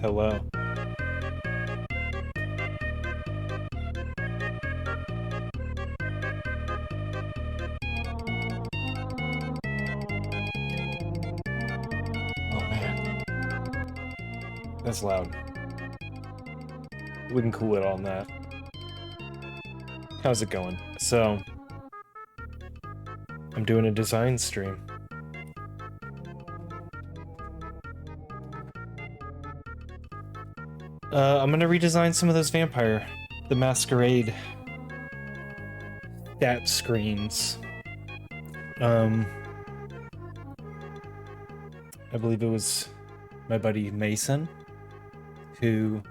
Hello. Oh man, that's loud. We can cool it on that. How's it going? So, I'm doing a design stream. I'm gonna redesign some of those the Masquerade stat screens. I believe it was my buddy Mason who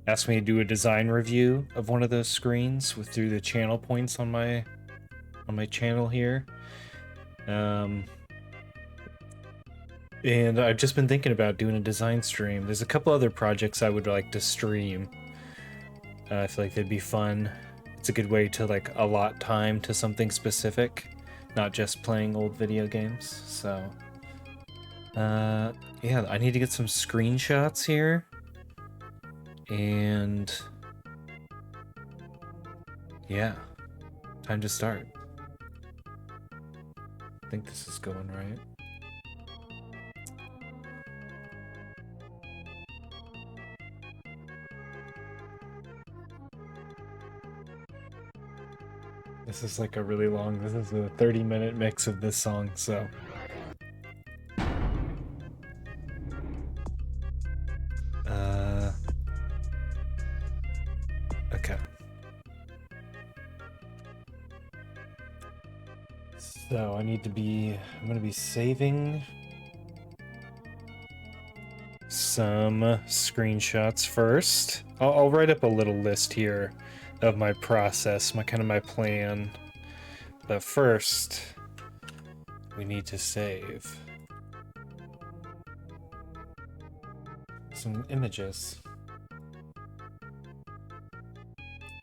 asked me to do a design review of one of those screens through the channel points on my channel here. And I've just been thinking about doing a design stream. There's a couple other projects I would like to stream. I feel like they'd be fun. It's a good way to like allot time to something specific, not just playing old video games. So, yeah, I need to get some screenshots here. And yeah, time to start. I think this is going right. This is like a really long, this is a 30-minute mix of this song, so. Okay. So I'm gonna be saving some screenshots first. I'll write up a little list here of my process, my plan. But first, we need to save some images,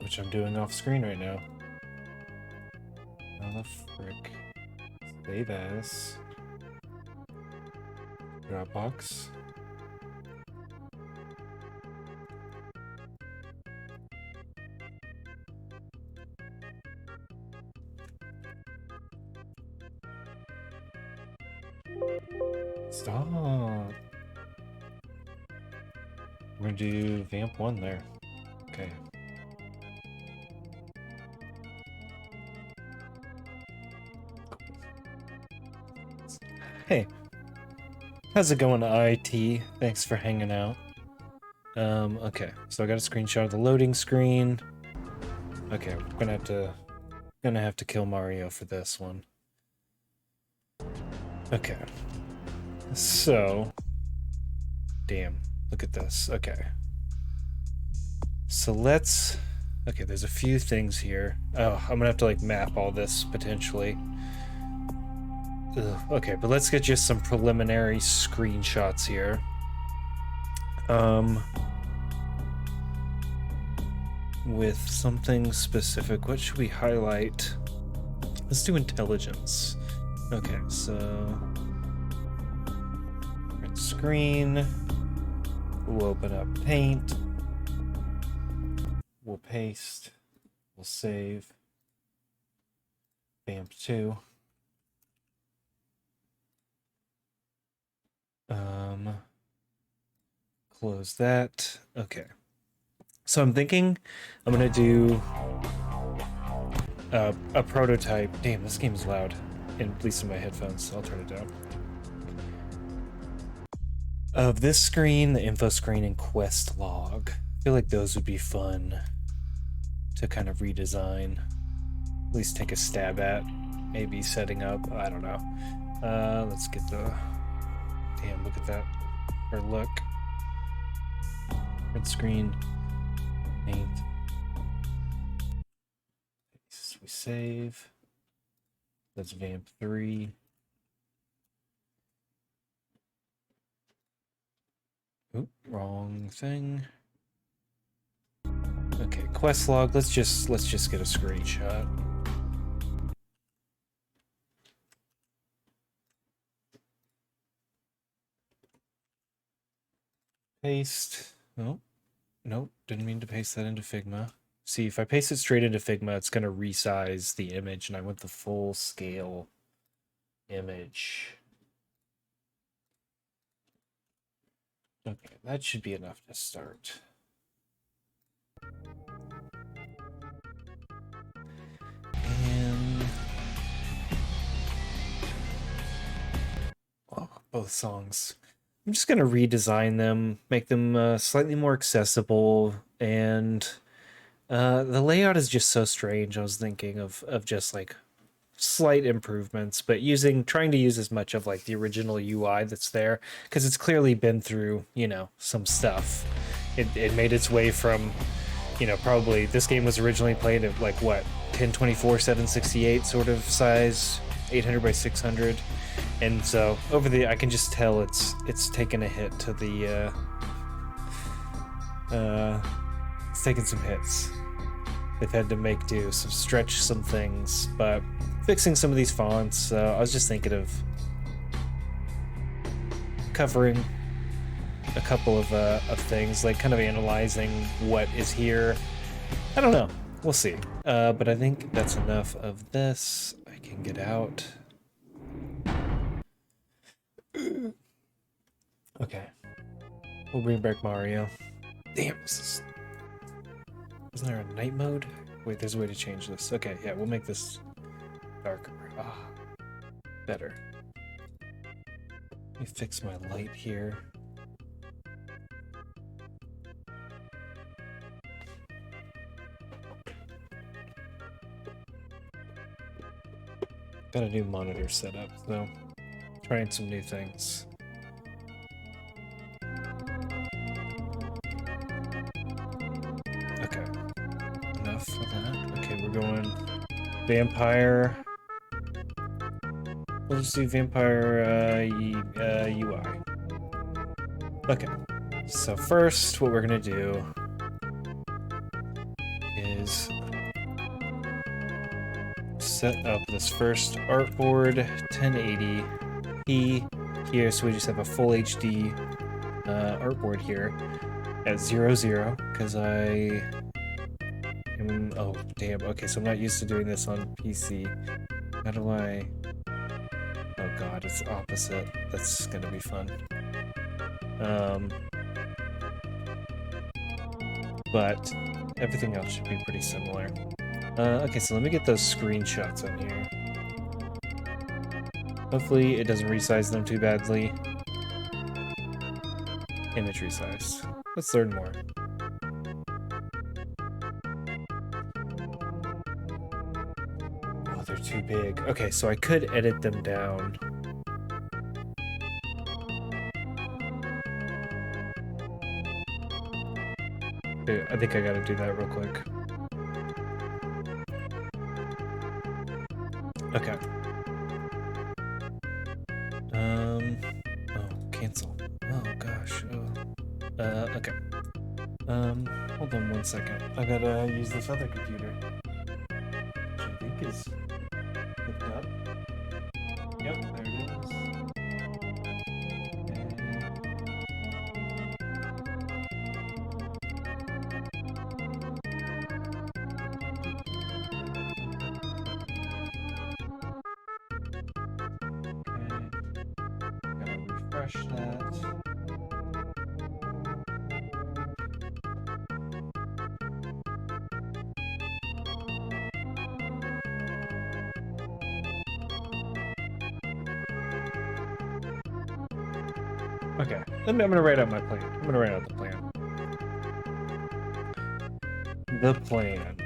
which I'm doing off screen right now. How the frick? Save as Dropbox. Stop. We're gonna do vamp 1 there. Okay. Hey. How's it going, IT? Thanks for hanging out. Okay. So I got a screenshot of the loading screen. Okay, we're gonna have to kill Mario for this one. Okay. So, damn, look at this. Okay. So okay, there's a few things here. Oh, I'm gonna have to like map all this potentially. Ugh, okay, but let's get just some preliminary screenshots here. With something specific, what should we highlight? Let's do intelligence. Okay, so print screen. We'll open up Paint. We'll paste. We'll save. Vamp 2. Close that. Okay. So I'm thinking I'm gonna do a prototype. Damn, this game is loud. At least in my headphones. I'll turn it down. Of this screen, the info screen, and quest log. I feel like those would be fun to kind of redesign. At least take a stab at. Maybe setting up. I don't know. Let's get the. Damn, look at that. Or look. Print screen. Paint. We save. Let's vamp 3. Oop, wrong thing. Okay, quest log. Let's just get a screenshot. Paste. Oh, nope. Didn't mean to paste that into Figma. See, if I paste it straight into Figma, it's going to resize the image, and I want the full scale image. Okay, that should be enough to start. And oh, both songs. I'm just gonna redesign them, make them slightly more accessible, and the layout is just so strange. I was thinking of just like slight improvements, but trying to use as much of like the original UI that's there, because it's clearly been through, you know, some stuff. It made its way from, you know, probably this game was originally played at like what, 1024 768 sort of size, 800 by 600, and so I can just tell it's taken a hit to the it's taken some hits. They've had to make do, stretch some things, but fixing some of these fonts. I was just thinking of covering a couple of things, like kind of analyzing what is here. I don't know. We'll see. But I think that's enough of this. I can get out. Okay. We'll bring back Mario. Damn, isn't there a night mode? Wait, there's a way to change this. Okay, yeah, we'll make this darker. Ah, better. Let me fix my light here. Got a new monitor set up, so trying some new things. Okay, enough of that. Okay, we're going vampire. We'll just do vampire UI. Okay, so first what we're gonna do is set up this first artboard 1080p here, so we just have a full HD artboard here at 00, because I am, oh damn, okay, so I'm not used to doing this on PC. How do I, oh god, it's opposite. That's gonna be fun. But everything else should be pretty similar. Okay, so let me get those screenshots on here. Hopefully it doesn't resize them too badly. Image resize. Let's learn more. Oh, they're too big. Okay, so I could edit them down. I think I gotta do that real quick. Okay. Oh, cancel. Oh gosh. Oh. Okay. Hold on 1 second. I gotta use this other computer, which I think is hooked up. Yep, there it is. Refresh that. Okay, I'm gonna write out my plan. I'm gonna write out the plan. The plan.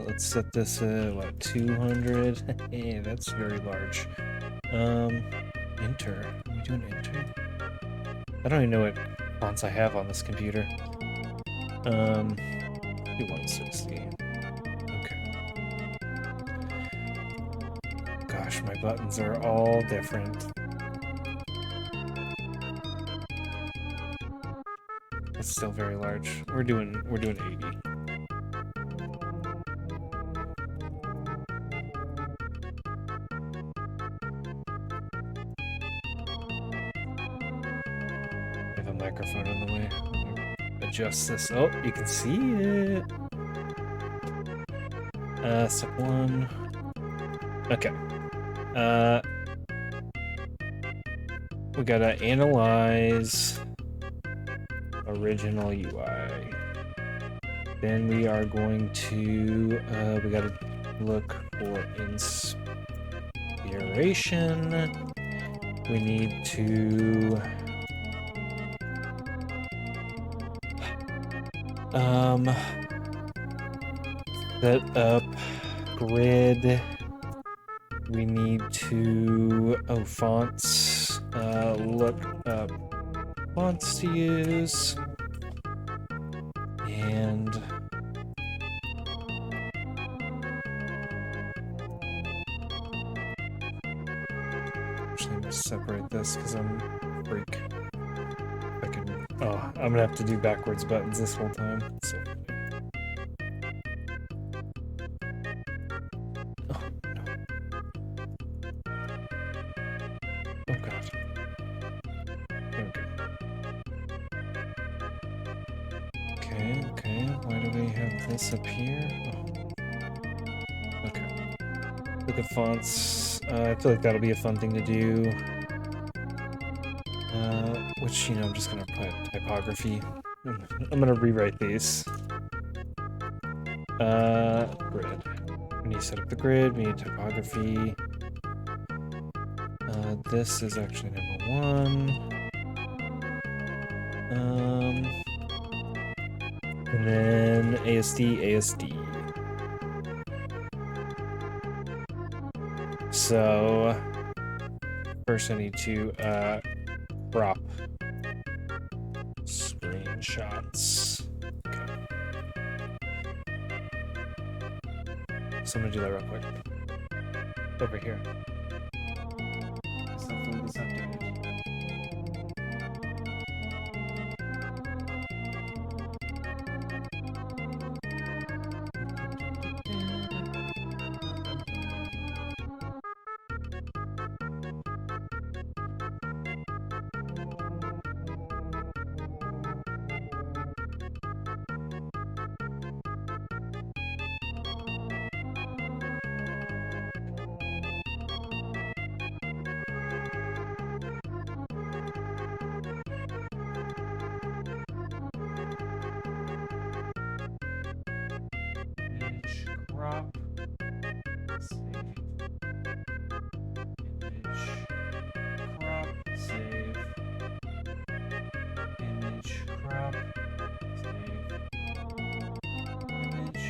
Let's set this at what, 200? Hey, that's very large. Enter. Are we doing enter? I don't even know what fonts I have on this computer. Do 160. Okay. Gosh, my buttons are all different. It's still very large. We're doing 80. microphone on the way. I'm gonna adjust this. Oh, you can see it. Step 1. Okay. We gotta analyze original UI. Then we are going to, we gotta look for inspiration. We need to set up grid. We need to, fonts, look up fonts to use. And actually, I'm gonna separate this because I'm a freak. I'm gonna have to do backwards buttons this whole time. So. Oh no. Oh god. Okay. Why do we have this up here? Oh. Okay. Look at fonts. I feel like that'll be a fun thing to do. Which, I'm just gonna put typography. I'm gonna rewrite these. Grid. We need to set up the grid, we need typography. This is actually number 1. And then ASD. So, first I need to, crop screenshots. Okay. So I'm gonna do that real quick. Over here. Hopefully this updated. Crop, save, image, crop, save, image,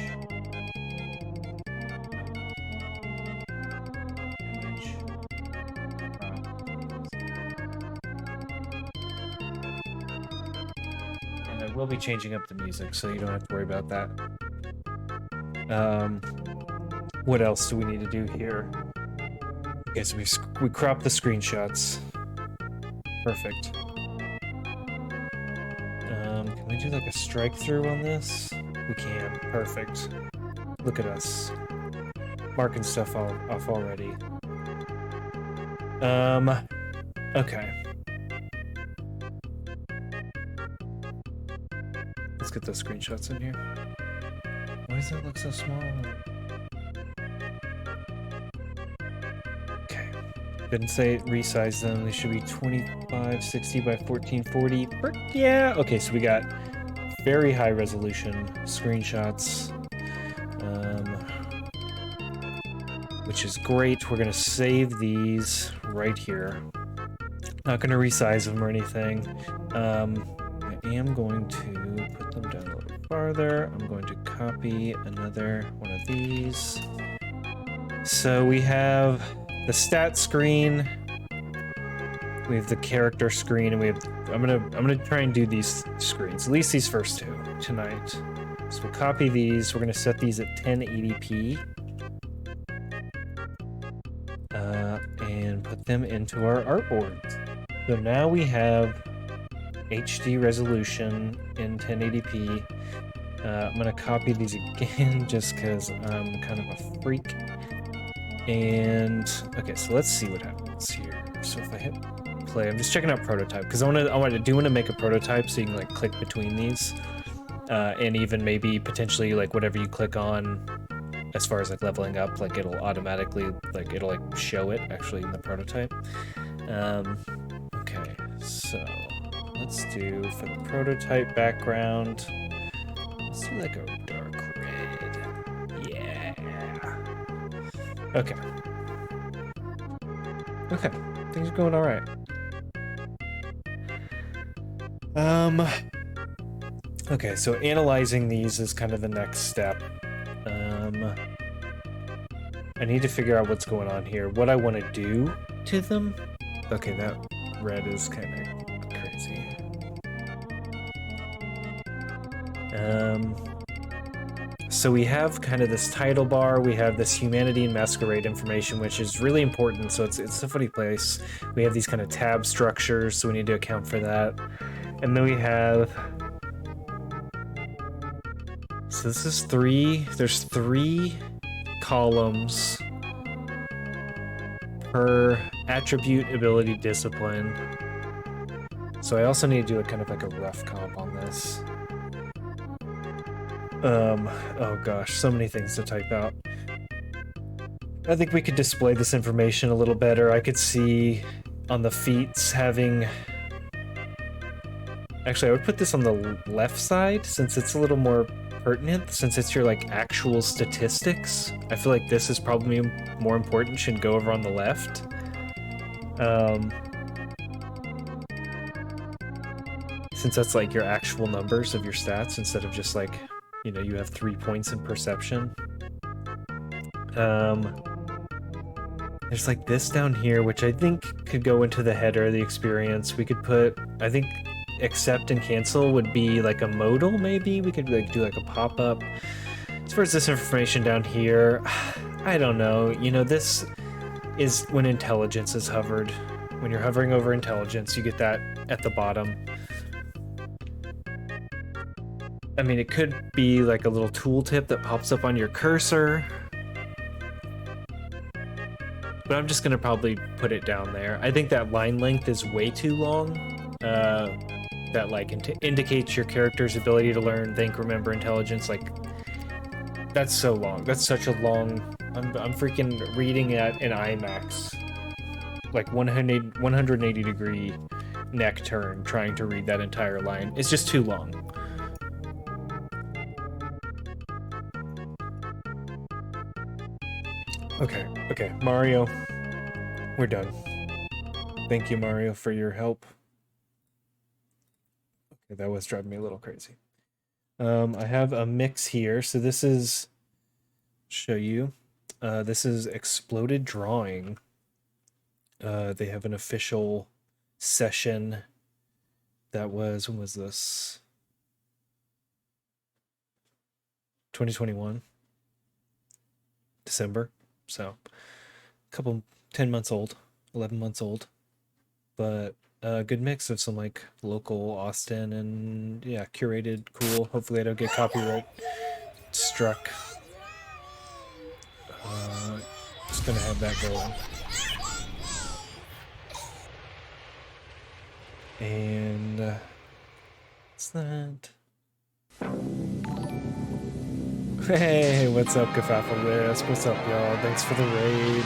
and I will be changing up the music, so you don't have to worry about that. What else do we need to do here? Okay, so we crop the screenshots. Perfect. Can we do like a strike through on this? We can. Perfect. Look at us. Marking stuff off already. Okay. Let's get those screenshots in here. Why does that look so small? Okay. Didn't say resize them. They should be 2560 by 1440. Yeah. Okay, so we got very high resolution screenshots, which is great. We're gonna save these right here. Not gonna resize them or anything. I am going to put them down a little farther. I'm going to copy another one of these. So we have the stat screen, we have the character screen, and we have. I'm gonna try and do these screens, at least these first two tonight. So we'll copy these. We're gonna set these at 1080p, and put them into our artboard. So now we have HD resolution in 1080p. I'm gonna copy these again just because I'm kind of a freak. And okay, so let's see what happens here. So if I hit play. I'm just checking out prototype because I do want to make a prototype so you can like click between these, and even maybe potentially like whatever you click on, as far as like leveling up, like it'll automatically it'll like show it actually in the prototype. Okay, so let's do for the prototype background. Let's do like a dark red. Yeah. Okay. Okay, things are going all right. Okay, so analyzing these is kind of the next step. I need to figure out what's going on here, what I want to do to them. Okay, that red is kind of crazy. So we have kind of this title bar, we have this humanity and masquerade information, which is really important, so it's a funny place. We have these kind of tab structures, so we need to account for that. And then we have... So this is there's 3 columns per attribute, ability, discipline. So I also need to do a kind of like a rough comp on this. Oh gosh, so many things to type out. I think we could display this information a little better. I could see on the feats having... Actually, I would put this on the left side since it's a little more pertinent, since it's your like actual statistics. I feel like this is probably more important, should go over on the left. Since that's like your actual numbers of your stats instead of just like, you know, you have 3 points in perception. There's like this down here, which I think could go into the header of the experience. We could put, I think, accept and cancel would be like a modal, maybe? We could like do like a pop-up. As far as this information down here, I don't know. You know, this is when intelligence is hovered. When you're hovering over intelligence, you get that at the bottom. I mean, it could be like a little tooltip that pops up on your cursor. But I'm just gonna probably put it down there. I think that line length is way too long. That like indicates your character's ability to learn, think, remember, intelligence. Like, that's so long. That's such a long... I'm freaking reading at an IMAX. Like 180 degree neck turn trying to read that entire line. It's just too long. Okay, Mario. We're done. Thank you, Mario, for your help. Okay, that was driving me a little crazy. I have a mix here, so this is... show you. This is Exploded Drawing. They have an official session that was... when was this? 2021. December. So, a couple, 10 months old, 11 months old, but a good mix of some like local Austin and yeah, curated, cool. Hopefully I don't get copyright struck. Just gonna have that going. And what's that? Hey, what's up, Gafafawisp? What's up, y'all? Thanks for the raid.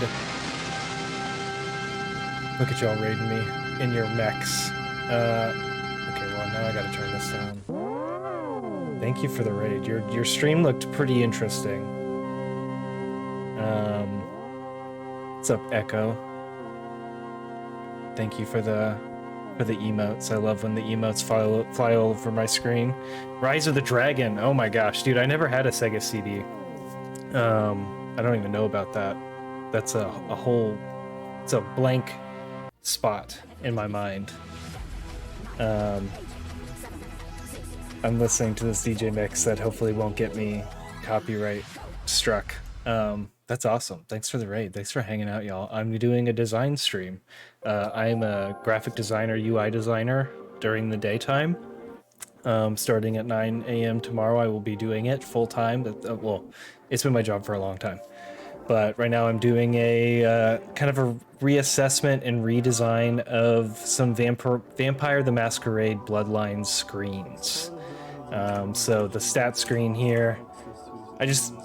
Look at y'all raiding me in your mechs. Okay, well, now I gotta turn this down. Thank you for the raid. Your stream looked pretty interesting. What's up, Echo? Thank you for the emotes. I love when the emotes fly over my screen. Rise of the Dragon. Oh my gosh, dude, I never had a Sega CD. I don't even know about that. That's a whole... it's a blank spot in my mind. I'm listening to this DJ mix that hopefully won't get me copyright struck. That's awesome. Thanks for the raid. Thanks for hanging out, y'all. I'm doing a design stream. I'm a graphic designer, UI designer during the daytime. Starting at 9 a.m. tomorrow, I will be doing it full time. Well, it's been my job for a long time. but right now I'm doing a kind of a reassessment and redesign of some Vampire the Masquerade Bloodlines screens. So the stat screen here, I just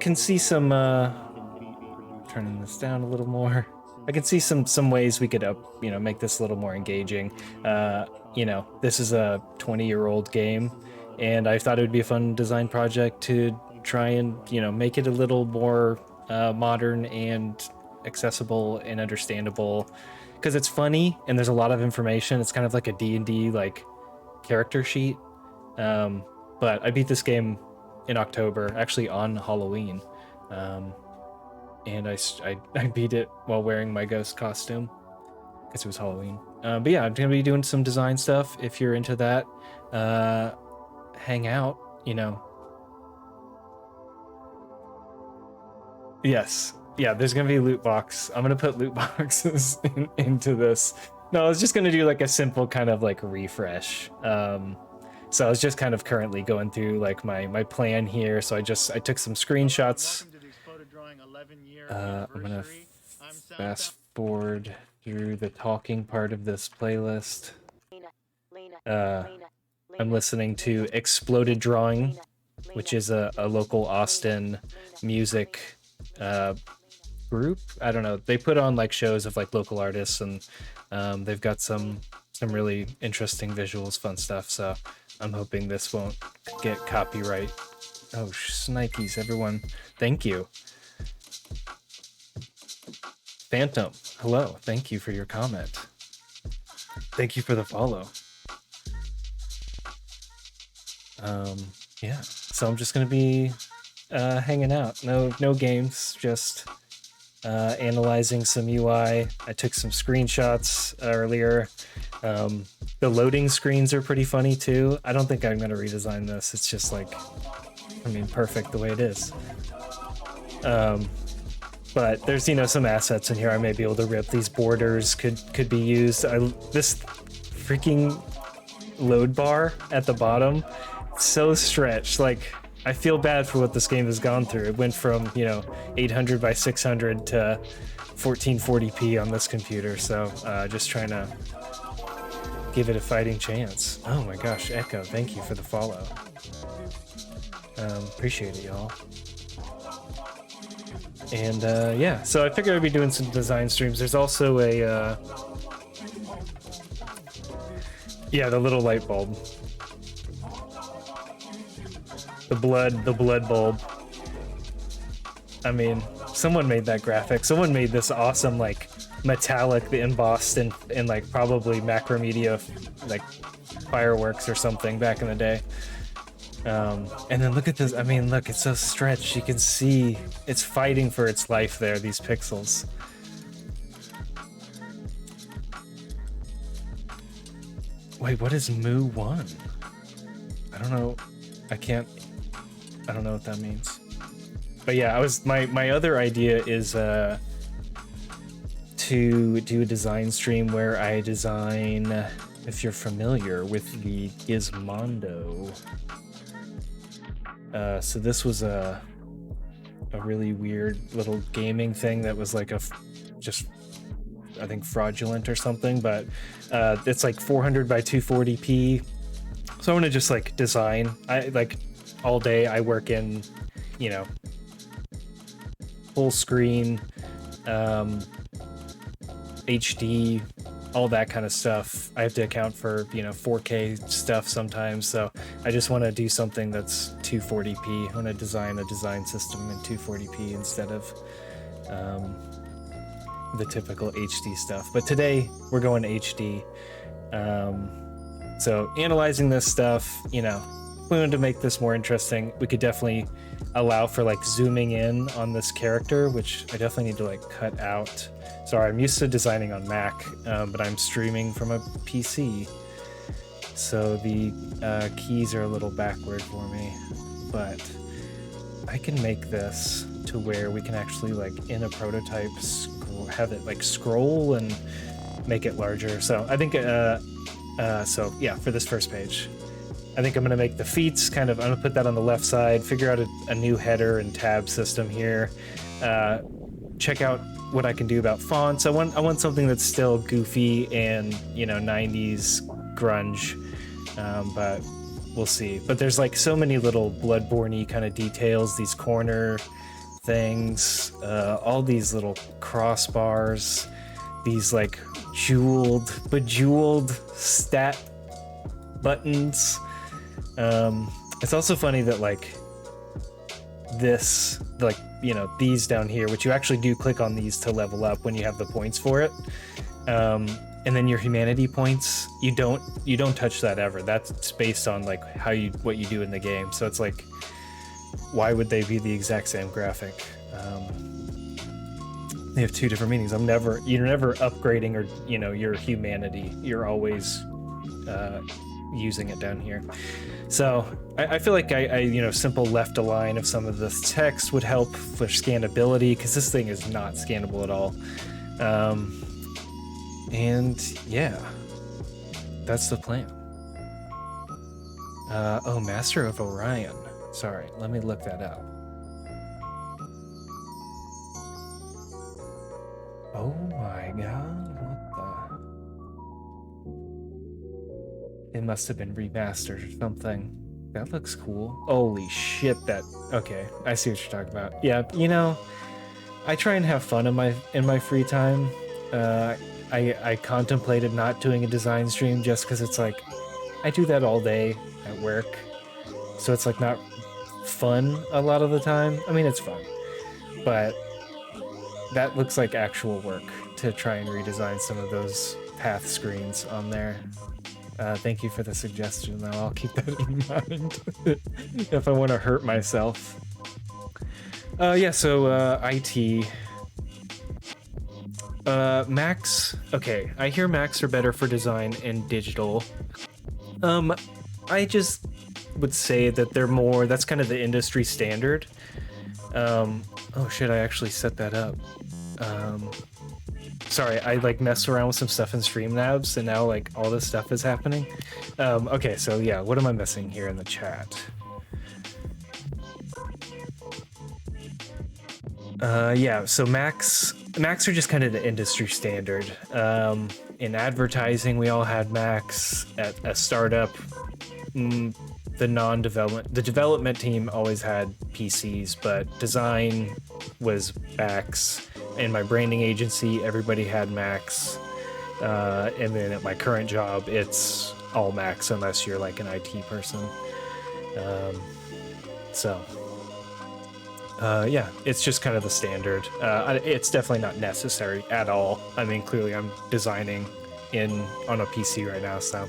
can see some, turning this down a little more. I can see some ways we could make this a little more engaging. This is a 20-year-old game, and I thought it would be a fun design project to try and, make it a little more modern and accessible and understandable, because it's funny and there's a lot of information. It's kind of like a D&D like character sheet. But I beat this game in October, actually on Halloween. And I beat it while wearing my ghost costume because it was Halloween. But yeah, I'm gonna be doing some design stuff. If you're into that, hang out. Yes, yeah. There's gonna be a loot box. I'm gonna put loot boxes into this. No, I was just gonna do like a simple kind of like refresh. So I was just kind of currently going through like my plan here. So I took some screenshots. I'm gonna fast forward through the talking part of this playlist. I'm listening to Exploded Drawing, which is a local Austin music group. I don't know. They put on like shows of like local artists, and they've got some really interesting visuals, fun stuff. So I'm hoping this won't get copyright. Oh, snikes, everyone. Thank you. Phantom, hello. Thank you for your comment. Thank you for the follow. Yeah, so I'm just gonna be hanging out. No games, just analyzing some UI. I took some screenshots earlier. The loading screens are pretty funny too. I don't think I'm gonna redesign this. It's just like, perfect the way it is. But there's some assets in here I may be able to rip. These borders could be used. This freaking load bar at the bottom, so stretched. Like, I feel bad for what this game has gone through. It went from 800 by 600 to 1440p on this computer. So just trying to give it a fighting chance. Oh my gosh, Echo, thank you for the follow. Appreciate it, y'all. And yeah, so I figured I'd be doing some design streams. There's also a the little light bulb, the blood bulb. Someone made that graphic. Someone made this awesome like metallic, embossed in like probably Macromedia like fireworks or something back in the day. And then look at this. Look, it's so stretched. You can see it's fighting for its life there, these pixels. Wait, what is Moo 1? I don't know. I don't know what that means. But yeah, my other idea is to do a design stream where I design, if you're familiar with the Gizmondo. So this was a really weird little gaming thing that was like I think fraudulent or something, but it's like 400 by 240p. So I want to just like design. I like all day I work in, full screen, HD, all that kind of stuff. I have to account for 4K stuff sometimes, so I just want to do something that's 240p. I want to design a design system in 240p instead of the typical HD stuff. But today we're going HD. So analyzing this stuff, we wanted to make this more interesting. We could definitely allow for like zooming in on this character, which I definitely need to like cut out. Sorry, I'm used to designing on Mac, but I'm streaming from a PC, so the keys are a little backward for me. But I can make this to where we can actually like in a prototype have it like scroll and make it larger. So I think so yeah, for this first page, I think I'm gonna make the feats I'm gonna put that on the left side, figure out a new header and tab system here. check out what I can do about fonts. I want something that's still goofy and, you know, 90s grunge, but we'll see. But there's like so many little Bloodborne-y kind of details, these corner things, all these little crossbars, these like bejeweled stat buttons. It's also funny that like this, like, you know, these down here, which you actually do click on these to level up when you have the points for it. And then your humanity points, you don't touch that ever. That's based on like what you do in the game. So it's like, why would they be the exact same graphic? They have two different meanings. you're never upgrading or, you know, your humanity. You're always using it down here. So I feel like I you know, simple left align of some of this text would help for scannability, because this thing is not scannable at all. And yeah, that's the plan. Oh, Master of Orion. Sorry, let me look that up. Oh my god, what the? It must have been remastered or something. That looks cool. Holy shit, okay, I see what you're talking about. Yeah, you know, I try and have fun in my free time. I contemplated not doing a design stream just because it's like, I do that all day at work. So it's like not fun a lot of the time. I mean, it's fun, but that looks like actual work to try and redesign some of those path screens on there. Thank you for the suggestion, though. I'll keep that in mind if I want to hurt myself. Yeah, so IT. Macs. Okay, I hear Macs are better for design and digital. I just would say that they're more, that's kind of the industry standard. Oh shit, I actually set that up. Sorry, I like messed around with some stuff in Streamlabs and now like all this stuff is happening. Okay, so yeah, what am I missing here in the chat? Yeah, so Macs are just kind of the industry standard. In advertising, we all had Macs. At a startup, the development team always had PCs, but design was Macs. In my branding agency, everybody had Macs. And then at my current job, it's all Macs unless you're like an IT person. Yeah, it's just kind of the standard. It's definitely not necessary at all. I mean, clearly I'm designing on a PC right now, so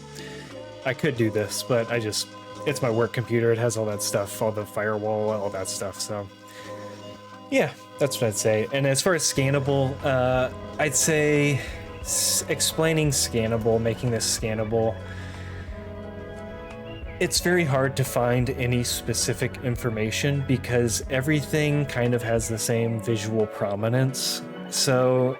I could do this, but it's my work computer. It has all that stuff, all the firewall, all that stuff. So yeah, that's what I'd say. And as far as scannable, I'd say explaining scannable, making this scannable, it's very hard to find any specific information because everything kind of has the same visual prominence. So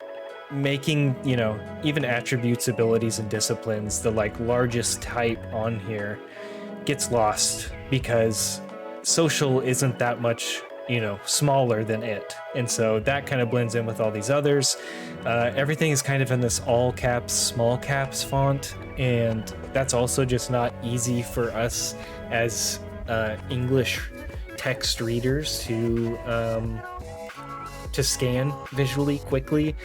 making, you know, even attributes, abilities, and disciplines, the like largest type on here gets lost because social isn't that much, you know, smaller than it. And so that kind of blends in with all these others. Everything is kind of in this all caps, small caps font. And that's also just not easy for us as English text readers to scan visually quickly.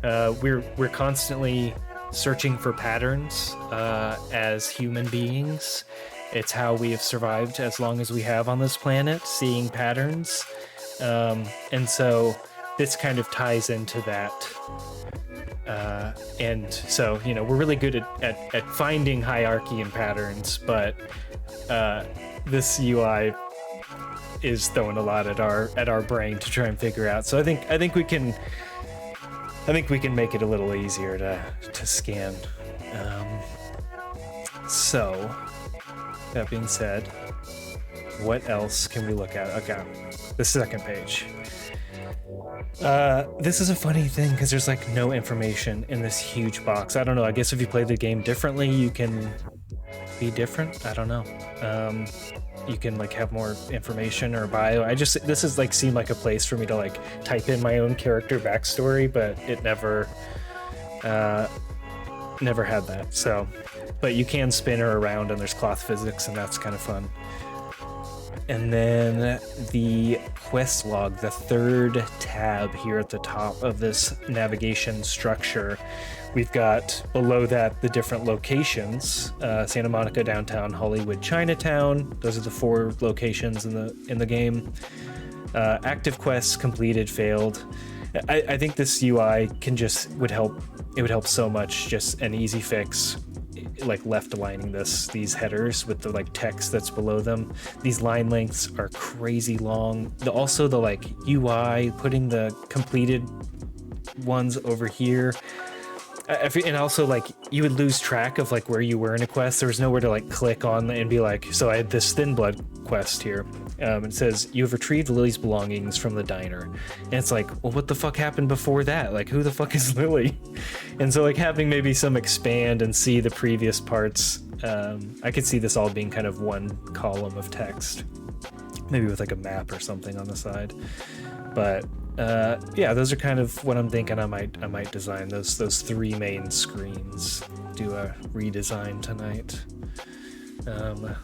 We're constantly searching for patterns as human beings. It's how we have survived as long as we have on this planet, seeing patterns. And so this kind of ties into that. And so, you know, we're really good at finding hierarchy and patterns, but this UI is throwing a lot at our brain to try and figure out. So I think we can make it a little easier to scan. So that being said, what else can we look at? Okay, the second page. This is a funny thing because there's like no information in this huge box. I don't know. I guess if you play the game differently, you can be different. I don't know. You can like have more information or bio. This is like seemed like a place for me to like type in my own character backstory, but it never had that. So, but you can spin her around and there's cloth physics and that's kind of fun. And then the quest log, the third tab here at the top of this navigation structure. We've got below that the different locations: Santa Monica, downtown, Hollywood, Chinatown. Those are the 4 locations in the game. Active quests, completed, failed. I think this UI would help. It would help so much. Just an easy fix, like left aligning these headers with the like text that's below them. These line lengths are crazy long. Also the like UI, putting the completed ones over here. And also like you would lose track of like where you were in a quest. There was nowhere to like click on and be like, so I had this thin blood quest here. It says you have retrieved Lily's belongings from the diner, and it's like, well, what the fuck happened before that? Like, who the fuck is Lily? And so like having maybe some expand and see the previous parts. I could see this all being kind of one column of text, maybe with like a map or something on the side. But yeah, those are kind of what I'm thinking. I might design those 3 main screens. Do a redesign tonight.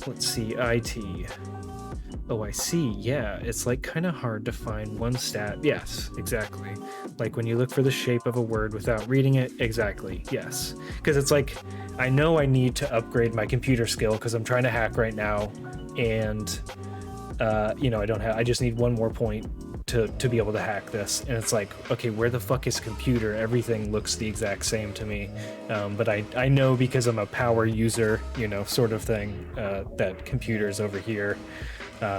Let's see, IT. Oh, I see. Yeah, it's like kind of hard to find one stat. Yes, exactly. Like when you look for the shape of a word without reading it. Exactly. Yes, because it's like I know I need to upgrade my computer skill because I'm trying to hack right now, and you know, I just need 1 more point to be able to hack this. And it's like, okay, where the fuck is computer? Everything looks the exact same to me. But I know because I'm a power user, you know, sort of thing, that computer's over here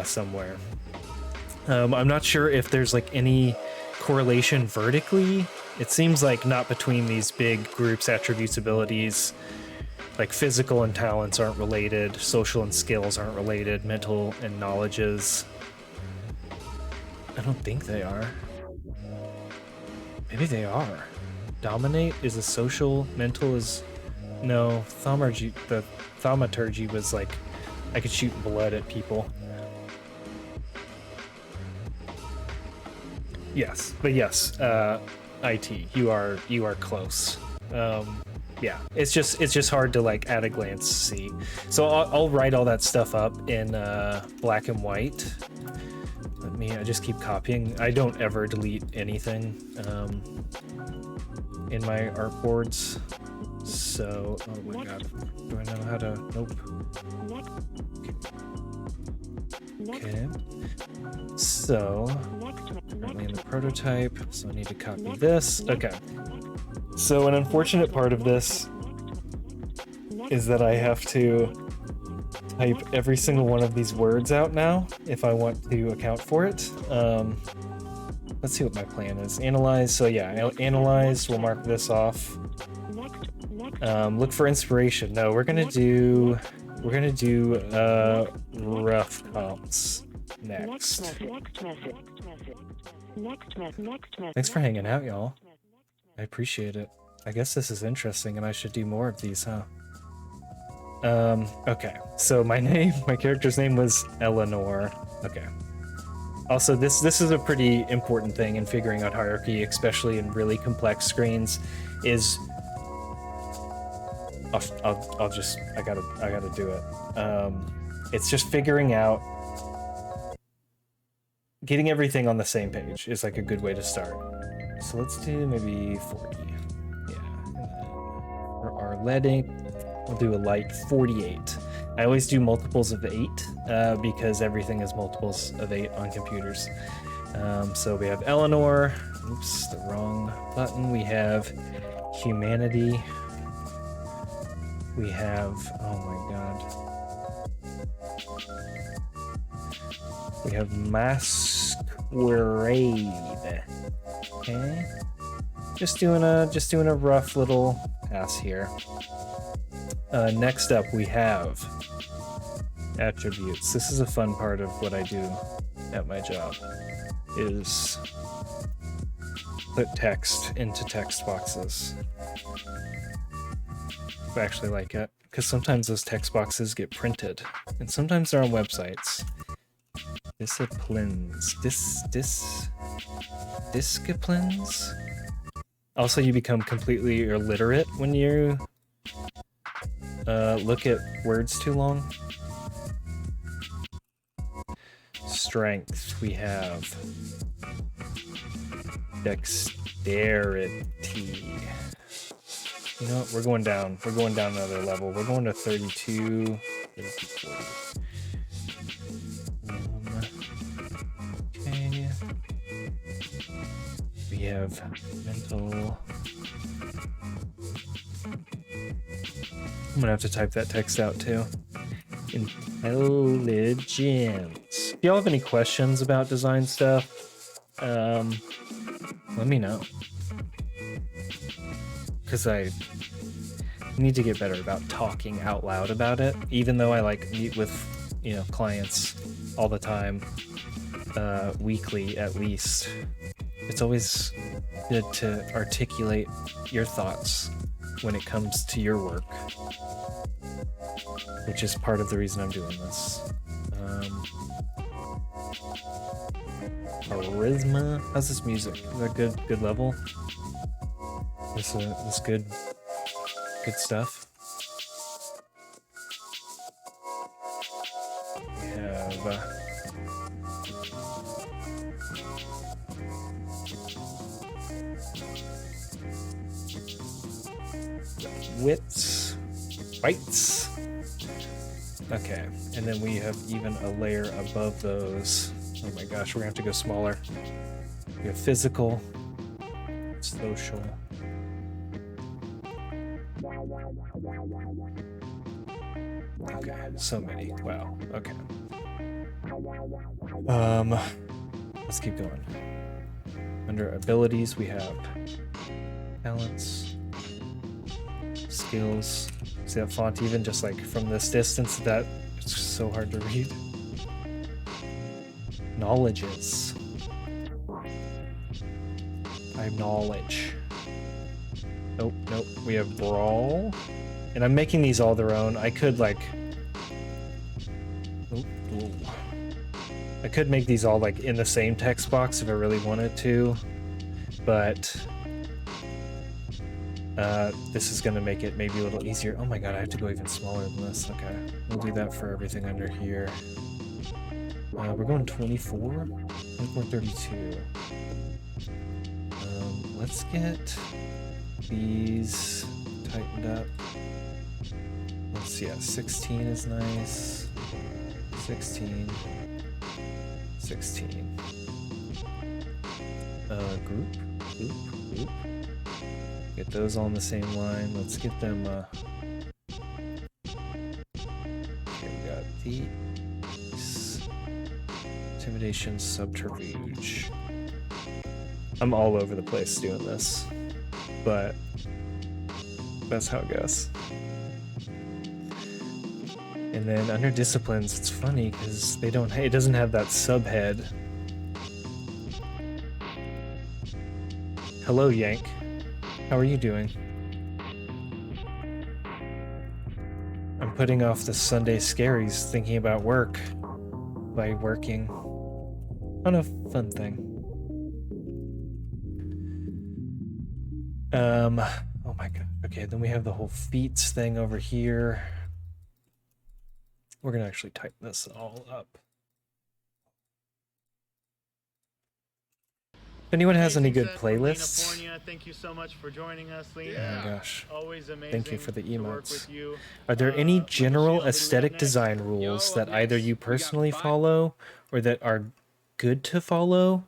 somewhere. I'm not sure if there's like any correlation vertically. It seems like not between these big groups, attributes, abilities. Like physical and talents aren't related, social and skills aren't related, mental and knowledges. I don't think they are. Maybe they are. Dominate is a social, mental is... No, the thaumaturgy was like, I could shoot blood at people. Yes, but yes, IT, you are close. Yeah, it's just hard to like at a glance see. So I'll write all that stuff up in black and white. I just keep copying. I don't ever delete anything in my artboards. So, oh my god, do I know how to? Nope. Okay. So, currently in the prototype, so I need to copy this. Okay. So an unfortunate part of this is that I have to type every single one of these words out now if I want to account for it. Let's see what my plan is. Analyze. So yeah, analyze. We'll mark this off. Look for inspiration. No, we're gonna do rough comps next. Thanks for hanging out, y'all. I appreciate it. I guess this is interesting and I should do more of these, huh? Okay. So my character's name was Eleanor. Okay. Also, this is a pretty important thing in figuring out hierarchy, especially in really complex screens, is I gotta do it. It's just figuring out, getting everything on the same page is like a good way to start. So let's do maybe 40. Yeah. And then for our leading, we'll do a light 48. I always do multiples of 8 because everything is multiples of 8 on computers. So we have Eleanor. Oops, the wrong button. We have humanity. We have, oh my god. We have masquerade. Okay. Just doing a rough little pass here. Next up we have attributes. This is a fun part of what I do at my job, is put text into text boxes. I actually like it, because sometimes those text boxes get printed, and sometimes they're on websites. Disciplines. Disciplines? Also, you become completely illiterate when you look at words too long. Strength, we have dexterity. You know what? We're going down. We're going down another level. We're going to 32. 32, 40. Okay. We have mental. I'm gonna have to type that text out too. Intelligence. If y'all have any questions about design stuff, let me know. Because I need to get better about talking out loud about it, even though I like meet with, you know, clients all the time, weekly at least. It's always good to articulate your thoughts when it comes to your work, which is part of the reason I'm doing this. Charisma. How's this music? Is that good level? This good stuff. We have wits, whites. Okay, and then we have even a layer above those. Oh my gosh, we're gonna have to go smaller. We have physical, social. Okay, so many. Wow. Okay. Let's keep going. Under abilities, we have talents, skills. See that font even just like from this distance, that it's so hard to read. Knowledges. I have knowledge. Nope. We have brawl. And I'm making these all their own. I could like... Ooh. I could make these all like in the same text box if I really wanted to. But... this is gonna make it maybe a little easier. Oh my god, I have to go even smaller than this. Okay, we'll do that for everything under here. We're going 24? I'm going 32. Let's get these tightened up. Let's see, yeah, 16 is nice. 16. Group. Get those on the same line. Let's get them, okay, we got these. Intimidation, subterfuge. I'm all over the place doing this, but that's how it goes. And then under disciplines, it's funny because they don't. It doesn't have that subhead. Hello, Yank. How are you doing? I'm putting off the Sunday scaries, thinking about work by working on a fun thing. Oh my god. Okay, then we have the whole feats thing over here. We're gonna actually tighten this all up. If anyone has any good playlists, thank you so much for joining us, Lena. Oh my gosh. Always amazing. Thank you for the emotes. You. Are there any general aesthetic design rules that either you personally follow or that are good to follow?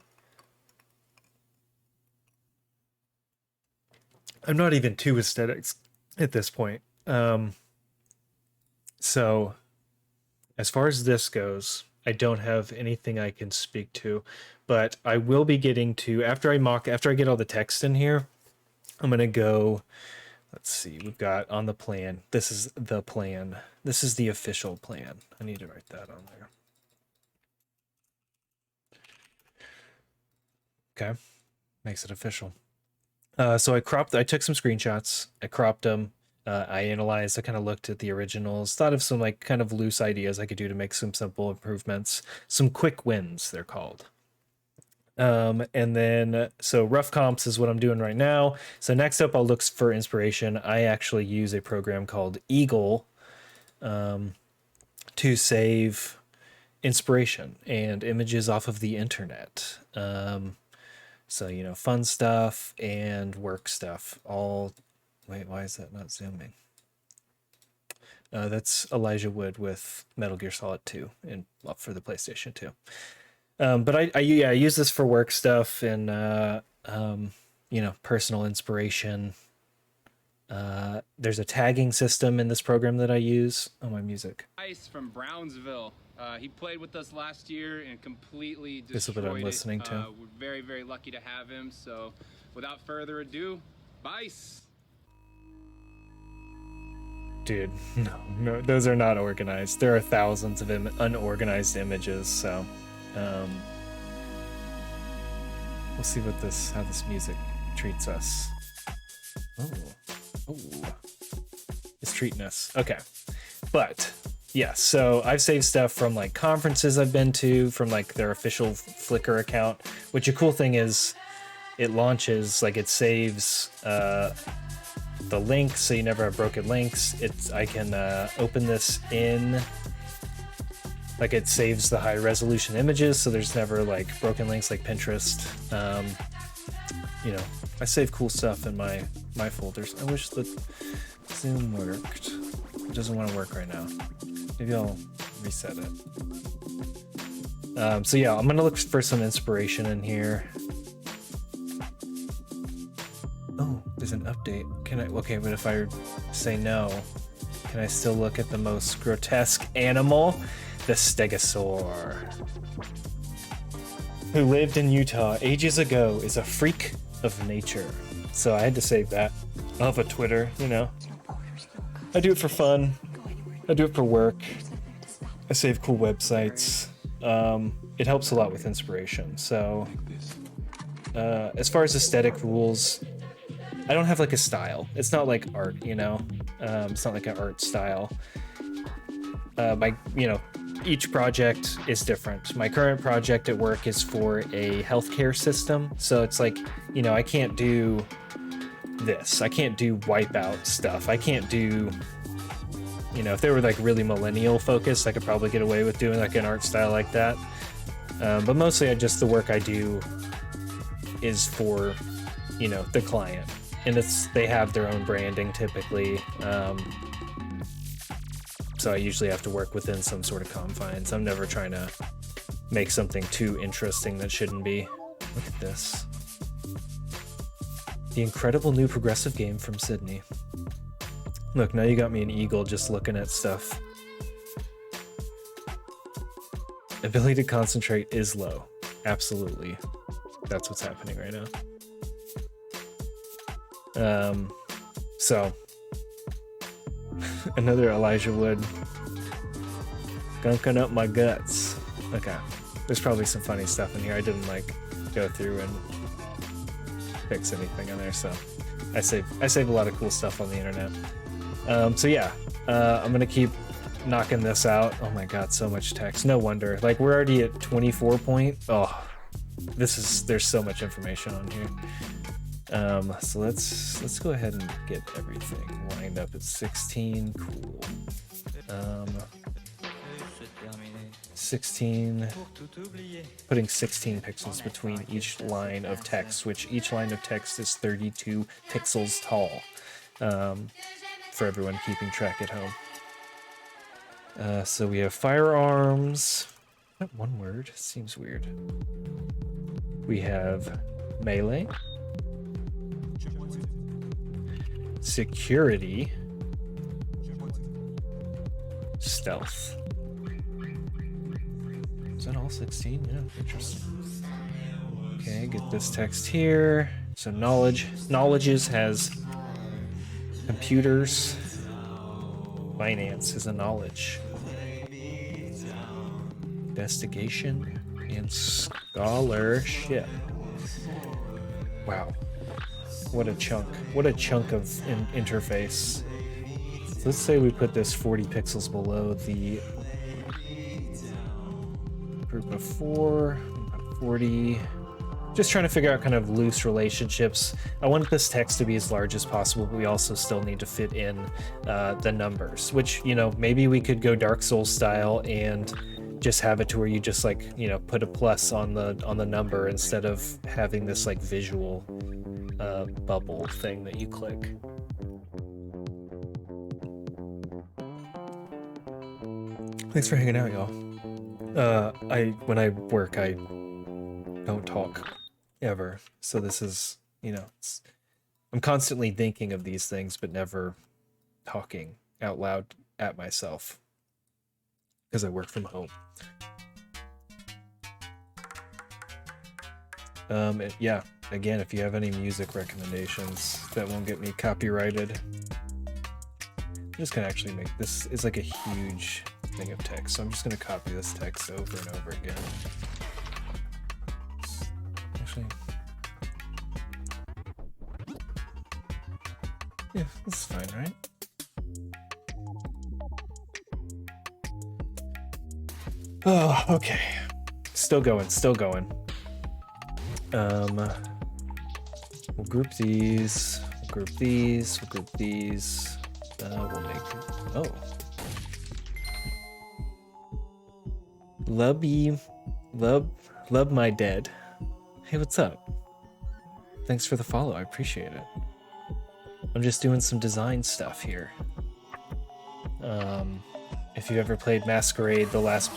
I'm not even too aesthetics at this point. So as far as this goes, I don't have anything I can speak to, but I will be getting to, after I get all the text in here, I'm going to go, let's see, we've got on the plan. This is the plan. This is the official plan. I need to write that on there. Okay. Makes it official. So I took some screenshots. I cropped them. I analyzed. I kind of looked at the originals, thought of some like kind of loose ideas I could do to make some simple improvements, some quick wins they're called. And then so rough comps is what I'm doing right now. So next up I'll look for inspiration. I actually use a program called Eagle to save inspiration and images off of the internet. So, you know, fun stuff and work stuff. All, wait, why is that not zooming? That's Elijah Wood with Metal Gear Solid 2 and for the PlayStation 2. But I use this for work stuff and, you know, personal inspiration. There's a tagging system in this program that I use. Oh, my music. Ice from Brownsville. He played with us last year and completely destroyed This is what I'm listening to. We're very, very lucky to have him. So without further ado, Bice. Dude, no, those are not organized. There are thousands of unorganized images, so we'll see what how this music treats us. Oh, it's treating us. Okay, but yeah, so I've saved stuff from like conferences I've been to, from like their official Flickr account, which a cool thing is it launches, like it saves the links, so you never have broken links. I can open this in, like it saves the high resolution images, so there's never like broken links like Pinterest. You know, I save cool stuff in my folders. I wish the Zoom worked. It doesn't want to work right now. Maybe I'll reset it. So yeah, I'm gonna look for some inspiration in here. Oh, there's an update. Can I? Okay, but if I say no, can I still look at the most grotesque animal? The stegosaur, who lived in Utah ages ago, is a freak of nature. So I had to save that off of Twitter, you know. I do it for fun. I do it for work. I save cool websites. It helps a lot with inspiration. So as far as aesthetic rules, I don't have like a style. It's not like art, you know. It's not like an art style. Each project is different. My current project at work is for a healthcare system, so it's like, you know, I can't do this. I can't do wipeout stuff. I can't do, you know, if they were like really millennial focused, I could probably get away with doing like an art style like that. But mostly the work I do is for, you know, the client. And they have their own branding typically. So I usually have to work within some sort of confines. I'm never trying to make something too interesting that shouldn't be. Look at this. The incredible new progressive game from Sydney. Look, now you got me an eagle just looking at stuff. Ability to concentrate is low. Absolutely. That's what's happening right now. So another Elijah Wood gunking up my guts. Okay, there's probably some funny stuff in here. I didn't like go through and fix anything in there, so I save a lot of cool stuff on the internet. So yeah, I'm gonna keep knocking this out. Oh my god, so much text. No wonder. Like we're already at 24 point. Oh, there's so much information on here. So let's go ahead and get everything lined up at 16. Cool. 16. Putting 16 pixels between each line of text, which each line of text is 32 pixels tall. For everyone keeping track at home. So we have firearms. Not one word. Seems weird. We have melee. Security. Stealth. Is that all 16? Yeah, interesting. Okay, get this text here. So knowledges has computers. Finance is a knowledge. Investigation and scholarship. Wow. What a chunk of interface. So let's say we put this 40 pixels below the group of 4, 40. Just trying to figure out kind of loose relationships. I want this text to be as large as possible, but we also still need to fit in the numbers, which, you know, maybe we could go Dark Souls style and just have it to where you just like, you know, put a plus on the number instead of having this like visual bubble thing that you click. Thanks for hanging out, y'all. When I work, I don't talk ever, so this is, you know, I'm constantly thinking of these things but never talking out loud at myself because I work from home. Yeah, again, if you have any music recommendations that won't get me copyrighted, I'm just gonna actually make this is like a huge thing of text, so I'm just gonna copy this text over and over again. Actually, yeah, this is fine, right? Oh, okay. Still going, still going. We'll group these, we'll group these, we'll group these. We'll make, oh. Love my dead. Hey, what's up? Thanks for the follow, I appreciate it. I'm just doing some design stuff here. If you've ever played Masquerade, the Last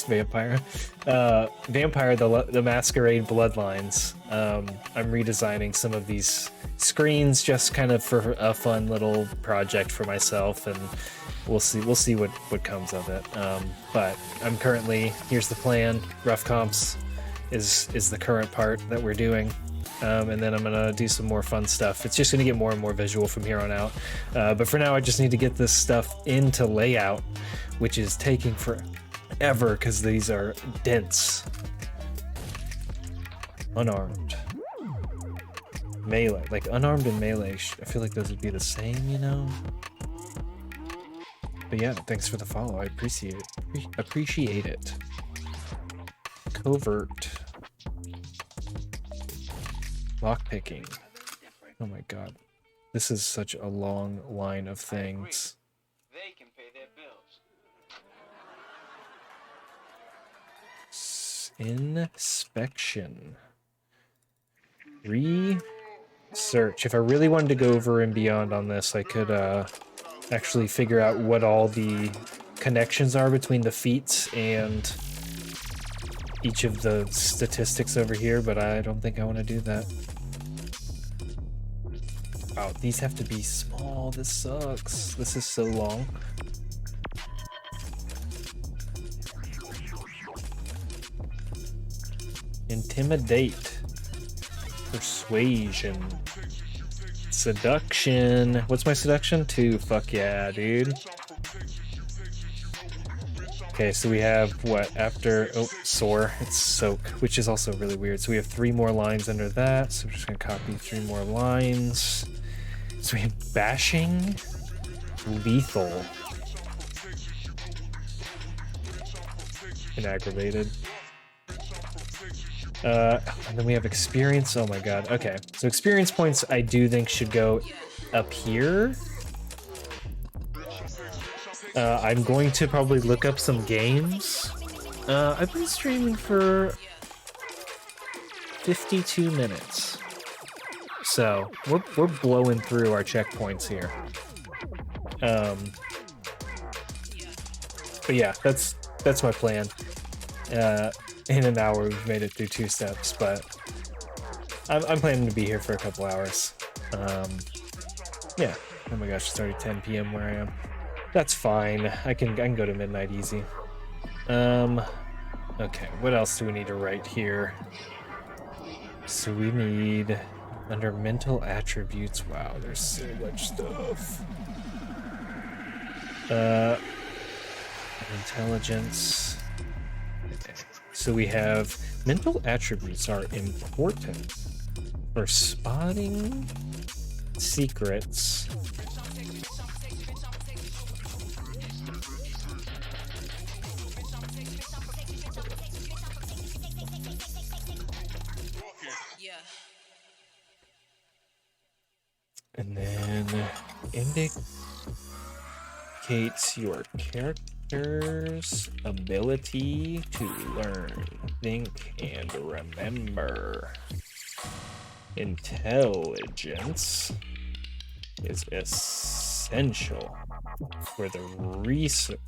Vampire, the Masquerade Bloodlines, I'm redesigning some of these screens just kind of for a fun little project for myself, and we'll see what comes of it. But I'm currently, here's the plan. Rough comps is the current part that we're doing. And then I'm gonna do some more fun stuff. It's just gonna get more and more visual from here on out. But for now, I just need to get this stuff into layout, which is taking forever because these are dense. Unarmed. Melee. Like unarmed and melee, I feel like those would be the same, you know? But yeah, thanks for the follow. I appreciate it. Appreciate it. Covert. Lockpicking. Oh my god. This is such a long line of things. They can pay their bills. Inspection. Research. If I really wanted to go over and beyond on this, I could actually figure out what all the connections are between the feats and each of the statistics over here, but I don't think I want to do that. Wow, these have to be small. This sucks. This is so long. Intimidate. Persuasion. Seduction. What's my seduction? 2. Fuck yeah, dude. Okay, so we have what after, oh, soar, it's soak, which is also really weird. So we have 3 more lines under that, so we're just gonna copy 3 more lines. So we have bashing, lethal, and aggravated. And then we have experience, oh my god, okay. So experience points I do think should go up here. I'm going to probably look up some games. I've been streaming for 52 minutes. So, we're blowing through our checkpoints here. But yeah, that's my plan. In an hour we've made it through 2 steps, but I'm planning to be here for a couple hours. Yeah. Oh my gosh, it's already 10 p.m. where I am. That's fine. I can go to midnight easy. Okay, what else do we need to write here? So we need under mental attributes. Wow, there's so much stuff. Intelligence. Okay. So we have mental attributes are important for spotting secrets And then indicates your character's ability to learn, think, and remember. Intelligence is essential for the research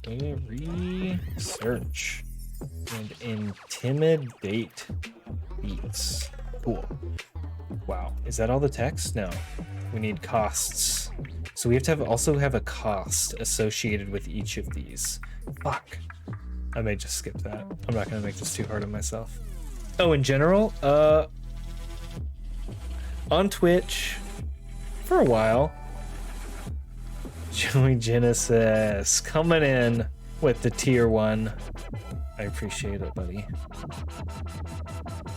and intimidate beats. Cool. Wow. Is that all the text? No. We need costs. So we have to also have a cost associated with each of these. Fuck. I may just skip that. I'm not gonna make this too hard on myself. Oh, in general, on Twitch for a while, Joey Genesis coming in with the tier 1. I appreciate it, buddy.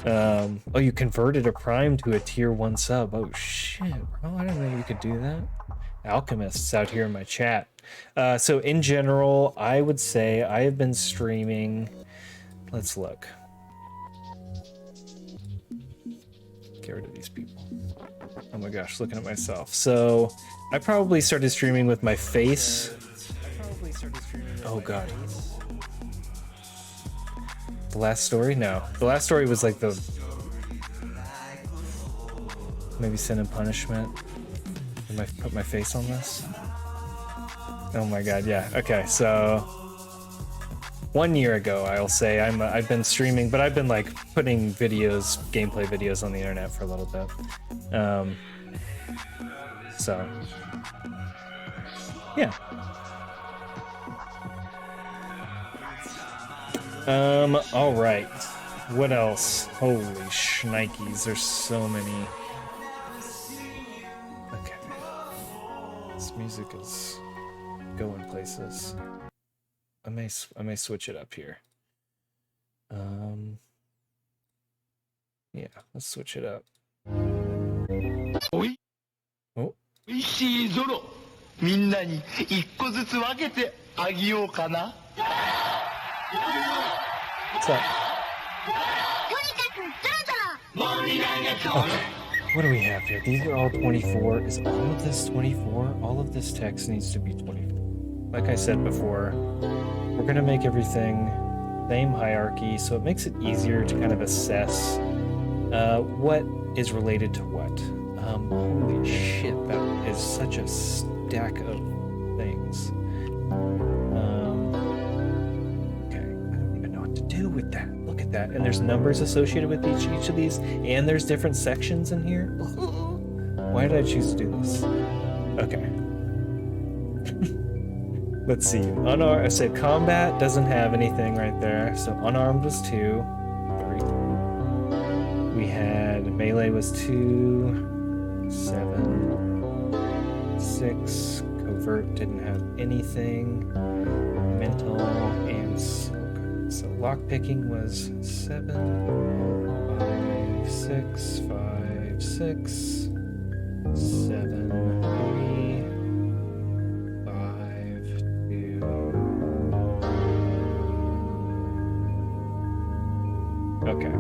Oh, you converted a Prime to a tier 1 sub. Oh shit, bro, I didn't know you could do that. Alchemists out here in my chat. So in general, I would say I have been streaming. Let's look. Get rid of these people. Oh my gosh, looking at myself. So I probably started streaming with my face. Oh god. The last story? No. The last story was like the... Maybe Sin and Punishment. Am I put my face on this? Oh my god, yeah. Okay, so 1 year ago, I'll say I've been streaming, but I've been like putting videos, gameplay videos on the internet for a little bit. So yeah. All right. What else? Holy shnikes, there's so many. Okay. This music is going places. I may switch it up here. Yeah, let's switch it up. Oh. 美味しいゾロみんなに一個ずつ分けてあげようかな What's up? Okay. What do we have here? These are all 24. Is all of this 24? All of this text needs to be 24. Like I said before, we're going to make everything same hierarchy, so it makes it easier to kind of assess what is related to what. Holy shit, that is such a stack of things. Okay, I don't even know what to do with that. Look at that. And there's numbers associated with each of these, and there's different sections in here. Why did I choose to do this? Okay. Let's see. Unarmed, I said combat doesn't have anything right there. So unarmed was 2. 3. We had melee was 2. 7. 6. Covert didn't have anything. Mental and smoke. So lockpicking was 7. 5, 6, 5, 6. 7, 3. 5, 2. Okay.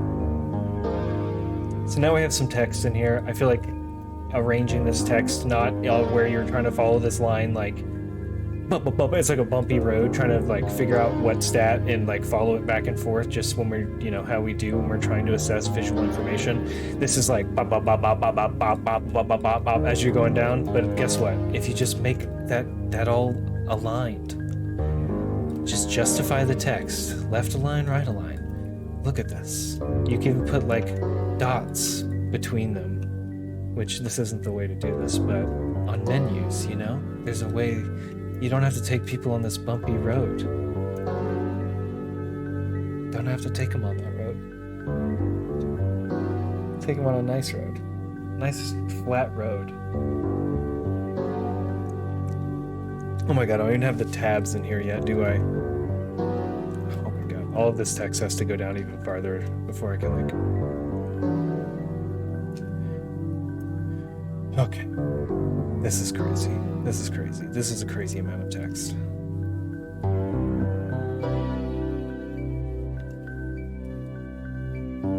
So now we have some text in here. I feel like arranging this text, not where you're trying to follow this line like it's like a bumpy road, trying to like figure out what stat and like follow it back and forth, just when we're, you know, how we do when we're trying to assess visual information. This is like bop, bop, bop, bop, bop, bop, bop, bop, bop, bop, bop, bop, as you're going down. But guess what? If you just make that all aligned, just justify the text, left align, right align. Look at this. You can put like dots between them, which this isn't the way to do this, but on menus, you know, there's a way. You don't have to take people on this bumpy road. Don't have to take them on that road. Take them on a nice road. Nice flat road. Oh my god, I don't even have the tabs in here yet, do I? Oh my god, all of this text has to go down even farther before I can like... Okay. This is crazy. This is crazy. This is a crazy amount of text.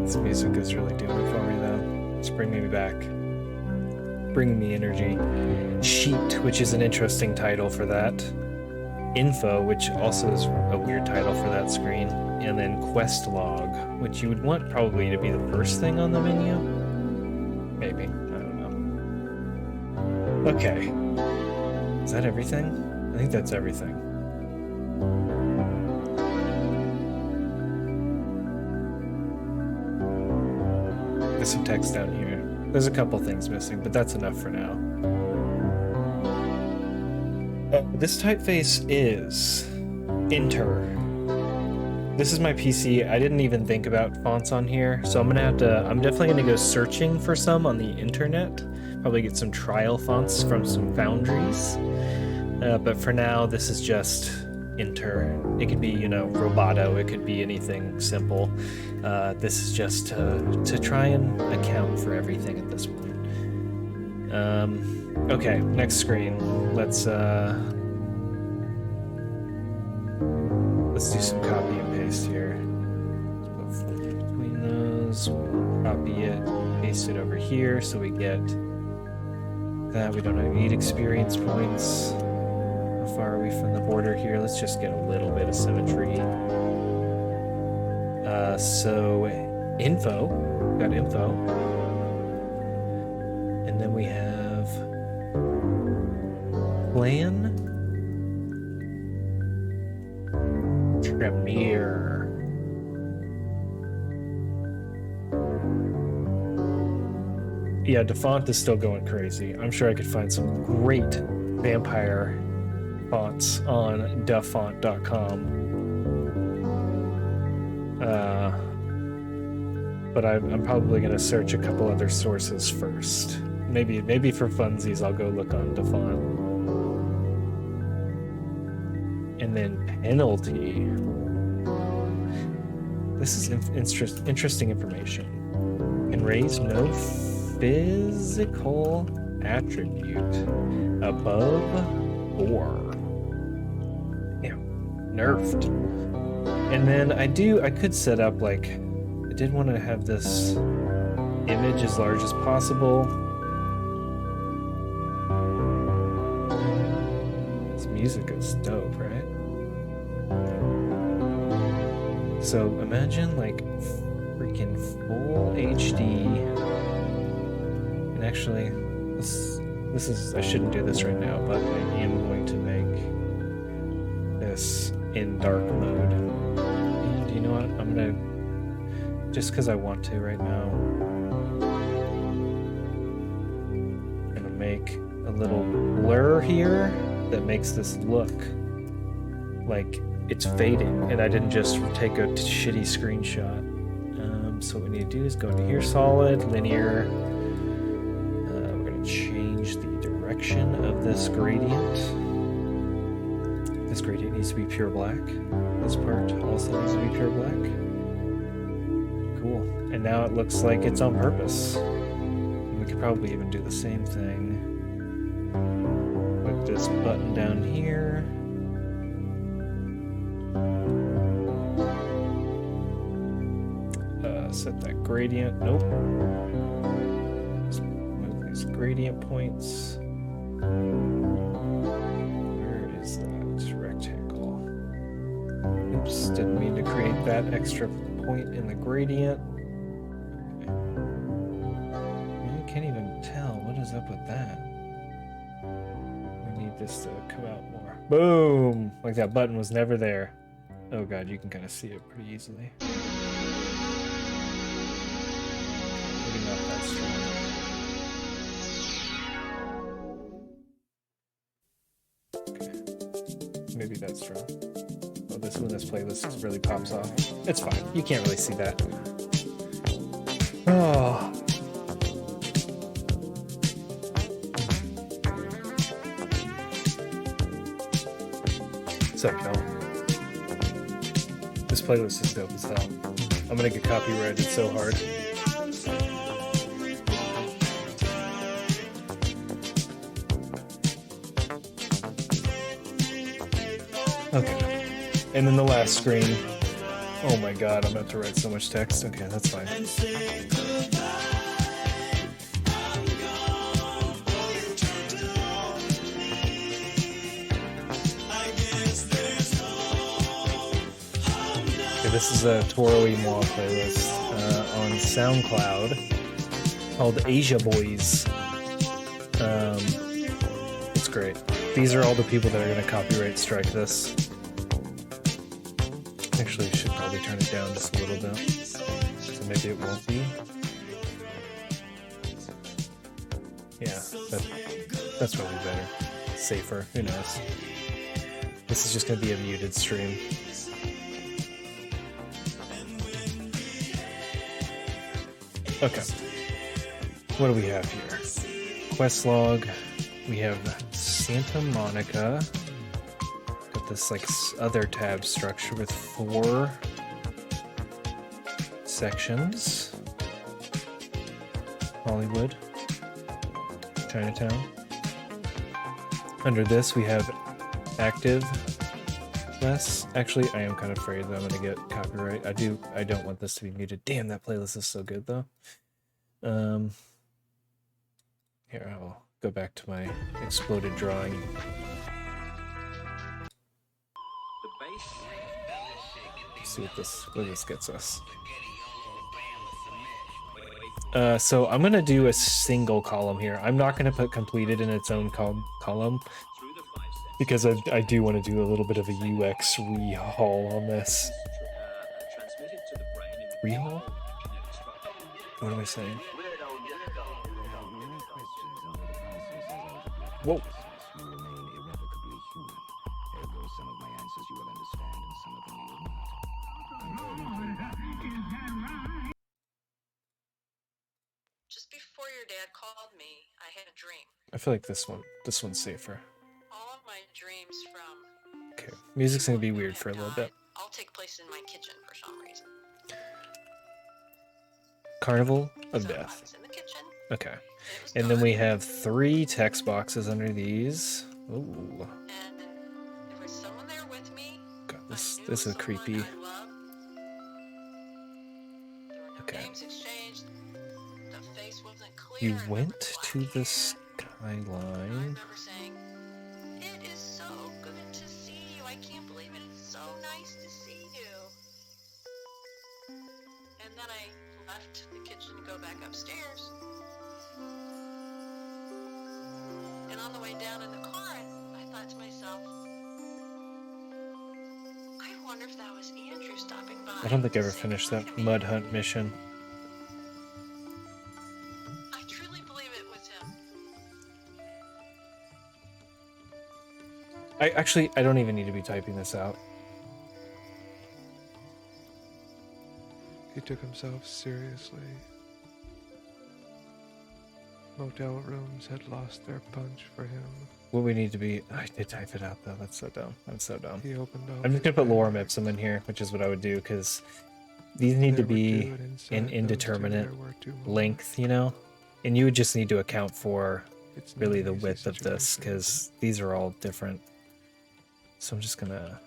This music is really doing it for me, though. It's bringing me back. bringing me energy. Sheet, which is an interesting title for that. Info, which also is a weird title for that screen. And then quest log, which you would want probably to be the first thing on the menu. Maybe. I don't know. Okay. Is that everything? I think that's everything. There's some text down here. There's a couple things missing, but that's enough for now. This typeface is Enter. This is my PC. I didn't even think about fonts on here, so I'm definitely gonna go searching for some on the internet. Probably get some trial fonts from some foundries. But for now, this is just Enter. It could be, Roboto. It could be anything simple. This is just to try and account for everything at this point. Okay, next screen. Let's do some copy and paste here. Let's put between those. We'll copy it, paste it over here, so we get that. We don't need experience points. How far are we from the border here? Let's just get a little bit of symmetry. So info, got info, and then we have plan, Premiere. Yeah, DaFont is still going crazy. I'm sure I could find some great vampire fonts on dafont.com. But I'm probably going to search a couple other sources first. Maybe for funsies, I'll go look on DaFont. And then penalty. This is interesting information. Can raise no physical attribute above 4. Damn, nerfed. And then I could set up I did want to have this image as large as possible. This music is dope, right? So imagine freaking full HD. And actually, this is, I shouldn't do this right now, but I am going to make this in dark mode. And you know what? I'm gonna, just because I want to right now, I'm gonna make a little blur here that makes this look like it's fading, and I didn't just take a shitty screenshot. So what we need to do is go into here, solid, linear. We're gonna change the direction of this gradient. This gradient needs to be pure black. This part also needs to be pure black. Cool. And now it looks like it's on purpose. We could probably even do the same thing with this button down here. Set that gradient. Nope. Let's move these gradient points. Where is that rectangle? Oops, didn't mean to create that extra point in the gradient. Okay. I can't even tell what is up with that. We need this to come out more. Boom! Like that button was never there. Oh god, you can kind of see it pretty easily. Maybe not that strong. Okay. Maybe that's strong. Oh, this playlist really pops off. It's fine. You can't really see that. Oh. What's up, y'all? This playlist is dope as hell. I'm gonna get copyrighted so hard. Okay. And then the last screen. Oh my god, I'm about to write so much text. Okay, that's fine. Okay, this is a Toro y Moi playlist on SoundCloud called Asia Boys. It's great. These are all the people that are going to copyright strike this. Actually, I should probably turn it down just a little bit, so maybe it won't be. Yeah, that's probably better. Safer, who knows. This is just going to be a muted stream. Okay. What do we have here? Quest log. We have Santa Monica. Got this like other tab structure with 4 sections. Hollywood. Chinatown. Under this we have active less. Actually, I am kind of afraid that I'm gonna get copyright. I don't want this to be muted. Damn, that playlist is so good though. Here, I'll go back to my exploded drawing. Let's see what this gets us. So I'm gonna do a single column here. I'm not gonna put completed in its own column because I do want to do a little bit of a UX rehaul on this. Rehaul? What am I saying? Whoa. Just before your dad called me, I had a dream. I feel like this one's safer. All of my dreams from... Okay, music's gonna be weird for a little bit. All take place in my kitchen for some reason. Carnival of So I Death. was in the kitchen. Okay. It was And then we dark, have 3 text boxes under these. Ooh. and there was someone there with me. God, I this knew is someone creepy. I loved. There were no Okay. names exchanged. The face wasn't clear. You I remember went the to black the hair. I skyline. remember saying, "It is so good to see you. I can't believe it. It's so nice to see you." And then I left the kitchen to go back upstairs. And on the way down in the car, I thought to myself, I wonder if that was Andrew stopping by. I don't think I ever to say finished goodbye that to me. mud hunt mission. I truly believe it was him. I don't even need to be typing this out. He took himself seriously. Motel rooms had lost their punch for him. What we need to be... I did type it out though. That's so dumb. I'm so dumb. He opened up I'm just gonna put his lorem bag. ipsum in here, which is what I would do, because these need to There were be two, and inside an those two indeterminate there were 2 more. length, you know? And you would just need to account for It's really not the an easy width of this, situation, because these are all different. So I'm just gonna...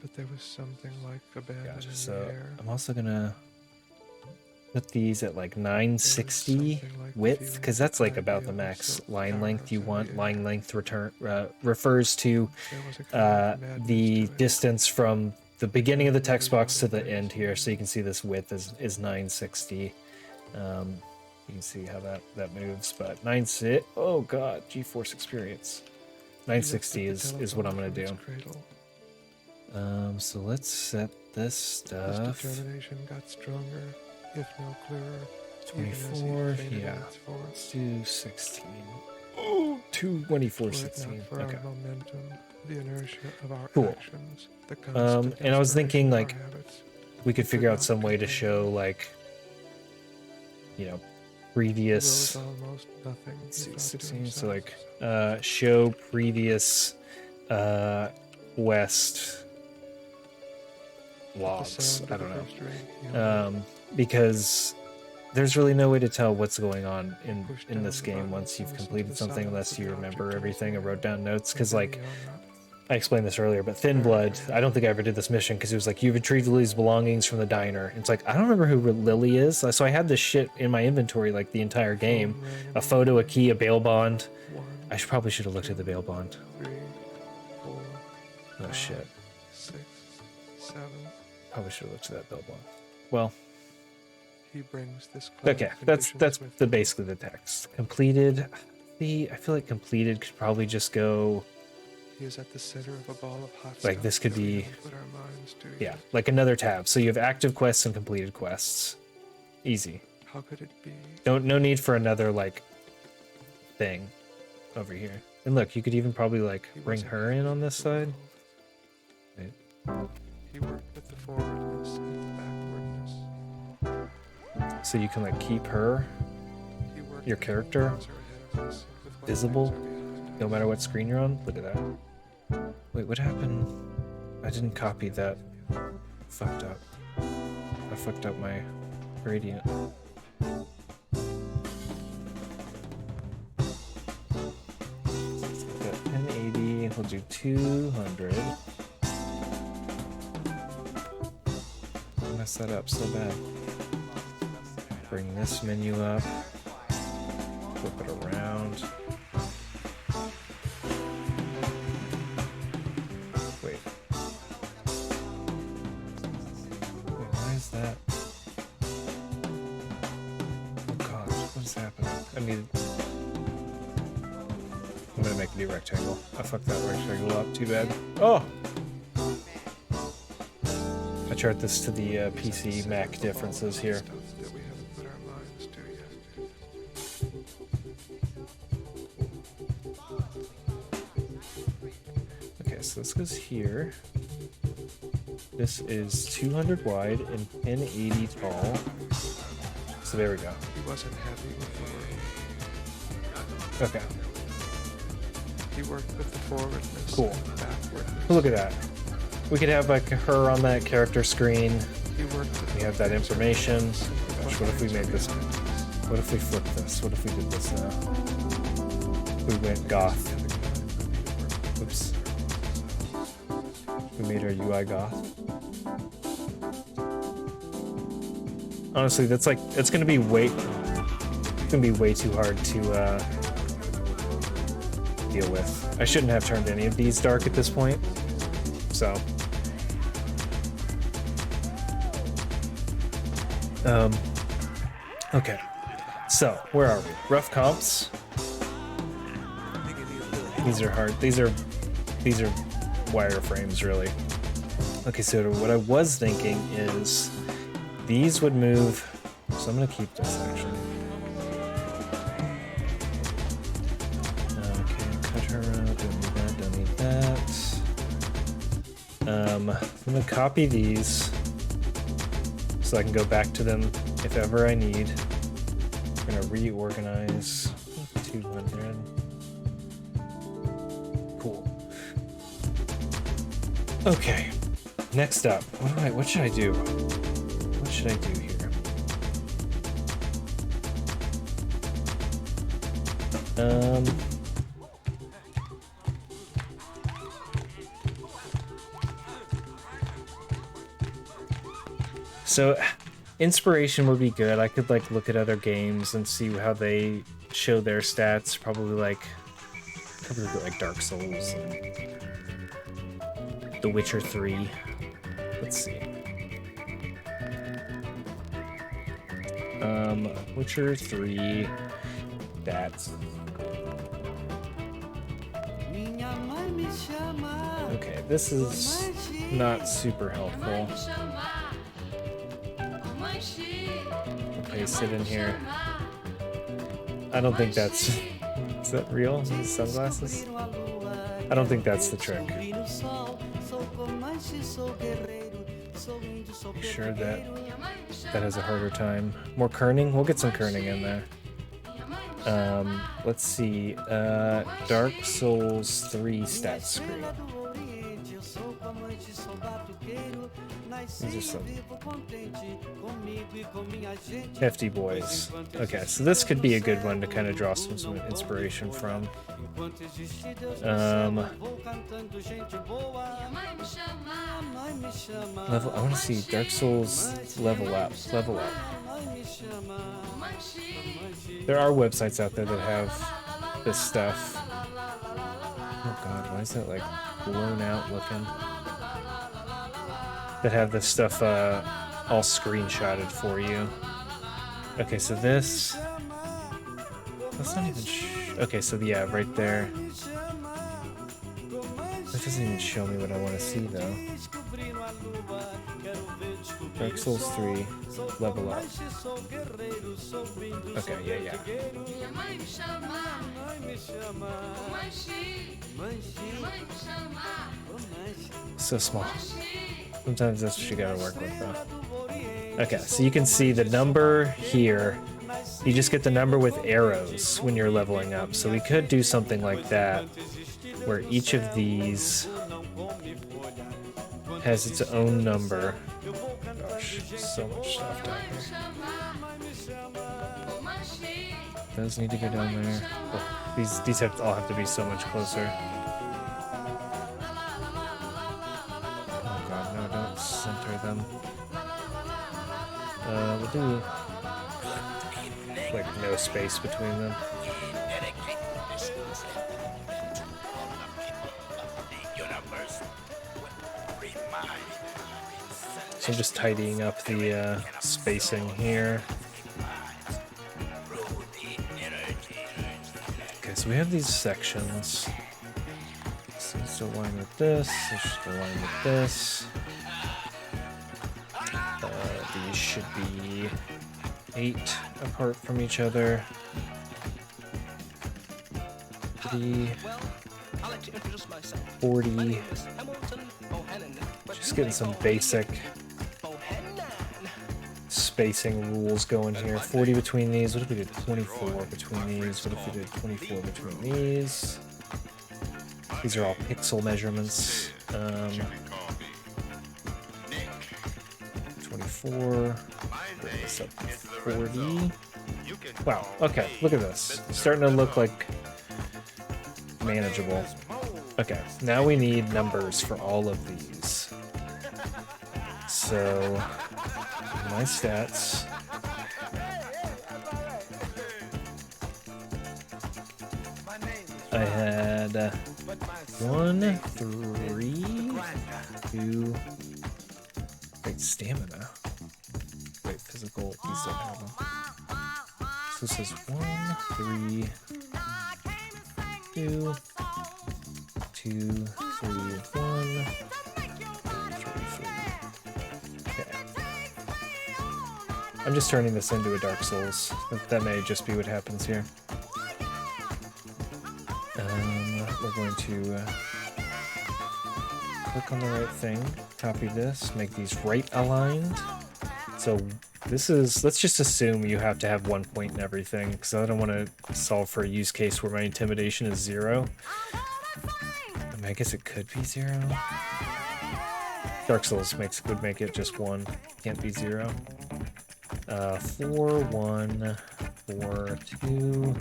but there was something like abandon Gotcha. in So the air. I'm also gonna put these at like 960 something like the width, feeling because that that's like might about be the of max itself line length you in the want. air. Line length refers to There was a kind of madness the to it. distance from the beginning of the text box to the end here. So you can see this width is 960. You can see how that moves, but 960. Oh god, GeForce Experience. He lifted 960 the is what I'm gonna telephone do. from its cradle. So let's set this His stuff. determination got stronger, if no clearer. even as he 24, faded yeah. in its force. Let's do 16. Oh, 24, Were it 16. not for Okay. our momentum, the inertia of our Cool. actions, the constant And I was thinking, desperation of like, our habits, we could could figure out not some way to continue. show, like, you know, the will previous. is almost nothing. Let's he see, thought to 16. So, himself. like, show previous west At the logs. sound I of don't the know. first ring, he held it. Because there's really no way to tell what's going on Pushed in this down the game button once you've and listened to completed the something, silence unless of you the remember object everything and listening. wrote down notes. And Because, then like, he hung up. I explained this earlier, but Thin Blood, I don't think I ever did this mission because it was like, you've retrieved Lily's belongings from the diner. It's like, I don't remember who Lily is. So I had this shit in my inventory like the entire game. Phone rang A photo, a key, a bail bond. One, I probably should have looked at the bail bond. 3, 4, Oh 5, shit. 6, 7, Probably should have looked at that bell block. Well, He brings this cloud okay, of that's conditions with him. basically the text. Completed. See, I feel like completed could probably just go He is at the center of a ball of hot like stuff this could that we be haven't put our minds to yeah, yet. like another tab. So you have active quests and completed quests. Easy. How could it be? No need for another like thing over here. And look, you could even probably like He bring wasn't her in on this side. happy Wait. He worked with the forwardness and the backwardness. So you can like keep her He worked Your with character what lies are ahead of us, with what visible, things are behind us. no matter what screen you're on. Look at that. Wait, what happened? I didn't copy that. Fucked up. I fucked up my gradient. Let's get that 1080. We'll do 200. I messed that up so bad. Bring this menu up. Flip it around. Wait. Wait, why is that? Oh god, what is happening? I'm gonna make a new rectangle. I fucked that rectangle up, too bad. Oh! I chart this to the PC Mac differences here. Stuff that we haven't put our minds to yet. Okay, so this goes here. This is 200 wide and 1080 tall. So there we go. He wasn't happy with the world. Okay, He worked with the forwardness Cool. and the backwardness. look at that. We could have like her on that character screen. He worked with We have that information. with Gosh, what if we made this? behind us. What if we flipped this? What if we did this now? We went goth. Oops. We made our UI goth. Honestly, that's like it's gonna be way too hard to deal with. I shouldn't have turned any of these dark at this point. So okay. So where are we? Rough comps. These are hard. These are wireframes, really. Okay, so what I was thinking is these would move. So I'm gonna keep this actually. Okay, cut her out. Don't need that. I'm gonna copy these so I can go back to them if ever I need. I'm gonna reorganize 200. Cool. Okay. Next up, what should I do? What should I do here? So inspiration would be good. I could like look at other games and see how they show their stats. Probably like Dark Souls and The Witcher 3. Let's see. Witcher 3 stats. Okay, this is not super helpful. I'll paste it in here. I don't think that's... Is that real? These sunglasses? I don't think that's the trick. Make sure that has a harder time. More kerning? We'll get some kerning in there. Let's see. Dark Souls 3 stats screen. These are some hefty boys. Okay, so this could be a good one to kind of draw some inspiration from. Level. I want to see Dark Souls level up. Level up. There are websites out there that have this stuff. Oh god, why is that like blown out looking? that have this stuff all screenshotted for you. Okay, so this... That's not even... Okay, so yeah, right there. That doesn't even show me what I want to see, though. Dark Souls 3, level up. Okay, yeah. So small. Sometimes that's what you gotta work with, though. Okay, so you can see the number here. You just get the number with arrows when you're leveling up. So we could do something like that, where each of these has its own number. Gosh, so much stuff down here. Those need to go down there. Oh, these all have to be so much closer. Oh god, no, don't center them. We'll do like no space between them. So I'm just tidying up the spacing here. Okay, so we have these sections. This needs to align with this. This should align with this. These should be 8 apart from each other. 3, 40. Just getting some basic spacing rules going here. 40 between these. What if we did 24 between these? What if we did 24 between these? These are all pixel measurements. 24. Bring this up to 40. Wow. Okay. Look at this. It's starting to look like manageable. Okay. Now we need numbers for all of these. So my stats. I had 1, 3, 2. Wait, stamina. Wait, physical. These don't have them. So this is 1, 3, 2, 2, 3, 1. I'm just turning this into a Dark Souls. That may just be what happens here. We're going to click on the right thing, copy this, make these right aligned. So this is, let's just assume you have to have 1 point in everything, because I don't want to solve for a use case where my intimidation is 0. I mean, I guess it could be 0. Dark Souls would make it just 1, can't be 0. 4, 1, 4, 2,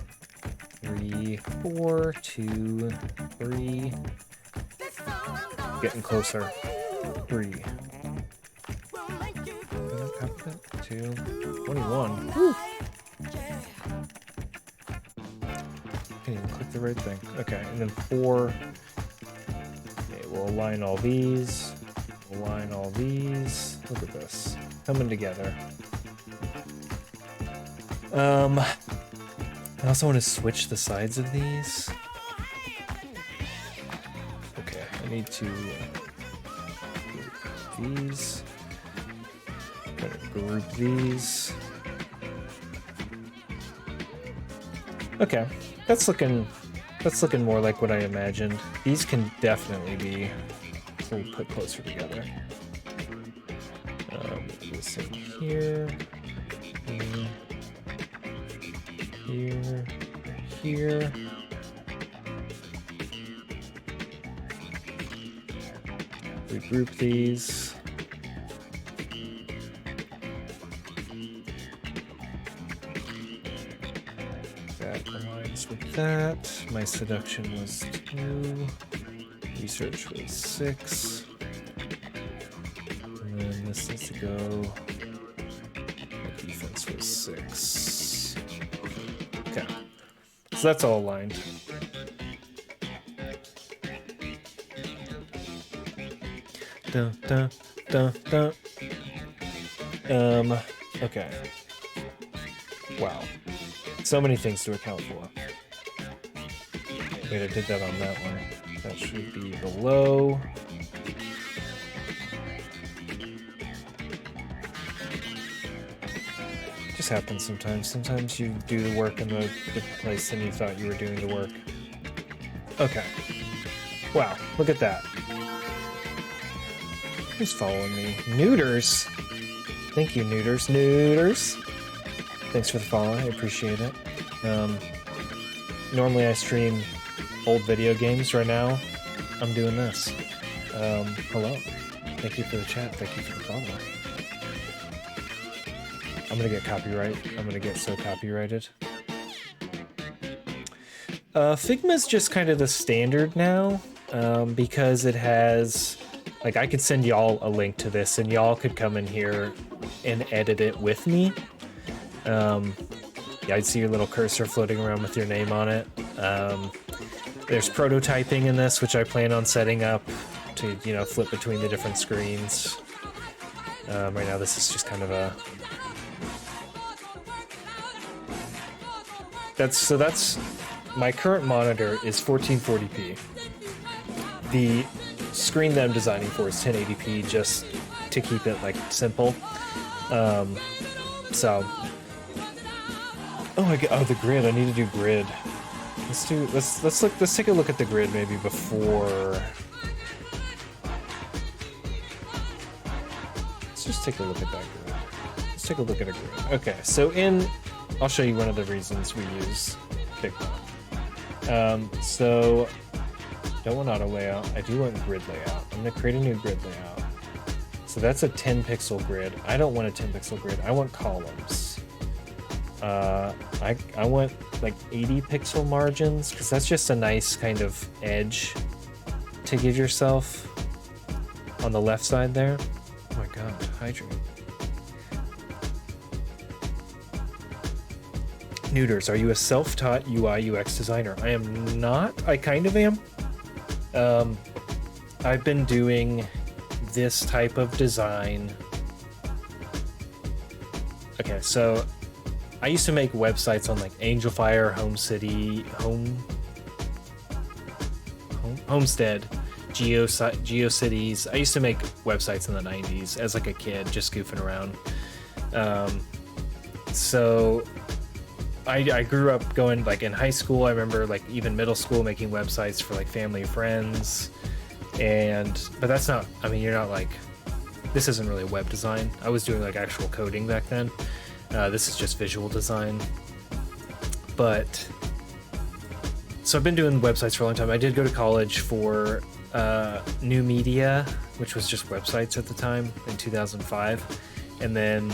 3, 4, 2, 3. Getting closer. 3. 2, 21. Woo. Can't even click the right thing. Okay, and then 4. Okay, we'll align all these. Align all these. Look at this. Coming together. I also want to switch the sides of these. Okay, I need to group these. Group these. Okay, that's looking more like what I imagined. These can definitely be put closer together. This in here. Here, here. Regroup these. That aligns with that. My seduction was 2. Research was 6. And then this needs to go. My defense was 6. Okay, so that's all aligned. Dun, dun, dun, dun. Okay. Wow. So many things to account for. Wait, I did that on that one. That should be below. Just happens sometimes. Sometimes you do the work in a different place than you thought you were doing the work. Okay. Wow, look at that. Who's following me? Neuters! Thank you, Neuters. Neuters! Thanks for the follow, I appreciate it. Normally I stream old video games. Right now, I'm doing this. Hello. Thank you for the chat, thank you for the follow. I'm gonna get copyright. I'm gonna get so copyrighted. Figma's just kind of the standard now, because it has, like, I could send y'all a link to this and y'all could come in here and edit it with me. Yeah, I'd see your little cursor floating around with your name on it. There's prototyping in this, which I plan on setting up to, you know, flip between the different screens. Right now this is just kind of a... That's my current monitor is 1440p. The screen that I'm designing for is 1080p, just to keep it like simple. So, oh my god, oh, the grid. I need to do grid. Let's take a look at the grid maybe before. Let's just take a look at that grid. Let's take a look at a grid. Okay, so I'll show you one of the reasons we use Figma. So, don't want auto layout. I do want grid layout. I'm gonna create a new grid layout. So that's a 10 pixel grid. I don't want a 10 pixel grid. I want columns. I want like 80 pixel margins because that's just a nice kind of edge to give yourself on the left side there. Oh my god, hydrate. Neuters, are you a self-taught UI UX designer? I am not. I kind of am. I've been doing this type of design. Okay, so I used to make websites on like Angel Fire, Homestead, GeoCities. I used to make websites in the 90s as like a kid, just goofing around. So I grew up going like in high school. I remember like even middle school making websites for like family and friends. But that's not, I mean, you're not like, this isn't really web design. I was doing like actual coding back then. This is just visual design. But, so I've been doing websites for a long time. I did go to college for new media, which was just websites at the time in 2005. And then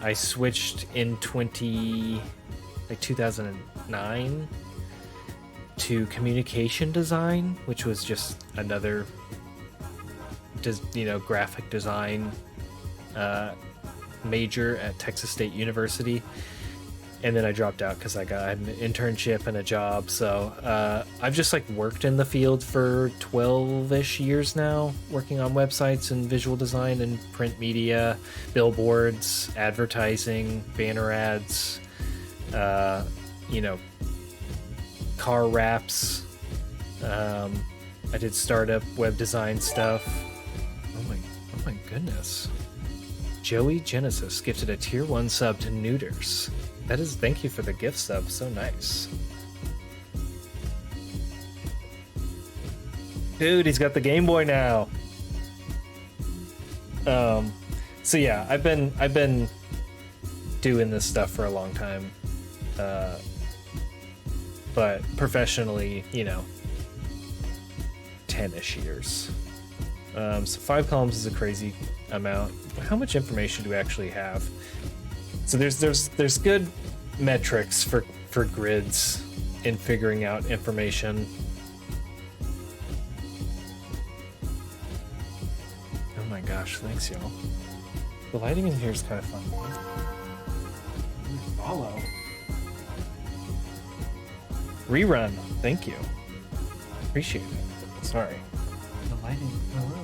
I switched in 2009 to communication design, which was just another graphic design major at Texas State University. And then I dropped out because I got an internship and a job. So I've just like worked in the field for 12-ish years now, working on websites and visual design and print media, billboards, advertising, banner ads, car wraps. I did startup web design stuff. Oh my goodness. Joey Genesis gifted a tier 1 sub to Neuters. That is, thank you for the gift sub, so nice. Dude, he's got the Game Boy now. So yeah, I've been doing this stuff for a long time. But professionally, 10-ish years. So 5 columns is a crazy amount. But how much information do we actually have? So there's good metrics for grids in figuring out information. Oh my gosh, thanks y'all. The lighting in here is kind of fun. Follow. Rerun, thank you. Appreciate it. Sorry. The lighting, hello.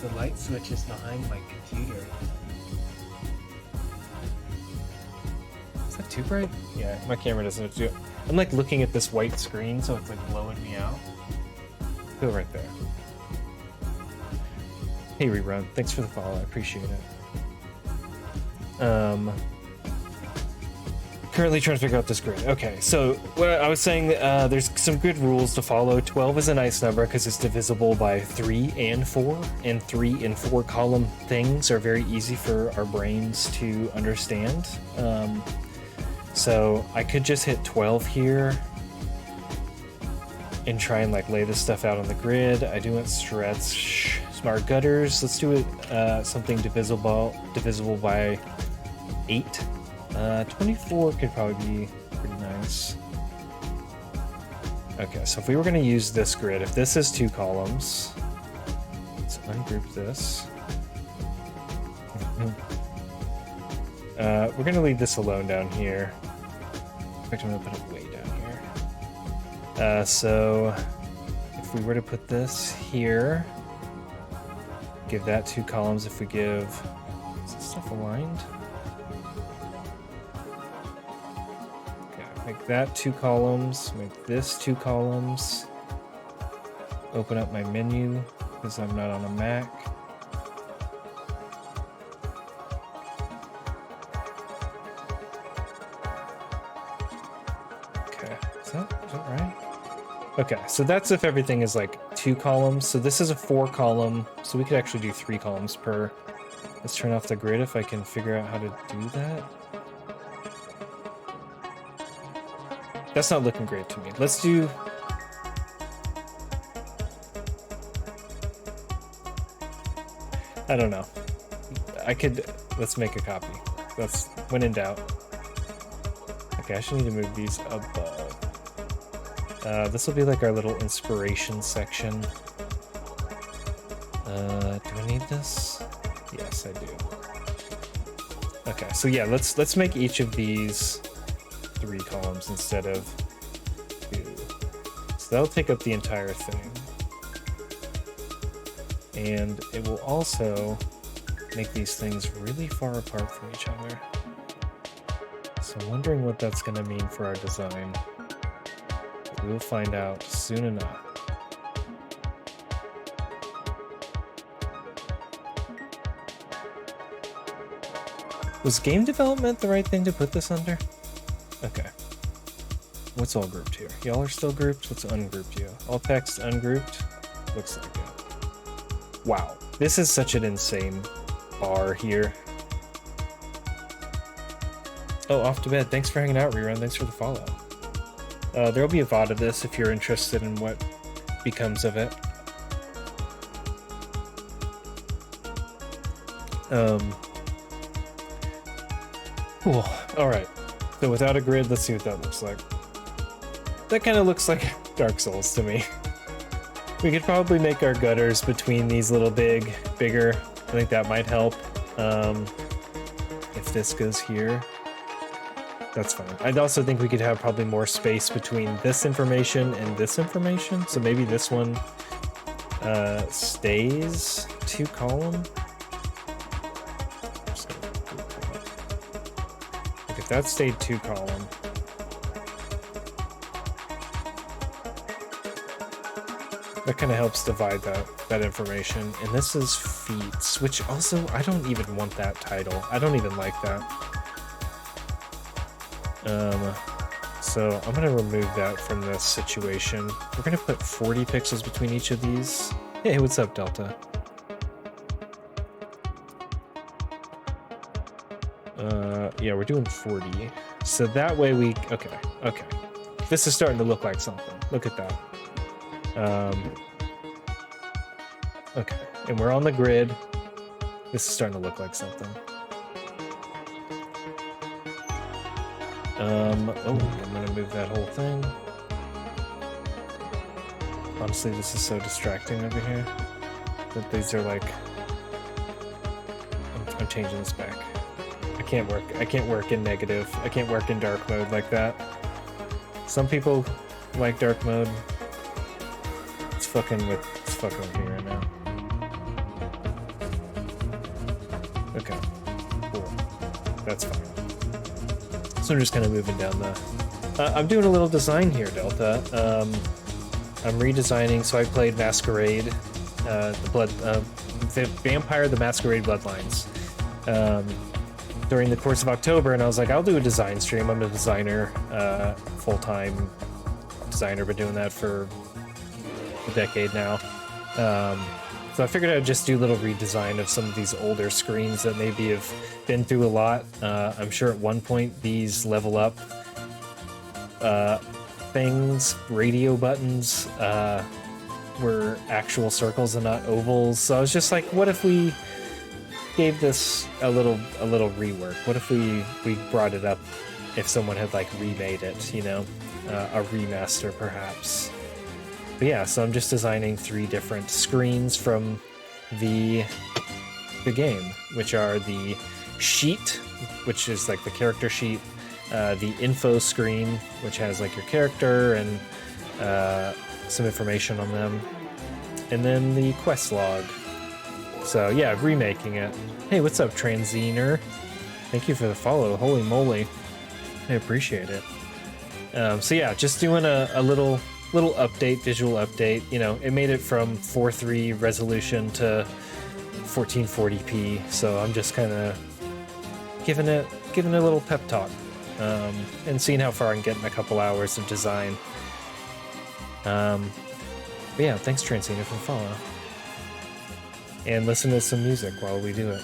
The light switch is behind my computer. Is that too bright? Yeah, my camera doesn't do it. I'm like looking at this white screen, so it's like blowing me out. Go right there. Hey Rerun, thanks for the follow, I appreciate it. Currently trying to figure out this grid. Okay, so what I was saying, there's some good rules to follow. 12 is a nice number because it's divisible by 3 and 4, and 3 and 4 column things are very easy for our brains to understand. So I could just hit 12 here and try and like lay this stuff out on the grid. I do want stretch smart gutters. Let's do it something divisible by 8. 24 could probably be pretty nice. Okay, so if we were going to use this grid, if this is 2 columns, let's ungroup this. We're going to leave this alone down here. In fact, I'm going to put it way down here. So if we were to put this here, give that 2 columns. If we give... Is this stuff aligned? Make that 2 columns, make this 2 columns. Open up my menu, because I'm not on a Mac. Okay, is that right? Okay, so that's if everything is like 2 columns. So this is a 4 column, so we could actually do 3 columns per. Let's turn off the grid if I can figure out how to do that. That's not looking great to me. Let's do... I don't know. I could... Let's make a copy. That's when in doubt. Okay, I should need to move these above. This will be like our little inspiration section. Do I need this? Yes, I do. Okay, so yeah, let's make each of these 3 columns instead of 2. So that'll take up the entire thing. And it will also make these things really far apart from each other. So I'm wondering what that's going to mean for our design. But we'll find out soon enough. Was game development the right thing to put this under? Okay. What's all grouped here? Y'all are still grouped? Let's ungroup you. All text ungrouped? Looks like it. Wow. This is such an insane bar here. Oh, off to bed. Thanks for hanging out, Rerun. Thanks for the follow. There'll be a VOD of this if you're interested in what becomes of it. Cool. Alright. So without a grid, let's see what that looks like. That kind of looks like Dark Souls to me. We could probably make our gutters between these little bigger. I think that might help. If this goes here, that's fine. I'd also think we could have probably more space between this information and this information. So maybe this one stays 2 column. If that stayed 2 column, that kind of helps divide that information. And this is feats, which also I don't even want that title. I don't even like that. So I'm gonna remove that from this situation. We're gonna put 40 pixels between each of these. Hey, what's up, Delta? Yeah, we're doing 40. So that way we... Okay. This is starting to look like something. Look at that. Okay. And we're on the grid. This is starting to look like something. I'm gonna move that whole thing. Honestly, this is so distracting over here. That these are like... I'm changing this back. I can't work in negative. I can't work in dark mode like that. Some people like dark mode. It's fucking with me right now. Okay, cool. That's fine. So I'm just kind of moving down the... I'm doing a little design here, Delta. I'm redesigning, so I played Masquerade, Vampire the Masquerade Bloodlines during the course of October, and I was like, I'll do a design stream. I'm a designer, full-time designer, been doing that for a decade now. So I figured I'd just do a little redesign of some of these older screens that maybe have been through a lot. I'm sure at one point these level up things, radio buttons, were actual circles and not ovals. So I was just like, what if we gave this a little rework? What if we brought it up if someone had like remade it, you know, a remaster perhaps. But yeah, so I'm just designing 3 different screens from the game, which are the sheet, which is like the character sheet, the info screen, which has like your character and some information on them, and then the quest log. So yeah, remaking it. Hey, what's up, Transiner? Thank you for the follow. Holy moly, I appreciate it. So yeah, just doing a little update, visual update. You know, it made it from 4:3 resolution to 1440p. So I'm just kind of giving it a little pep talk, and seeing how far I can get in a couple hours of design. But yeah, thanks Transina for the follow. And listen to some music while we do it.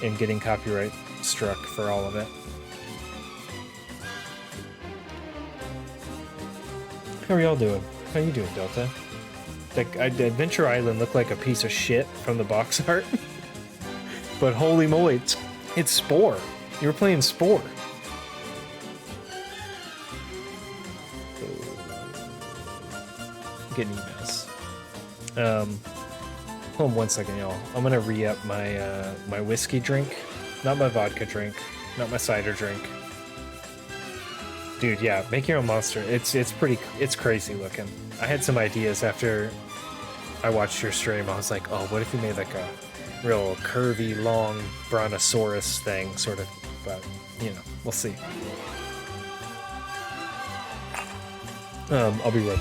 And getting copyright struck for all of it. How are y'all doing? How you doing, Delta? Like, Adventure Island looked like a piece of shit from the box art. But holy moly, it's Spore. You were playing Spore. Getting emails. Hold on 1 second, y'all. I'm gonna re-up my my whiskey drink. Not my vodka drink. Not my cider drink. Dude, yeah, make your own monster. It's crazy looking. I had some ideas after I watched your stream. I was like, oh, what if you made like a real curvy, long brontosaurus thing, sort of, but, you know, we'll see. I'll be right.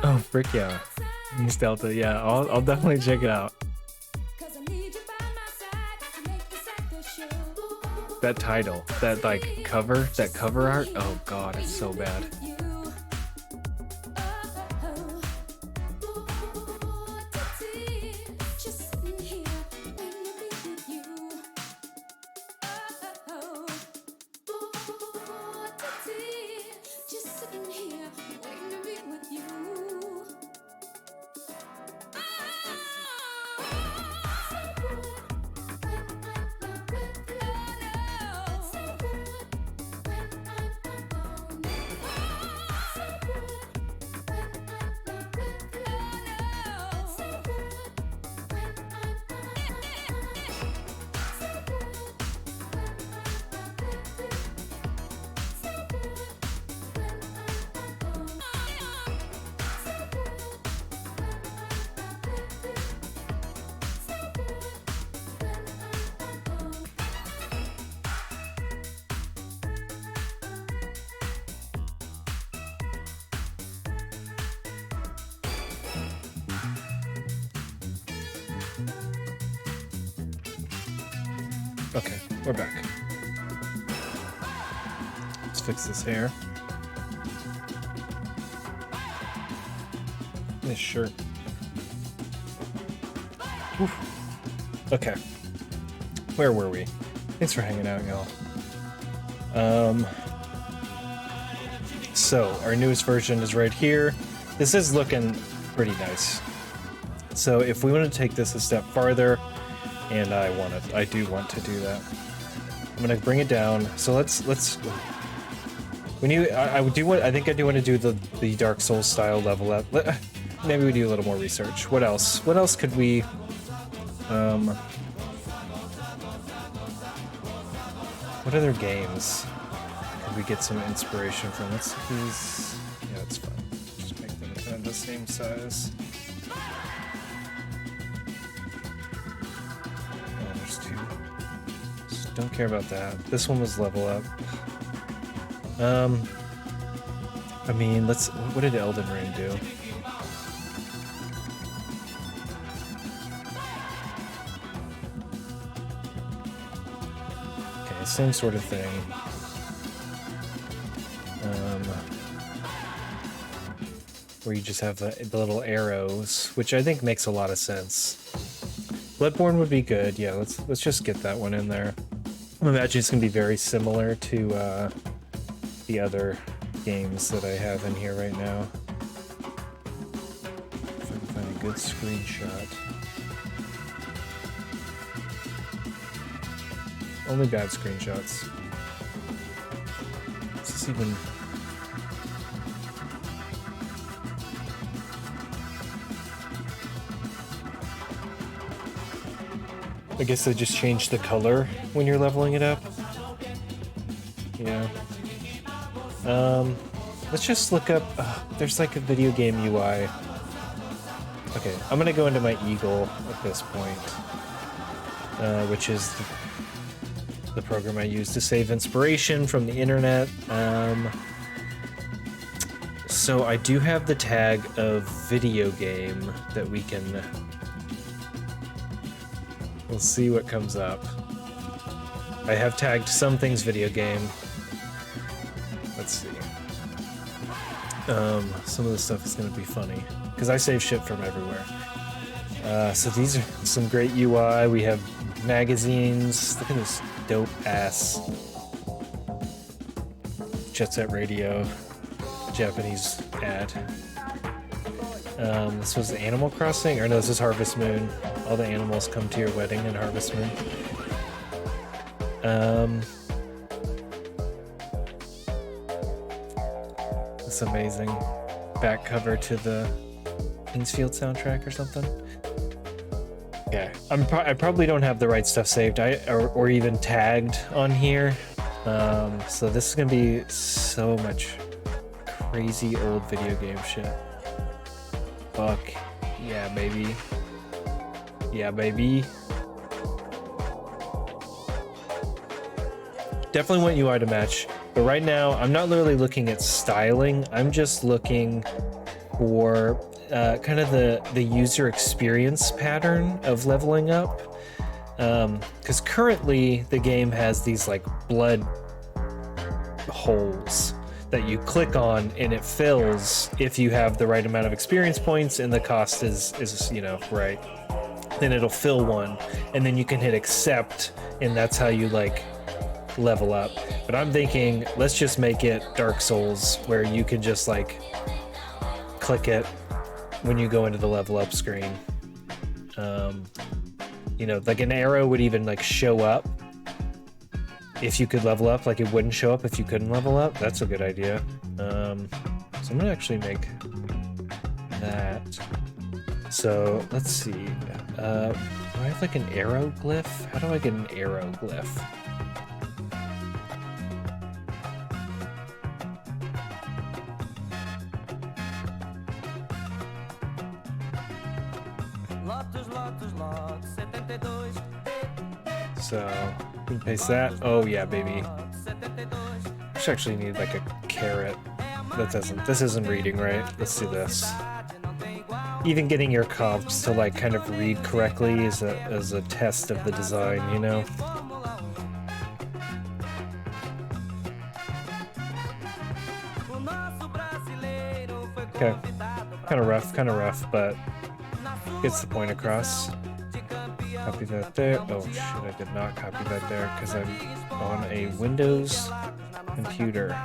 Oh, frick yeah. Miss Delta, yeah, I'll definitely check it out. That title, that like cover, that cover art, oh god, it's so bad. Okay, we're back. Let's fix this hair. This shirt. Oof. Okay. Where were we? Thanks for hanging out, y'all. So our newest version is right here. This is looking pretty nice. So if we want to take this a step farther, and I do want to do that. I'm gonna bring it down. So let's when you I think I do want to do the Dark Souls style level up. Maybe we do a little more research. What else? What else could we what other games could we get some inspiration from? Let's use, yeah, it's fine. Just make them kind of the same size. Oh, there's two. Just don't care about that. This one was level up. I mean, what did Elden Ring do? Okay, same sort of thing. Where you just have the little arrows, which I think makes a lot of sense. Bloodborne would be good. Yeah, let's just get that one in there. I imagine it's gonna be very similar to the other games that I have in here right now. If I can find a good screenshot. Only bad screenshots. Is this even... I guess they just changed the color when you're leveling it up. Yeah. Let's just look up... there's like a video game UI. Okay, I'm gonna go into my Eagle at this point. Which is the program I use to save inspiration from the internet. So I do have the tag of video game that we can... We'll see what comes up. I have tagged some things video game. Let's see. Some of the stuff is going to be funny because I save shit from everywhere. So these are some great UI. We have magazines. Look at this dope ass Jet Set Radio Japanese ad. This was Animal Crossing, or no, this is Harvest Moon. All the animals come to your wedding in Harvest Moon. It's amazing. Back cover to the Kingsfield soundtrack or something. Okay, I probably don't have the right stuff saved, or even tagged on here. So this is gonna be so much crazy old video game shit. Fuck yeah, baby. Yeah, baby. Definitely want UI to match, but right now I'm not really looking at styling. I'm just looking for kind of the user experience pattern of leveling up. Because currently the game has these like blood holes that you click on and it fills if you have the right amount of experience points and the cost is right. Then it'll fill one and then you can hit accept and that's how you like level up. But I'm thinking let's just make it Dark Souls where you can just like click it when you go into the level up screen. Like an arrow would even like show up if you could level up, like it wouldn't show up if you couldn't level up. That's a good idea. So I'm gonna actually make that. So let's see. Do I have like an arrow glyph? How do I get an arrow glyph? So we can paste that. Oh yeah, baby. Just actually need like a caret. This isn't reading right. Let's do this. Even getting your comps to like kind of read correctly is a test of the design, you know? Okay. Kind of rough, but gets the point across. Copy that there. Oh shit, I did not copy that there because I'm on a Windows computer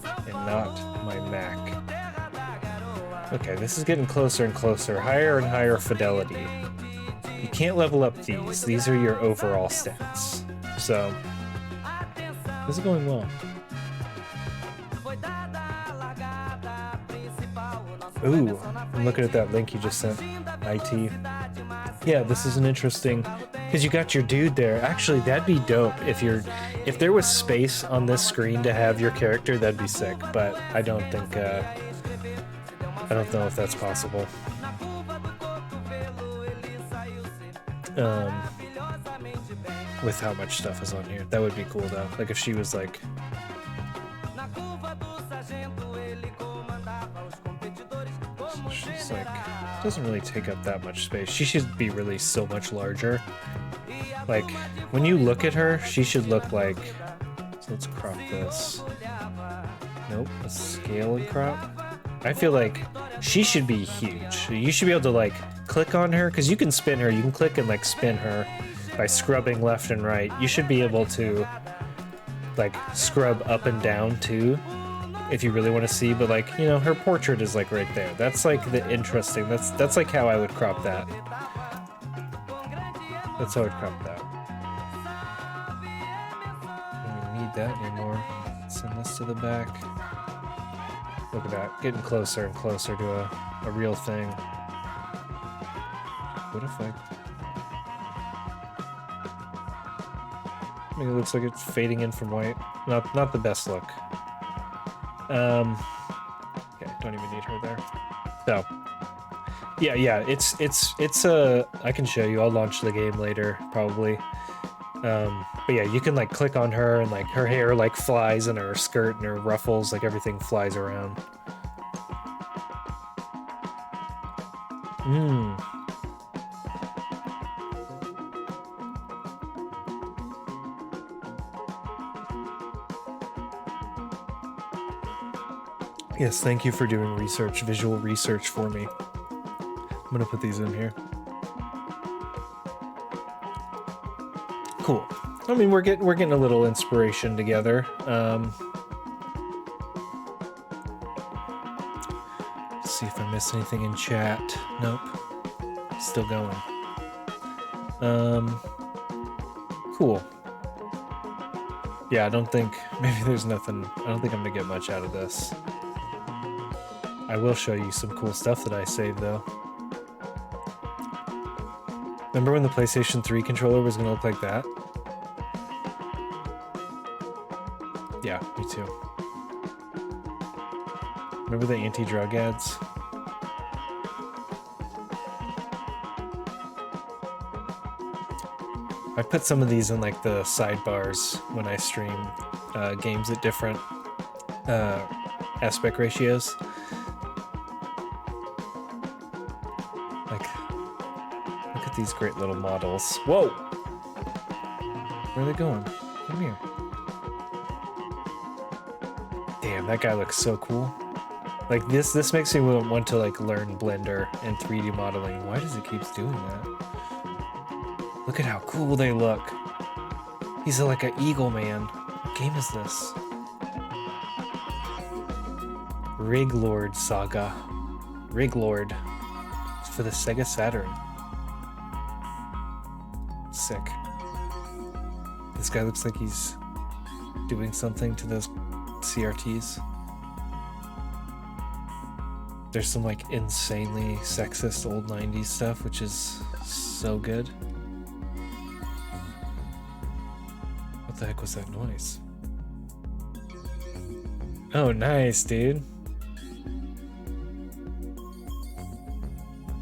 and not my Mac. Okay, this is getting closer and closer. Higher and higher fidelity. You can't level up these. These are your overall stats. So, this is going well. Ooh, I'm looking at that link you just sent, IT. Yeah, this is an interesting, because you got your dude there. Actually, that'd be dope if there was space on this screen to have your character, that'd be sick, but I don't think, I don't know if that's possible. With how much stuff is on here. That would be cool though. Like if she was like... She's like... doesn't really take up that much space. She should be really so much larger. Like, when you look at her, she should look like... So let's crop this. Nope, let's scale and crop. I feel like she should be huge. You should be able to like click on her, because you can spin her. You can click and like spin her by scrubbing left and right. You should be able to like scrub up and down too, if you really want to see. But like, you know, her portrait is like right there. That's like the interesting. That's like how I would crop that. That's how I'd crop that. I don't need that anymore. Send this to the back. Look at that, getting closer and closer to a real thing. What if I mean, it looks like it's fading in from white. Not the best look. Okay, don't even need her there. So, yeah, it's I can show you. I'll launch the game later, probably. But yeah, you can like click on her and like her hair like flies and her skirt and her ruffles, like everything flies around. Yes, thank you for doing research, visual research for me. I'm gonna put these in here. Cool. I mean, we're getting a little inspiration together. Let's see if I missed anything in chat. Nope. Still going. Cool. Yeah, I don't think maybe there's nothing. I don't think I'm gonna get much out of this. I will show you some cool stuff that I saved though. Remember when the PlayStation 3 controller was gonna look like that? Yeah, me too. Remember the anti-drug ads? I put some of these in like the sidebars when I stream games at different aspect ratios. Like, look at these great little models. Whoa! Where are they going? Come here. Damn, that guy looks so cool. Like this makes me want to like learn Blender and 3D modeling. Why does it keep doing that? Look at how cool they look. He's like an eagle man. What game is this? Rig Lord Saga. Rig Lord. It's for the Sega Saturn. Sick. This guy looks like he's doing something to those CRTs. There's some like insanely sexist old 90s stuff, which is so good. What the heck was that noise? Oh, nice, dude.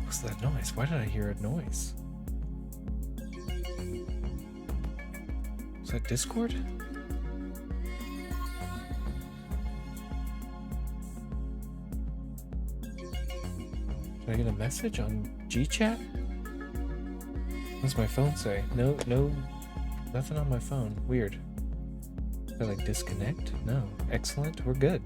What's that noise? Why did I hear a noise? Is that Discord? Did I get a message on GChat? What's my phone say? No, nothing on my phone. Weird. Did I like disconnect? No. Excellent. We're good.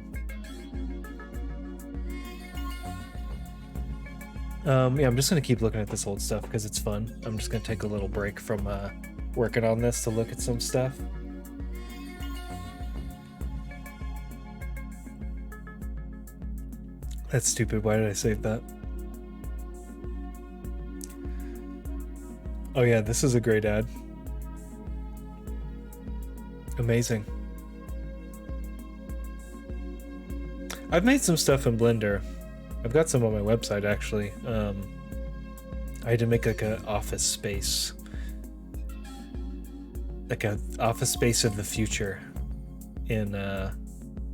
Yeah, I'm just gonna keep looking at this old stuff because it's fun. I'm just gonna take a little break from working on this to look at some stuff. That's stupid. Why did I save that? Oh yeah, this is a great ad. Amazing. I've made some stuff in Blender. I've got some on my website actually. I had to make like an office space. Like an office space of the future in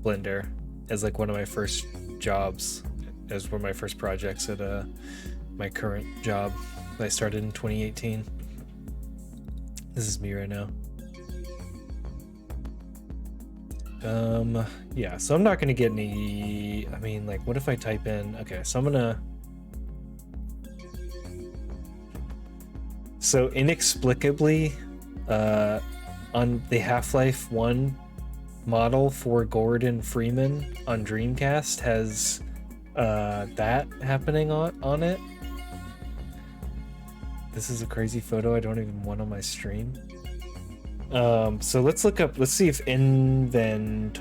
Blender as like one of my first jobs, as one of my first projects at my current job that I started in 2018. This is me right now. Yeah, so I'm not gonna get any, I mean, like, what if I type in, okay, so I'm gonna, so inexplicably, on the Half-Life 1 model for Gordon Freeman on Dreamcast has, that happening on it. This is a crazy photo I don't even want on my stream. So let's see if inventory.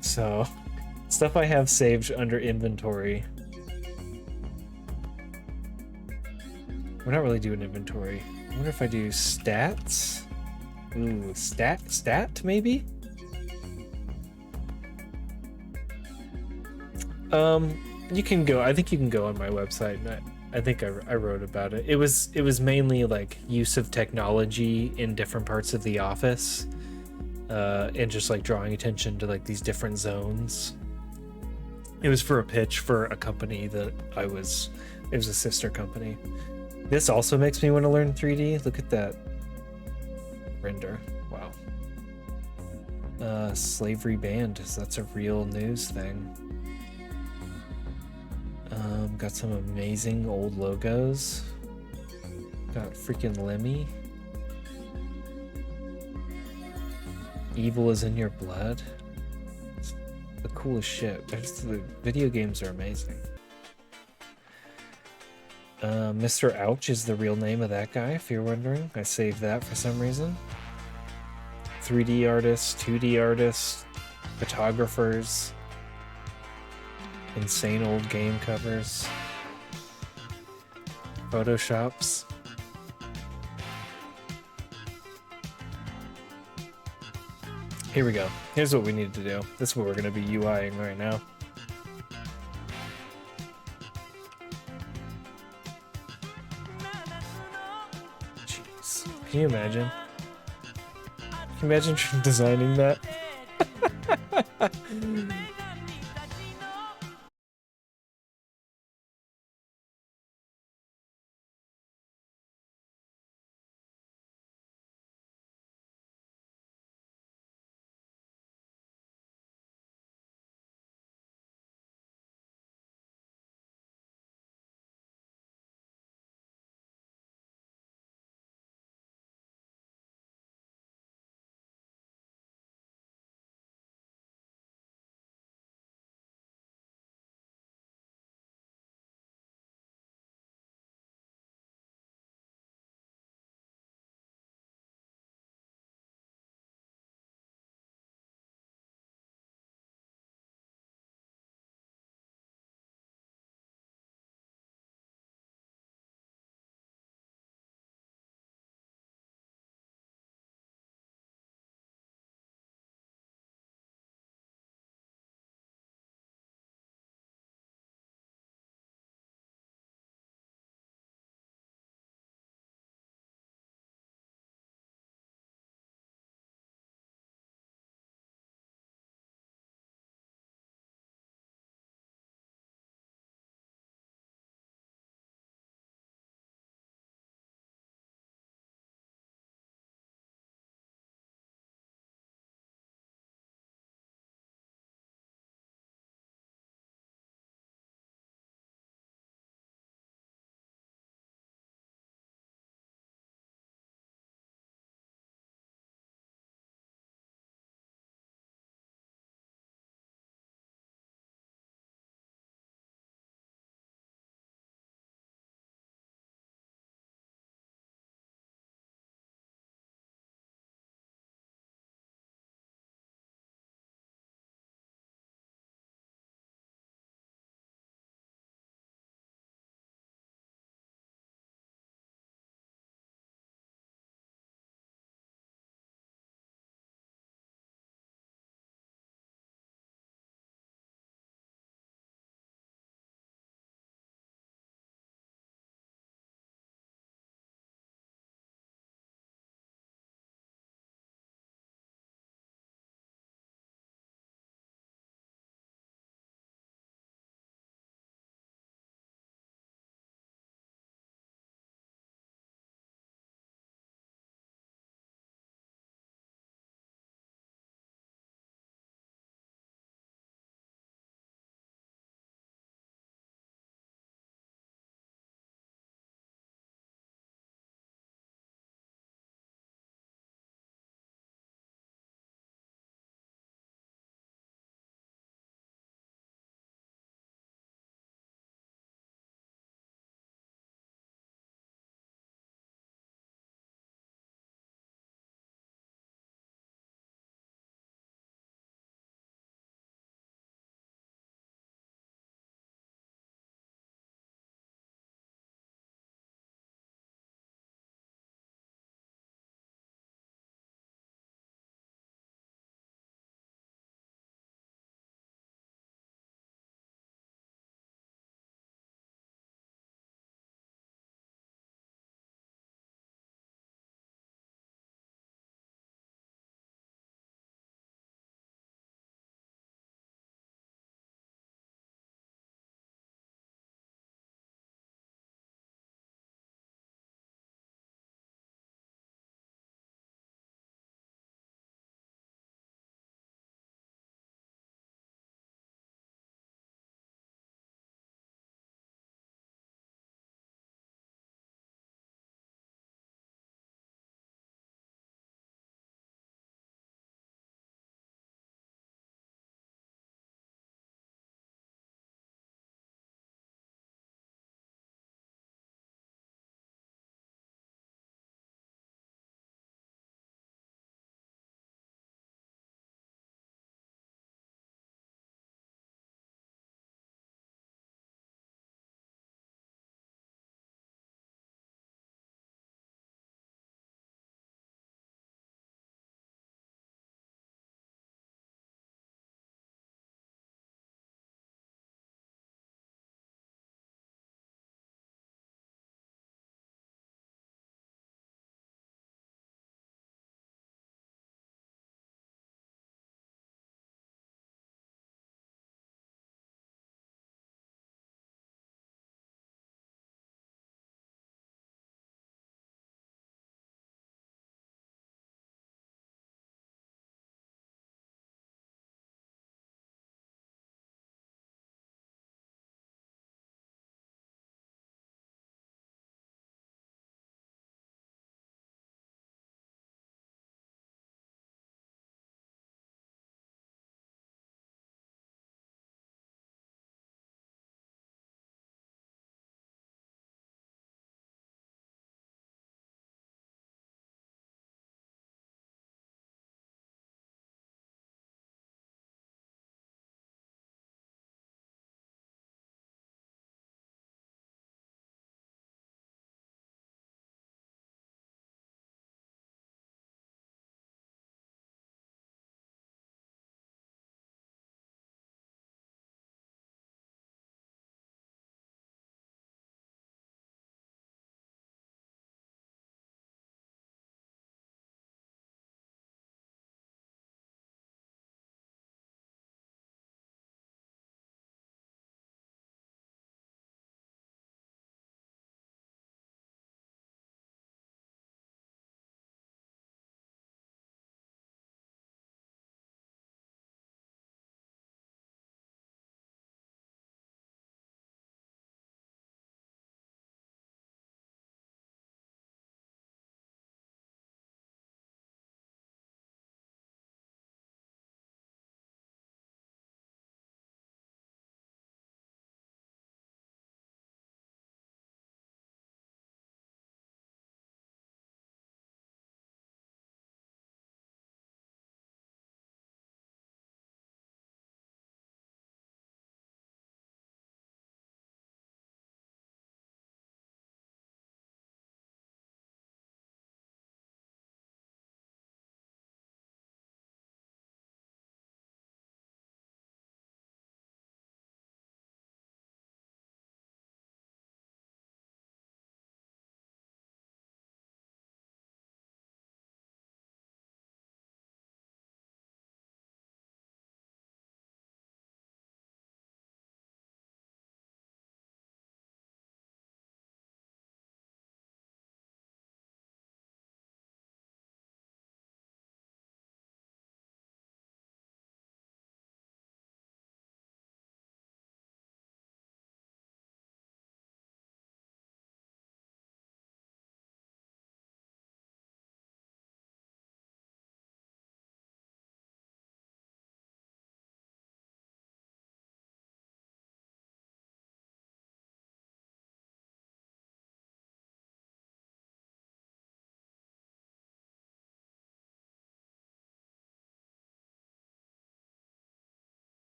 So stuff I have saved under inventory. We're not really doing inventory. I wonder if I do stats. Ooh, stat maybe? You can go, I think you can go on my website and I think I wrote about it. It was mainly like use of technology in different parts of the office, and just like drawing attention to like these different zones. It was for a pitch for a company that it was a sister company. This also makes me want to learn 3D. Look at that render. Wow. Slavery banned. That's a real news thing. Got some amazing old logos. Got freaking Lemmy. Evil is in your blood. It's the coolest shit. The video games are amazing. Mr. Ouch is the real name of that guy, if you're wondering. I saved that for some reason. 3D artists, 2D artists, photographers. Insane old game covers. Photoshops. Here we go. Here's what we need to do. This is what we're going to be UIing right now. Jeez. Can you imagine? Can you imagine designing that?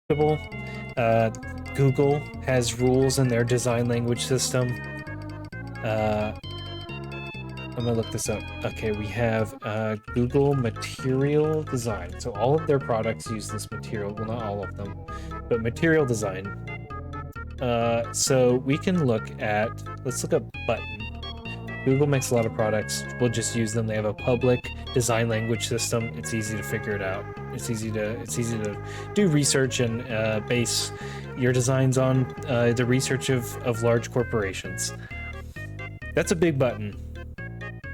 Google has rules in their design language system. I'm gonna look this up. Okay, we have Google Material Design. So all of their products use this material. Well, not all of them, but material design. So we can look at, let's look up button. Google makes a lot of products. We'll just use them. They have a public design language system. It's easy to figure it out. It's easy to do research and base your designs on the research of large corporations. That's a big button.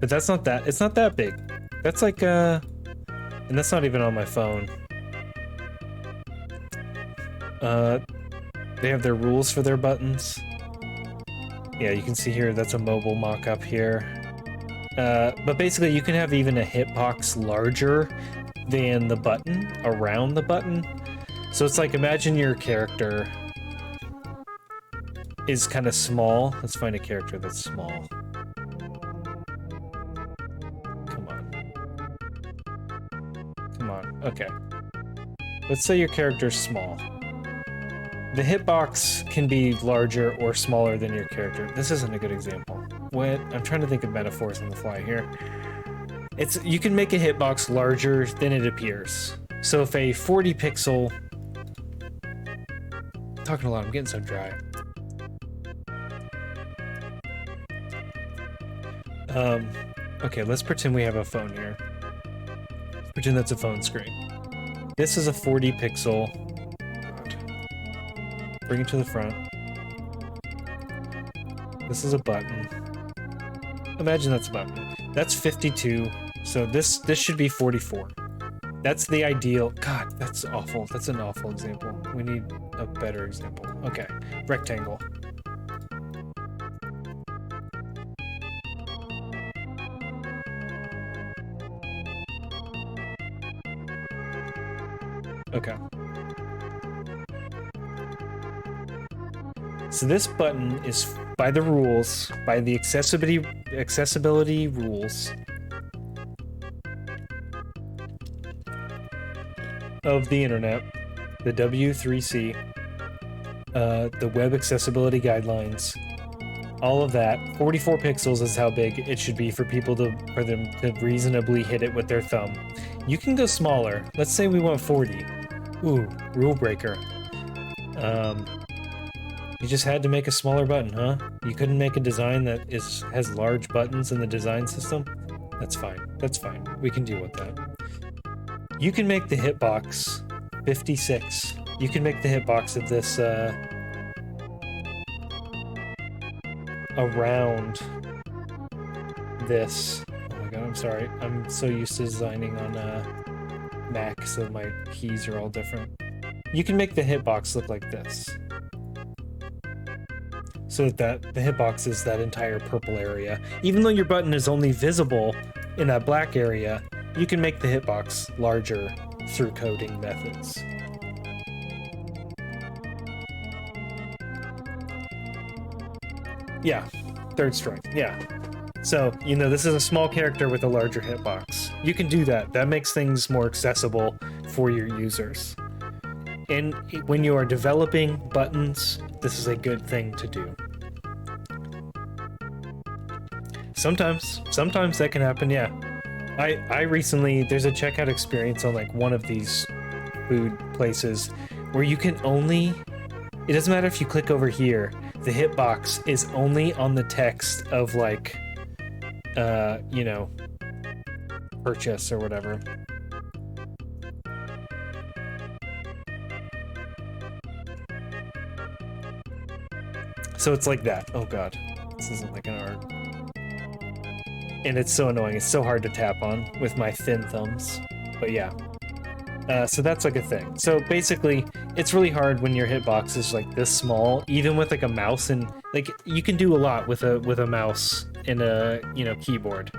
But that's not that. It's not that big. That's like and that's not even on my phone. They have their rules for their buttons. Yeah, you can see here that's a mobile mock-up here. But basically you can have even a hitbox larger than the button, around the button. So it's like, imagine your character is kind of small. Let's find a character that's small. Come on, okay. Let's say your character's small. The hitbox can be larger or smaller than your character. This isn't a good example. What? I'm trying to think of metaphors on the fly here. You can make a hitbox larger than it appears. So if a 40 pixel... I'm talking a lot, I'm getting so dry. Okay, let's pretend we have a phone here. Pretend that's a phone screen. This is a 40 pixel. Bring it to the front. This is a button. Imagine that's a button. That's 52. So this should be 44. That's the ideal. God, that's awful. That's an awful example. We need a better example. Okay, rectangle. Okay. So this button is, by the rules, by the accessibility rules of the internet, the W3C, the web accessibility guidelines, all of that, 44 pixels is how big it should be for them to reasonably hit it with their thumb. You can go smaller. Let's say we want 40. Ooh, rule breaker. You just had to make a smaller button, huh? You couldn't make a design that has large buttons in the design system? That's fine. That's fine. We can deal with that. You can make the hitbox 56. You can make the hitbox of this around this. Oh my god, I'm sorry. I'm so used to designing on Mac, so my keys are all different. You can make the hitbox look like this. So that the hitbox is that entire purple area. Even though your button is only visible in that black area, you can make the hitbox larger through coding methods. Yeah, third strike, yeah. So, you know, this is a small character with a larger hitbox. You can do that. That makes things more accessible for your users. And when you are developing buttons, this is a good thing to do. Sometimes that can happen, yeah. I recently, there's a checkout experience on like one of these food places where you can only, it doesn't matter if you click over here, the hitbox is only on the text of like, you know, purchase or whatever. So it's like that. Oh god, this isn't like an art. And it's so annoying. It's so hard to tap on with my thin thumbs. But yeah. So that's like a thing. So basically, it's really hard when your hitbox is like this small, even with like a mouse, and like you can do a lot with a mouse and a, you know, keyboard.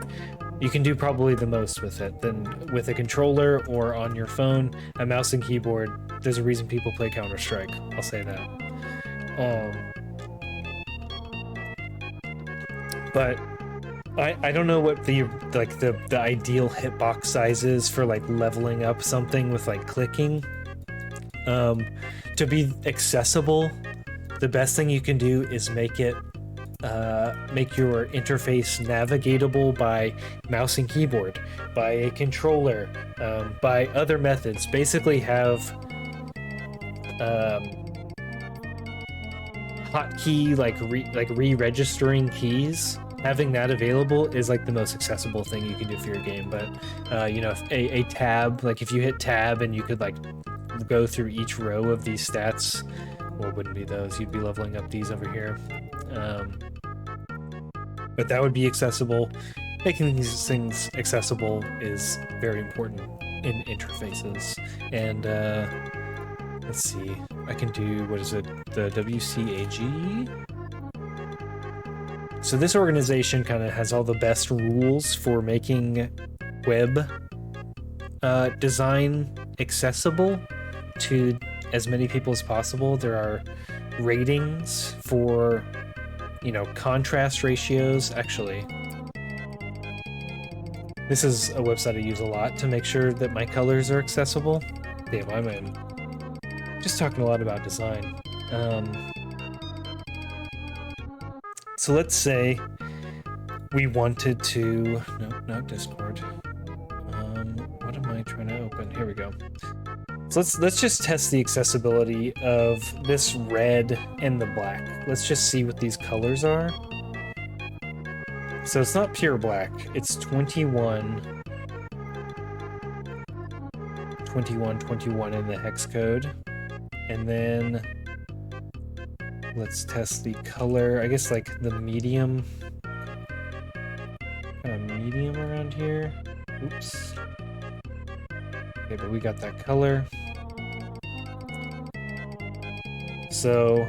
You can do probably the most with it. Then with a controller or on your phone, a mouse and keyboard, there's a reason people play Counter-Strike. I'll say that. But I don't know what the ideal hitbox size is for like leveling up something with like clicking. To be accessible, the best thing you can do is make it make your interface navigatable by mouse and keyboard, by a controller, by other methods. Basically have hotkey like re-registering keys. Having that available is like the most accessible thing you can do for your game. But you know, a tab, like if you hit tab and you could like go through each row of these stats, well, it wouldn't be those. You'd be leveling up these over here. But that would be accessible. Making these things accessible is very important in interfaces. And let's see, I can do, what is it, the WCAG? So this organization kind of has all the best rules for making web design accessible to as many people as possible. There are ratings for, you know, contrast ratios. Actually, this is a website I use a lot to make sure that my colors are accessible. Damn, I'm just talking a lot about design. So let's say we wanted to, no, not Discord. What am I trying to open? Here we go. So let's just test the accessibility of this red and the black. Let's just see what these colors are. So it's not pure black, it's 21, 21, 21 in the hex code. And then let's test the color, I guess like the medium. Kind of medium around here. Oops. Okay, but we got that color. So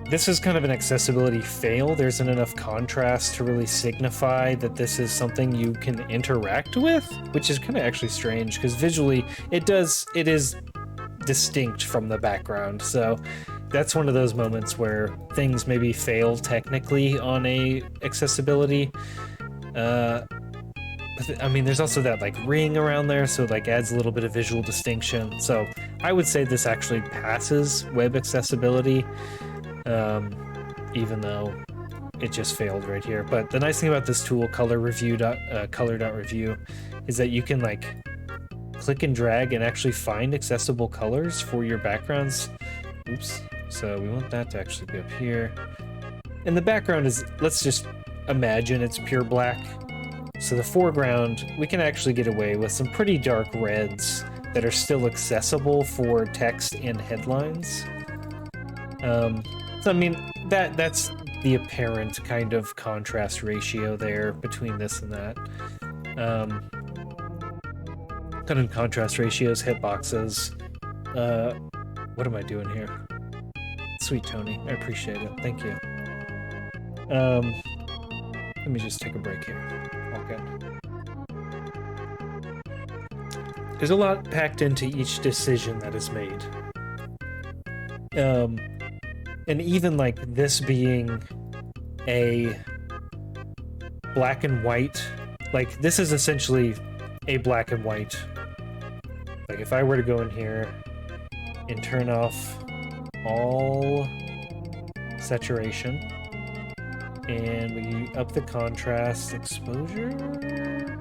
this is kind of an accessibility fail. There isn't enough contrast to really signify that this is something you can interact with, which is kind of actually strange because visually it is distinct from the background. So that's one of those moments where things maybe fail technically on a accessibility. I mean, there's also that like ring around there, so it like adds a little bit of visual distinction. So I would say this actually passes web accessibility, even though it just failed right here. But the nice thing about this tool, color.review, is that you can like click and drag and actually find accessible colors for your backgrounds. Oops. So we want that to actually be up here. And the background is, let's just imagine it's pure black. So the foreground, we can actually get away with some pretty dark reds that are still accessible for text and headlines. So I mean, that's the apparent kind of contrast ratio there between this and that. Kind of contrast ratios, hitboxes. What am I doing here? Sweet Tony, I appreciate it. Thank you. Let me just take a break here. Okay. There's a lot packed into each decision that is made. And even like this being a black and white, like this is essentially a black and white. Like if I were to go in here and turn off all saturation, and we up the contrast, exposure,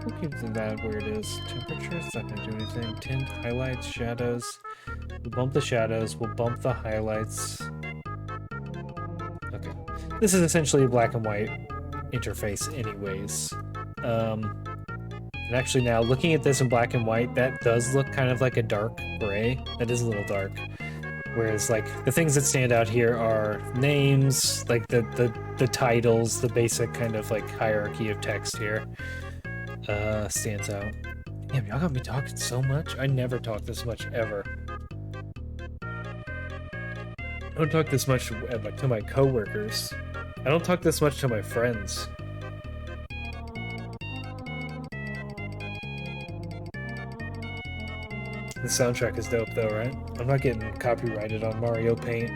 we'll keep that where it is. Temperature, it's not gonna do anything. Tint, highlights, shadows. We'll bump the shadows, we'll bump the highlights. Okay. This is essentially a black and white interface anyways. And actually now, looking at this in black and white, that does look kind of like a dark gray. That is a little dark. Whereas, like, the things that stand out here are names, like the titles, the basic kind of, like, hierarchy of text here stands out. Damn, y'all got me talking so much? I never talk this much, ever. I don't talk this much to my coworkers. I don't talk this much to my friends. The soundtrack is dope though, right? I'm not getting copyrighted on Mario Paint.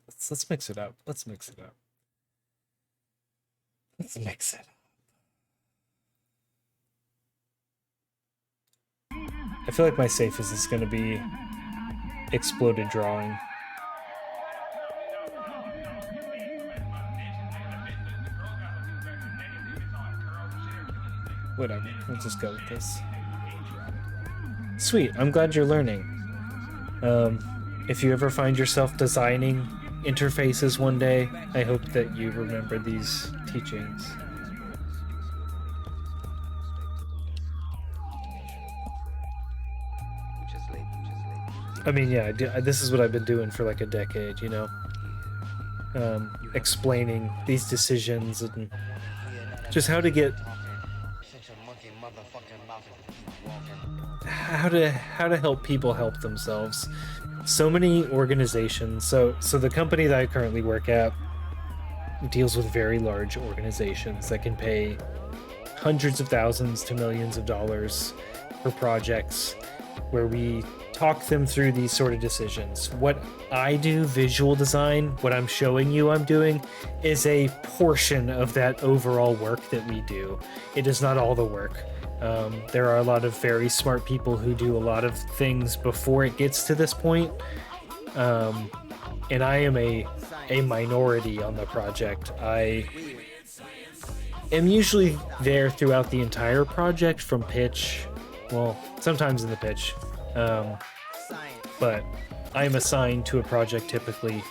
Let's mix it up. Let's mix it up. Let's mix it up. I feel like my safest is going to be exploded drawing. Whatever, we'll just go with this. Sweet, I'm glad you're learning. If you ever find yourself designing interfaces one day, I hope that you remember these teachings. I mean, yeah, this is what I've been doing for like a decade, you know? Explaining these decisions and just how to get... how to help people help themselves. So many organizations. So the company that I currently work at deals with very large organizations that can pay hundreds of thousands to millions of dollars for projects where we talk them through these sort of decisions. What I do, visual design, what I'm showing you I'm doing, is a portion of that overall work that we do. It is not all the work. There are a lot of very smart people who do a lot of things before it gets to this point. And I am a minority on the project. I am usually there throughout the entire project from pitch, well, sometimes in the pitch, but I am assigned to a project typically,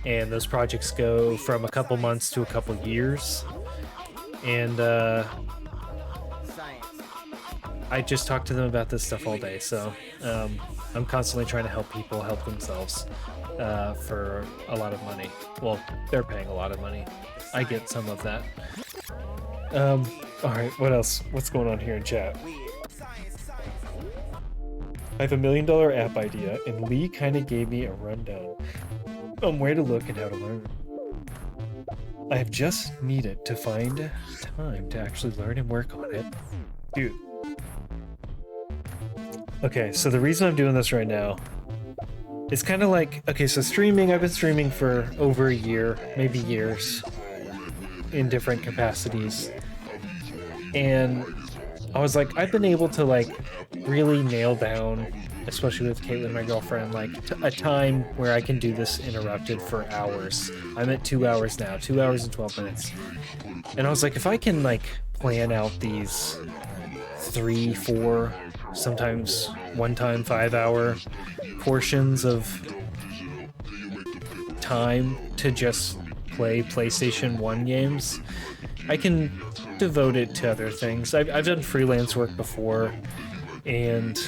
and those projects go from a couple months to a couple years, and I just talk to them about this stuff all day, so I'm constantly trying to help people help themselves for a lot of money. Well, they're paying a lot of money. I get some of that. Alright, what else? What's going on here in chat? I have $1 million app idea, and Lee kind of gave me a rundown on where to look and how to learn. I have just needed to find time to actually learn and work on it. Dude. Okay, so the reason I'm doing this right now, it's kind of like, okay, so streaming, I've been streaming for over a year, maybe years, in different capacities. And I was like, I've been able to like really nail down, especially with Caitlin, my girlfriend, like a time where I can do this uninterrupted for hours. I'm at 2 hours now, 2 hours and 12 minutes. And I was like, if I can like plan out these 3, 4, sometimes one time 5-hour portions of time to just play PlayStation 1 games, I can devote it to other things. I've done freelance work before, and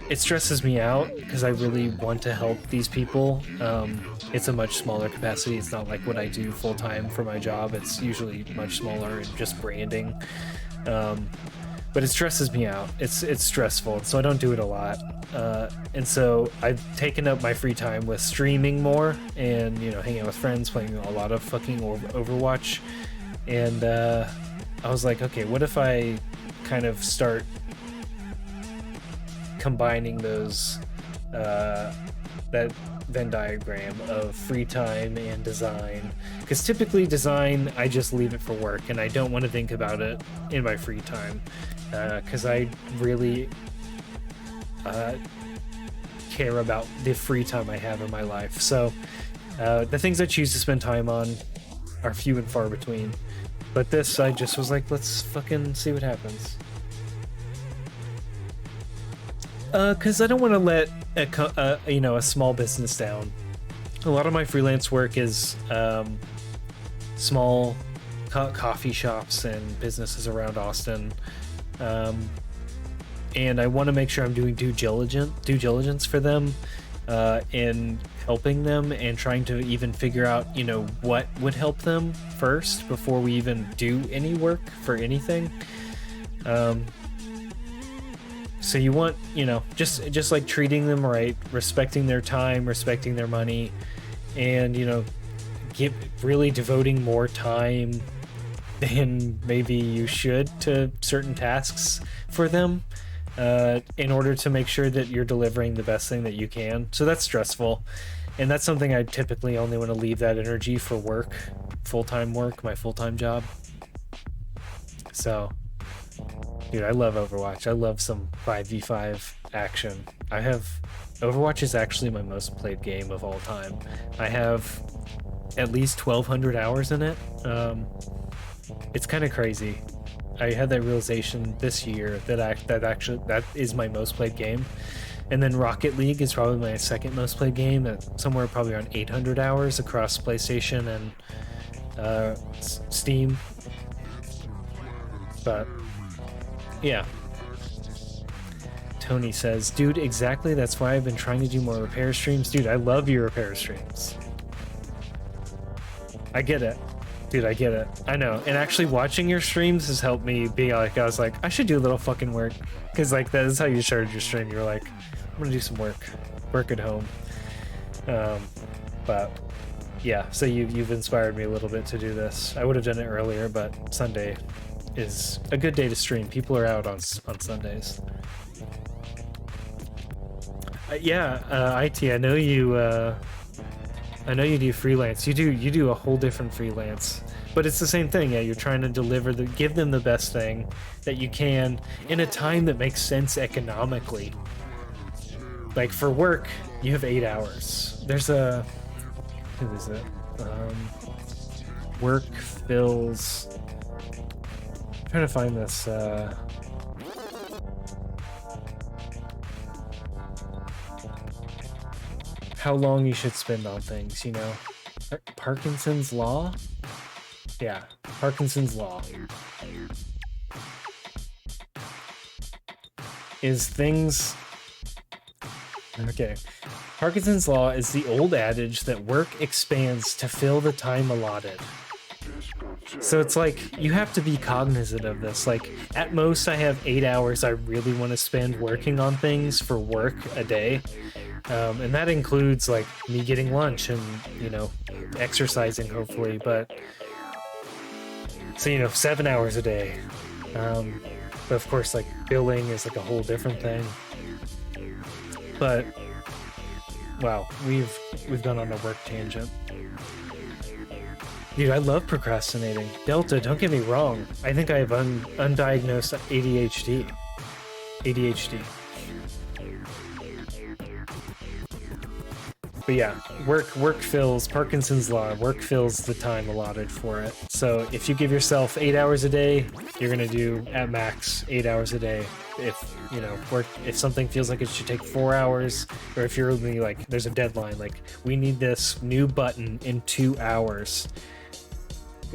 it stresses me out because I really want to help these people. It's a much smaller capacity. It's not like what I do full-time for my job. It's usually much smaller and just branding. But it stresses me out. It's stressful, so I don't do it a lot. And so I've taken up my free time with streaming more and, you know, hanging out with friends, playing a lot of fucking Overwatch. And I was like, okay, what if I kind of start combining those, that Venn diagram of free time and design? Because typically design, I just leave it for work and I don't want to think about it in my free time. Because I really care about the free time I have in my life. So the things I choose to spend time on are few and far between. But this, I just was like, let's fucking see what happens. Because I don't want to let a small business down. A lot of my freelance work is small coffee shops and businesses around Austin. And I want to make sure I'm doing due diligence for them, and helping them and trying to even figure out, you know, what would help them first before we even do any work for anything. So you want, you know, just like treating them right, respecting their time, respecting their money, and, you know, really devoting more time than maybe you should to certain tasks for them, in order to make sure that you're delivering the best thing that you can. So that's stressful, and that's something I typically only want to leave that energy for work, full-time work, my full-time job. So Dude, I love Overwatch. I love some 5v5 action. Overwatch is actually my most played game of all time. I have at least 1,200 hours in it. It's kind of crazy. I had that realization this year that is my most played game. And then Rocket League is probably my second most played game, at somewhere probably around 800 hours across PlayStation and Steam. But yeah. Tony says, dude, exactly, that's why I've been trying to do more repair streams. Dude, I love your repair streams. I get it. Dude, I get it. I know. And actually watching your streams has helped me be like, I was like, I should do a little fucking work. Because like that is how you started your stream. You were like, I'm gonna do some work at home. But yeah, so you've inspired me a little bit to do this. I would have done it earlier, but Sunday is a good day to stream. People are out on Sundays. IT, I know you do freelance. You do a whole different freelance, but it's the same thing. Yeah, you're trying to give them the best thing that you can in a time that makes sense economically. Like for work, you have 8 hours. Who is it? Work fills. I'm trying to find this. How long you should spend on things, you know? Parkinson's Law? Yeah, Parkinson's Law. Okay. Parkinson's Law is the old adage that work expands to fill the time allotted. So it's like, you have to be cognizant of this. Like, at most I have 8 hours I really want to spend working on things for work a day. And that includes like me getting lunch and, you know, exercising hopefully, but so, 7 hours a day. But of course, like billing is like a whole different thing. But wow, we've gone on a work tangent. Dude, I love procrastinating. Delta, don't get me wrong. I think I have undiagnosed ADHD. But yeah, work fills Parkinson's Law. Work fills the time allotted for it. So if you give yourself 8 hours a day, you're gonna do at max 8 hours a day. If something feels like it should take 4 hours, or if you're really like, there's a deadline, like we need this new button in 2 hours.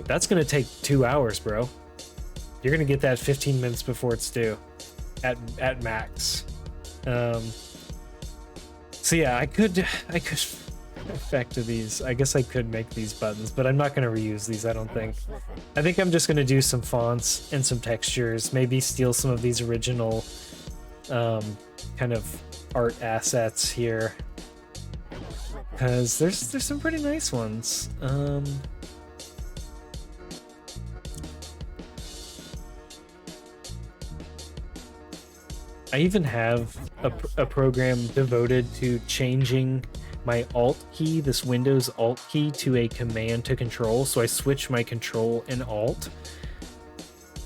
That's gonna take 2 hours, bro. You're gonna get that 15 minutes before it's due, at max. So yeah, I could back to these. I guess I could make these buttons, but I'm not gonna reuse these, I don't think. I think I'm just gonna do some fonts and some textures, maybe steal some of these original kind of art assets here. Because there's some pretty nice ones. I even have a program devoted to changing my Alt key, this Windows Alt key, to a Command to Control. So I switch my Control and Alt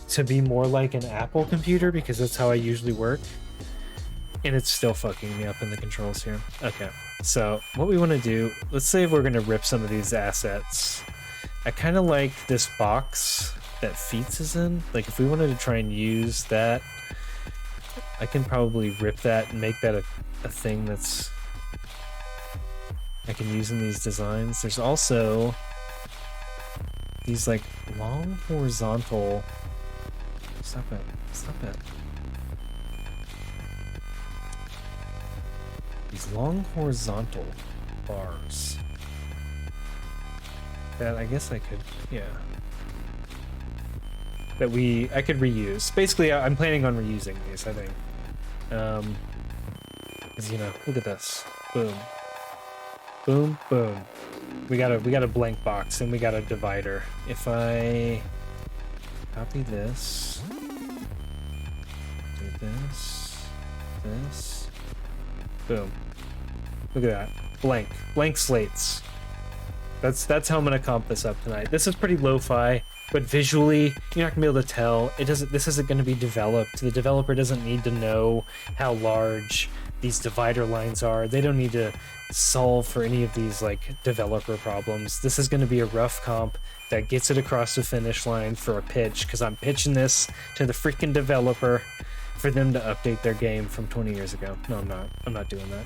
to be more like an Apple computer because that's how I usually work. And it's still fucking me up in the controls here. Okay, so what we want to do, let's say we're going to rip some of these assets. I kind of like this box that Feats is in. Like if we wanted to try and use that, I can probably rip that and make that a thing that's I can use in these designs. There's also these like long horizontal. Stop it. These long horizontal bars that I guess I could, yeah. That I could reuse. Basically, I'm planning on reusing these, I think. Cause look at this. Boom. Boom, boom. We got a blank box and we got a divider. If I copy this, do this, boom. Look at that. Blank slates. That's how I'm gonna comp this up tonight. This is pretty lo-fi. but visually you're not gonna be able to tell. This isn't gonna be developed. The developer doesn't need to know how large these divider lines are. They don't need to solve for any of these like developer problems. This is gonna be a rough comp that gets it across the finish line for a pitch, because I'm pitching this to the freaking developer for them to update their game from 20 years ago. No, I'm not. I'm not doing that.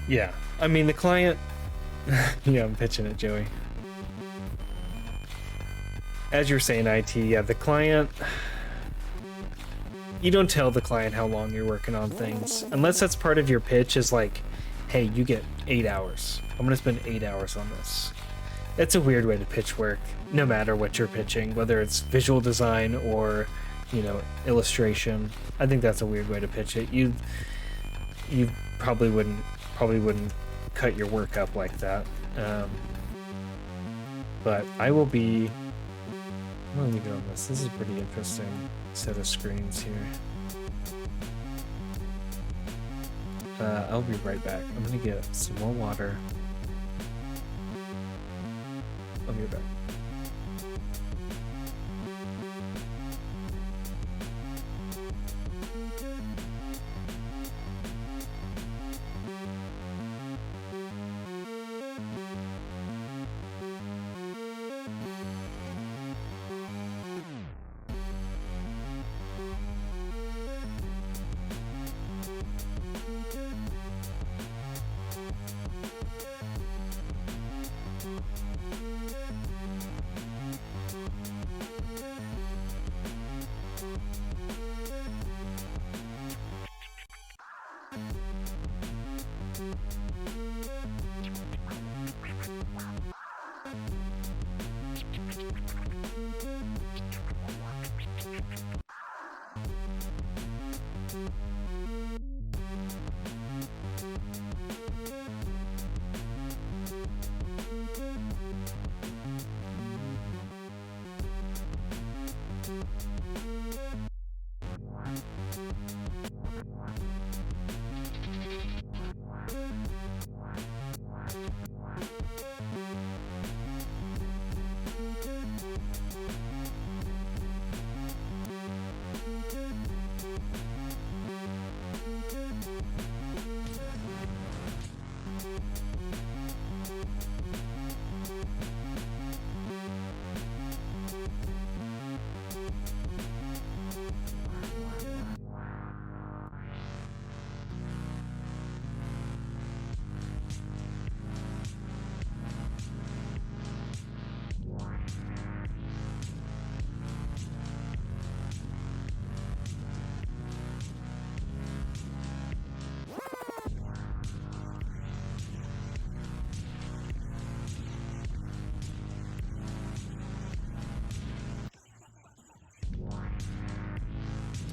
Yeah, I mean, the client... yeah, I'm pitching it, Joey. As you're saying, IT, yeah, the client... You don't tell the client how long you're working on things. Unless that's part of your pitch, is like, hey, you get 8 hours. I'm gonna spend 8 hours on this. It's a weird way to pitch work, no matter what you're pitching, whether it's visual design or, you know, illustration. I think that's a weird way to pitch it. You probably wouldn't cut your work up like that. But I will be... I'm gonna leave it on this. This is a pretty interesting set of screens here. I'll be right back. I'm gonna get some more water. I'll be right back.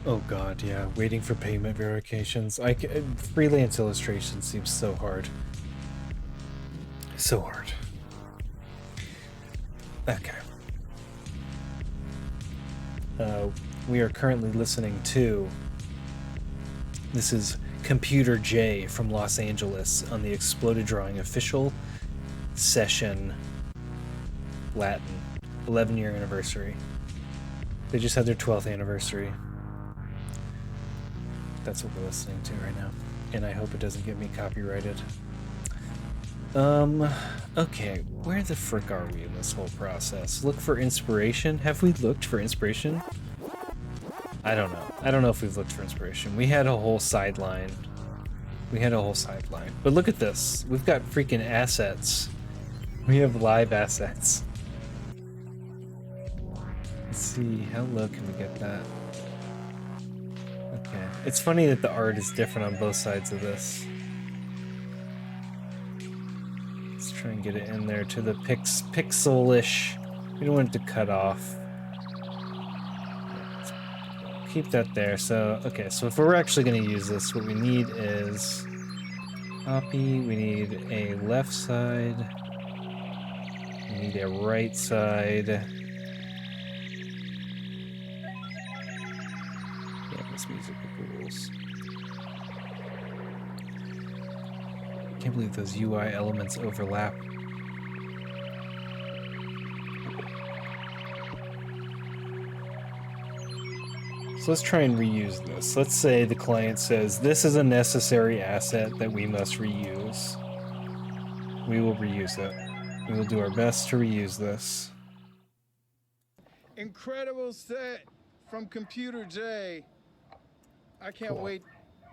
Oh god, yeah, waiting for payment verifications. Freelance illustration seems so hard. So hard. Okay. We are currently listening to... This is Computer J from Los Angeles on the Exploded Drawing official session Latin 11-year anniversary. They just had their 12th anniversary. That's what we're listening to right now, and I hope it doesn't get me copyrighted. Okay, where the frick are we in this whole process? Look for inspiration? Have we looked for inspiration? I don't know. I don't know if we've looked for inspiration. We had a whole sideline. But look at this. We've got freaking assets. We have live assets. Let's see, how low can we get that? Okay. It's funny that the art is different on both sides of this. Let's try and get it in there to the pixel-ish. We don't want it to cut off. Keep that there. So, okay, so if we're actually going to use this, what we need is copy. We need a left side. We need a right side. this music rules. Can't believe those UI elements overlap. So let's try and reuse this. Let's say the client says, this is a necessary asset that we must reuse. We will reuse it. We will do our best to reuse this. Incredible set from Computer J. I can't Cool. wait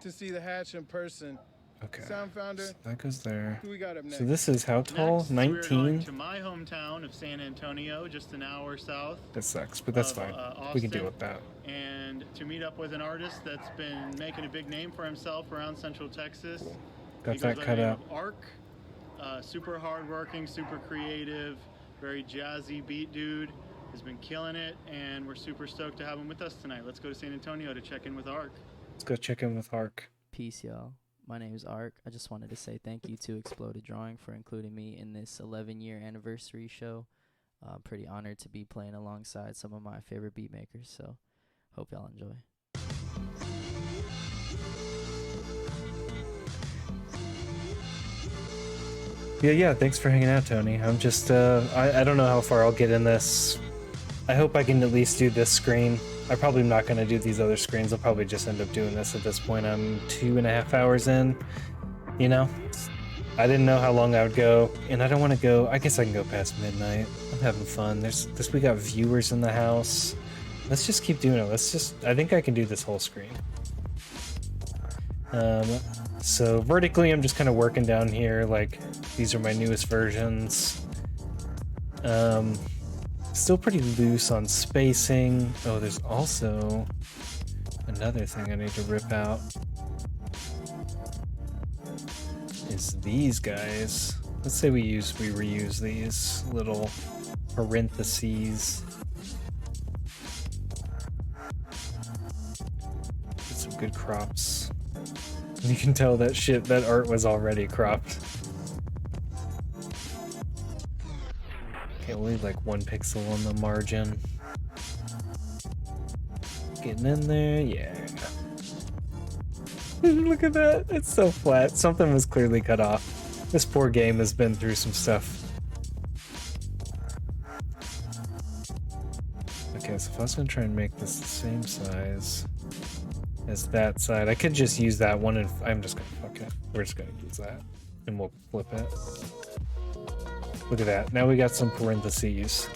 to see the hatch in person. Okay. Sound Founder, So that goes there. who we got up next? So this is how tall? Next, we're going 19? to my hometown of San Antonio, just an hour south, That sucks, but that's of, fine. Austin, We can deal with that. and to meet up with an artist that's been making a big name for himself around Central Texas. Got He goes that by the cut name out. of Arc. Super hardworking, super creative, very jazzy beat dude. Has been killing it, and we're super stoked to have him with us tonight. Let's go to San Antonio to check in with Arc. Let's go check in with Hark. Peace, y'all. My name is Ark. I just wanted to say thank you to Exploded Drawing for including me in this 11-year anniversary show. I'm pretty honored to be playing alongside some of my favorite beat makers, so hope y'all enjoy. Yeah, thanks for hanging out, Tony. I'm just, I don't know how far I'll get in this. I hope I can at least do this screen. I'm probably not going to do these other screens. I'll probably just end up doing this at this point. I'm 2.5 hours in, you know? I didn't know how long I would go, and I don't want to go, I guess I can go past midnight. I'm having fun. We got viewers in the house. Let's just keep doing it. I think I can do this whole screen. So vertically, I'm just kind of working down here, like, these are my newest versions. Still pretty loose on spacing. Oh, there's also another thing I need to rip out. Is these guys. Let's say we reuse these little parentheses. Get some good crops. You can tell that art was already cropped. Okay, we'll leave like 1 pixel on the margin. Getting in there, yeah. Look at that, it's so flat. Something was clearly cut off. This poor game has been through some stuff. Okay, so if I was gonna try and make this the same size as that side, I could just use that one and I'm just gonna fuck it. We're just gonna use that and we'll flip it. Look at that. Now we got some parentheses.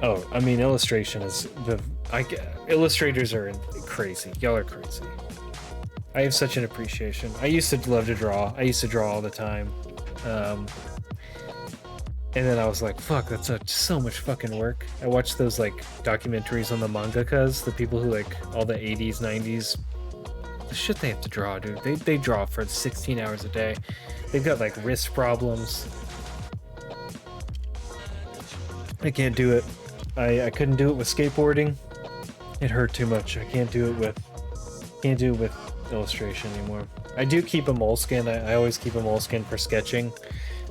Oh, I mean, illustration is illustrators are crazy. Y'all are crazy. I have such an appreciation. I used to love to draw. I used to draw all the time. And then I was like, fuck, that's so much fucking work. I watched those like documentaries on the mangakas, the people who like all the 80s, 90s. The shit they have to draw, dude. They draw for 16 hours a day. They've got like wrist problems. I can't do it. I couldn't do it with skateboarding. It hurt too much. I can't do it with illustration anymore. I do keep a moleskin. I always keep a moleskin for sketching.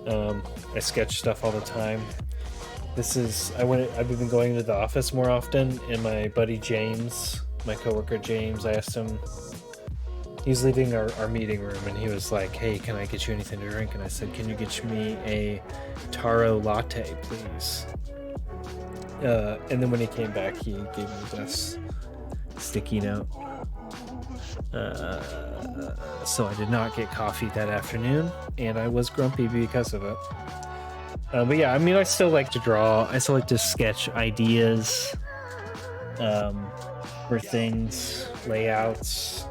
I sketch stuff all the time. I've been going to the office more often, and my buddy James, my coworker James, I asked him, he's leaving our meeting room, and he was like, hey, can I get you anything to drink? And I said, can you get me a taro latte, please? And then when he came back, he gave me this sticky note. So I did not get coffee that afternoon, and I was grumpy because of it. But yeah, I mean, I still like to draw. I still like to sketch ideas for things, layouts.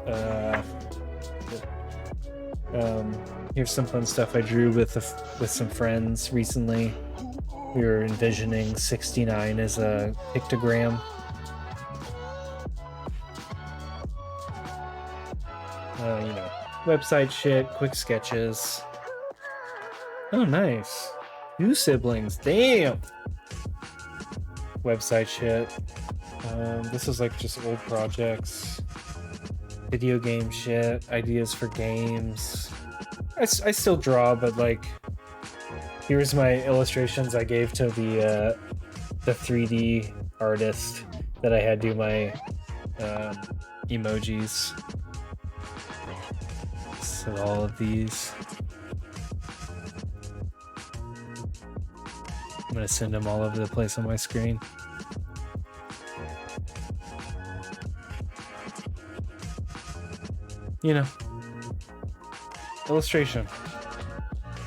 Here's some fun stuff I drew with some friends recently. We were envisioning 69 as a pictogram. Website shit, quick sketches. Oh, nice. 2 siblings, damn! Website shit. This is like just old projects. Video game shit, ideas for games. I still draw, but like, here's my illustrations I gave to the 3D artist. that I had do my emojis. So all of these. I'm gonna send them all over the place on my screen. You know, illustration.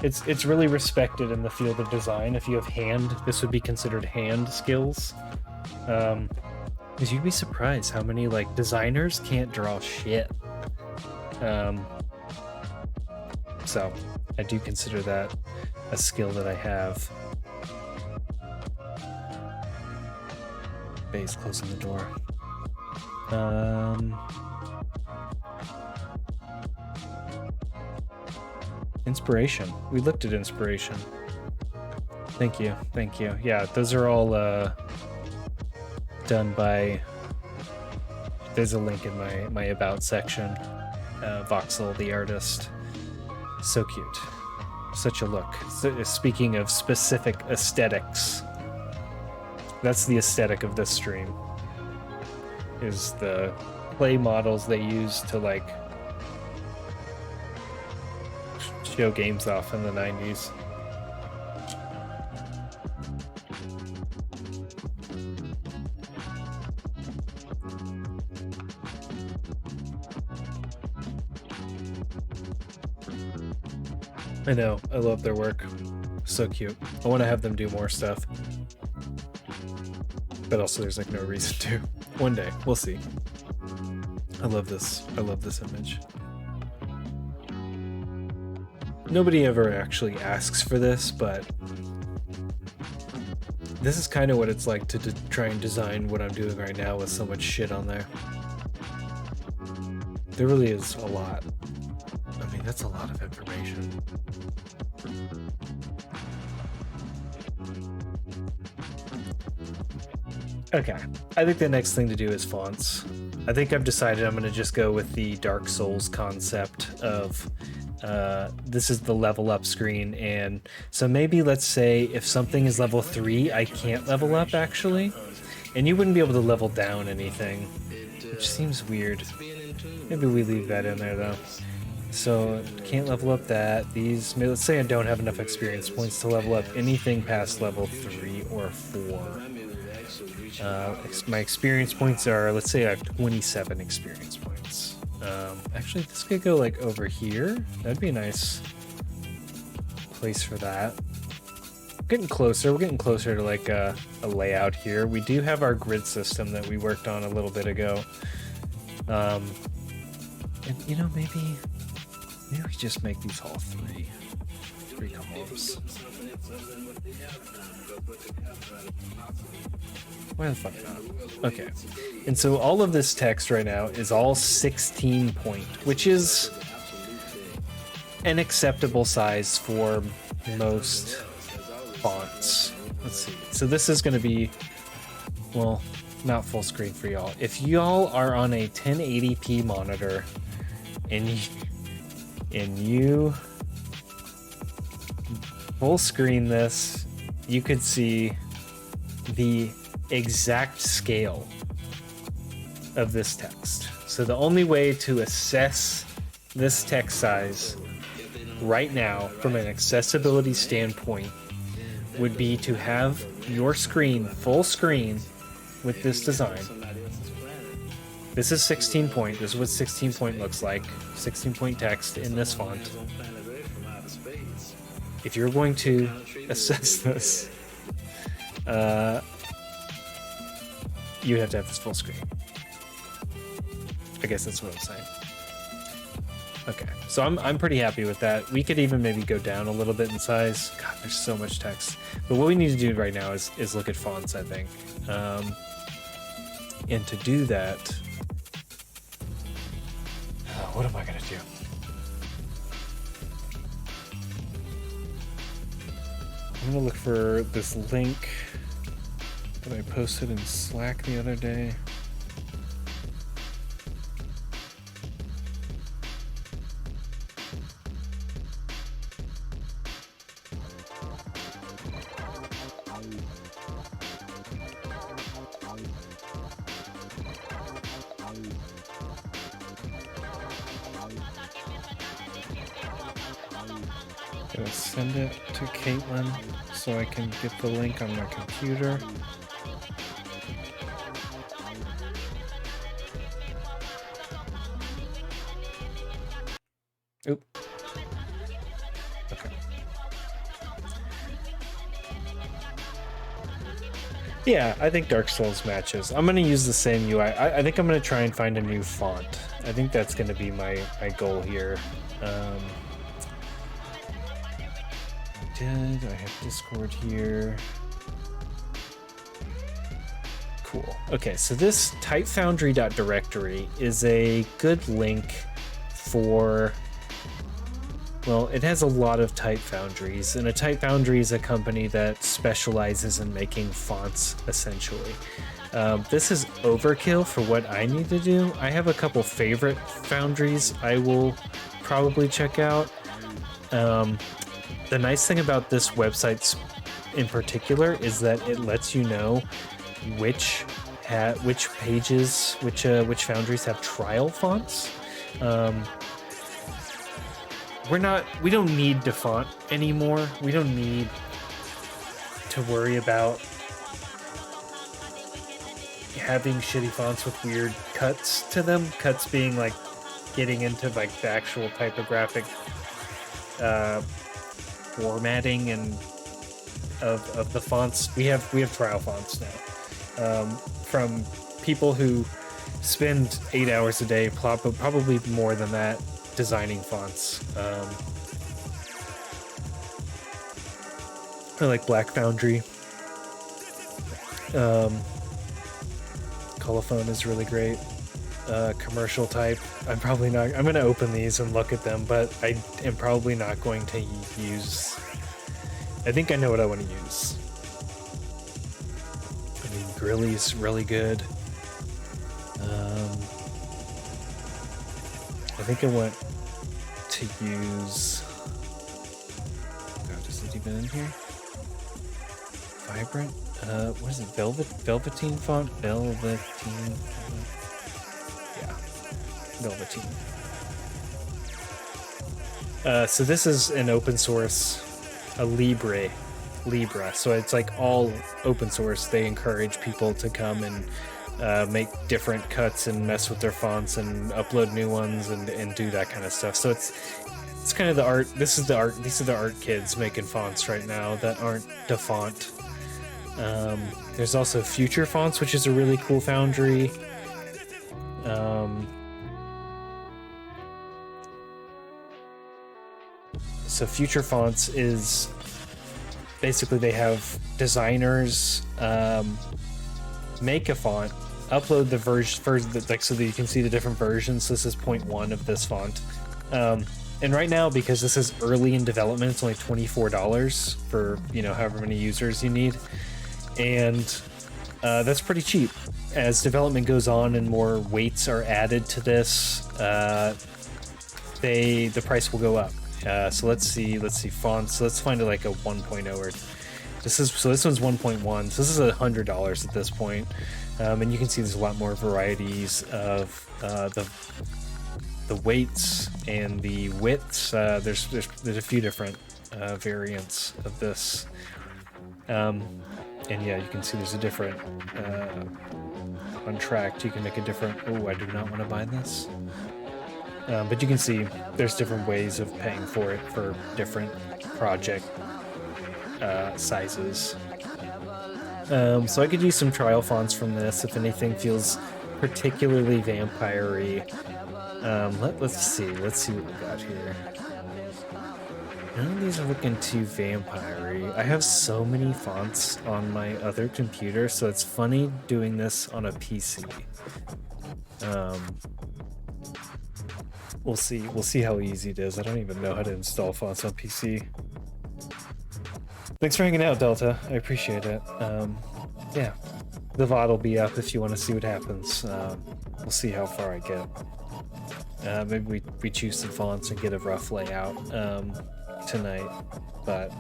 It's really respected in the field of design. If you have hand, this would be considered hand skills. Because you'd be surprised how many like designers can't draw shit. So I do consider that a skill that I have. Base closing the door. Inspiration. We looked at inspiration. Thank you. Thank you. Yeah, those are all done by... There's a link in my about section. Voxel, the artist. So cute. Such a look. So, speaking of specific aesthetics, that's the aesthetic of this stream. Is the clay models they use to like show games off in the 90s. I know, I love their work. So cute. I want to have them do more stuff. But also there's like no reason to. One day, we'll see. I love this image. Nobody ever actually asks for this, but this is kind of what it's like to try and design what I'm doing right now with so much shit on there. There really is a lot. I mean, that's a lot of information. Okay, I think the next thing to do is fonts. I think I've decided I'm going to just go with the Dark Souls concept of this is the level up screen, and so maybe let's say if something is level 3, I can't level up actually, and you wouldn't be able to level down anything, which seems weird. Maybe we leave that in there though. So can't level up that. These, let's say I don't have enough experience points to level up anything past level 3 or 4. My experience points are, let's say I have 27 experience points. Actually, this could go like over here. That'd be a nice place for that. Getting closer. We're getting closer to like a layout here. We do have our grid system that we worked on a little bit ago. And you know, maybe we just make these all three columns. Why the fuck not? Okay. And so all of this text right now is all 16 point, which is an acceptable size for most fonts. Let's see. So this is going to be, well, not full screen for y'all. If y'all are on a 1080p monitor and you full screen this, you could see the exact scale of this text. So the only way to assess this text size right now from an accessibility standpoint would be to have your screen full screen with this design. This is 16 point. This is what 16 point looks like. 16 point text in this font. If you're going to assess this, you have to have this full screen. I guess that's what I'm saying. Okay, so I'm pretty happy with that. We could even maybe go down a little bit in size. God, there's so much text. But what we need to do right now is look at fonts, I think. And to do that, what am I gonna do? I'm gonna look for this link that I posted in Slack the other day. Gonna send it to Caitlin so I can get the link on my computer. Oop. Okay. Yeah, I think Dark Souls matches. I'm gonna use the same UI. I think I'm gonna try and find a new font. I think that's gonna be my goal here. I have Discord here. Cool. Okay, so this typefoundry.directory is a good link for, well, it has a lot of type foundries, and a type foundry is a company that specializes in making fonts, essentially. This is overkill for what I need to do. I have a couple favorite foundries I will probably check out. The nice thing about this website in particular is that it lets you know which pages, which foundries have trial fonts. We don't need DeFont anymore. We don't need to worry about having shitty fonts with weird cuts to them. Cuts being like getting into like the actual typographic formatting and of the fonts. We have trial fonts now, from people who spend 8 hours a day, probably more than that, designing fonts. I like Black Foundry. Colophone is really great. Commercial type. I'm gonna open these and look at them, but I am probably not going to use. I think I know what I want to use. I mean, Grilly's really good. I think I want to use. God, is it even in here? Vibrant. What is it? Velveteen font. Velveteen. Yeah, Velveteen. So this is an open source, a Libra. So it's like all open source. They encourage people to come and make different cuts and mess with their fonts and upload new ones and do that kind of stuff. So it's kind of the art. This is the art. These are the art kids making fonts right now that aren't DeFont. There's also Future Fonts, which is a really cool foundry. So Future Fonts is basically they have designers make a font, upload the version like so that you can see the different versions. This is 0.1 of this font. And right now, because this is early in development, it's only $24 for, however many users you need. And that's pretty cheap. As development goes on and more weights are added to this, the price will go up. So let's see fonts. Let's find like a 1.0 or this one's 1.1. So this is $100 at this point. And you can see there's a lot more varieties of the weights and the widths. There's a few different variants of this. And yeah, you can see there's a different on tracked. You can make a different. Oh, I do not want to buy this. But you can see there's different ways of paying for it for different project sizes. So I could use some trial fonts from this if anything feels particularly vampire-y. Let's see what we got here. None of these are looking too vampire-y. I have so many fonts on my other computer, so it's funny doing this on a PC. We'll see how easy it is. I don't even know how to install fonts on PC. Thanks for hanging out, Delta. I appreciate it. Yeah, the VOD will be up if you want to see what happens. We'll see how far I get. Maybe we choose some fonts and get a rough layout tonight. But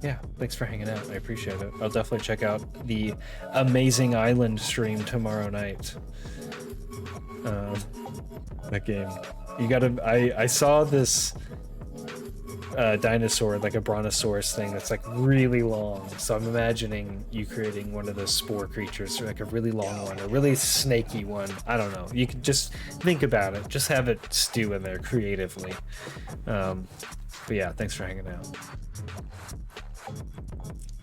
yeah, thanks for hanging out. I appreciate it. I'll definitely check out the Amazing Island stream tomorrow night. That game. You gotta. I saw this. dinosaur, like a brontosaurus thing that's like really long. So I'm imagining you creating one of those spore creatures, or like a really long one, a really snaky one. I don't know. You can just think about it. Just have it stew in there creatively. But yeah, thanks for hanging out.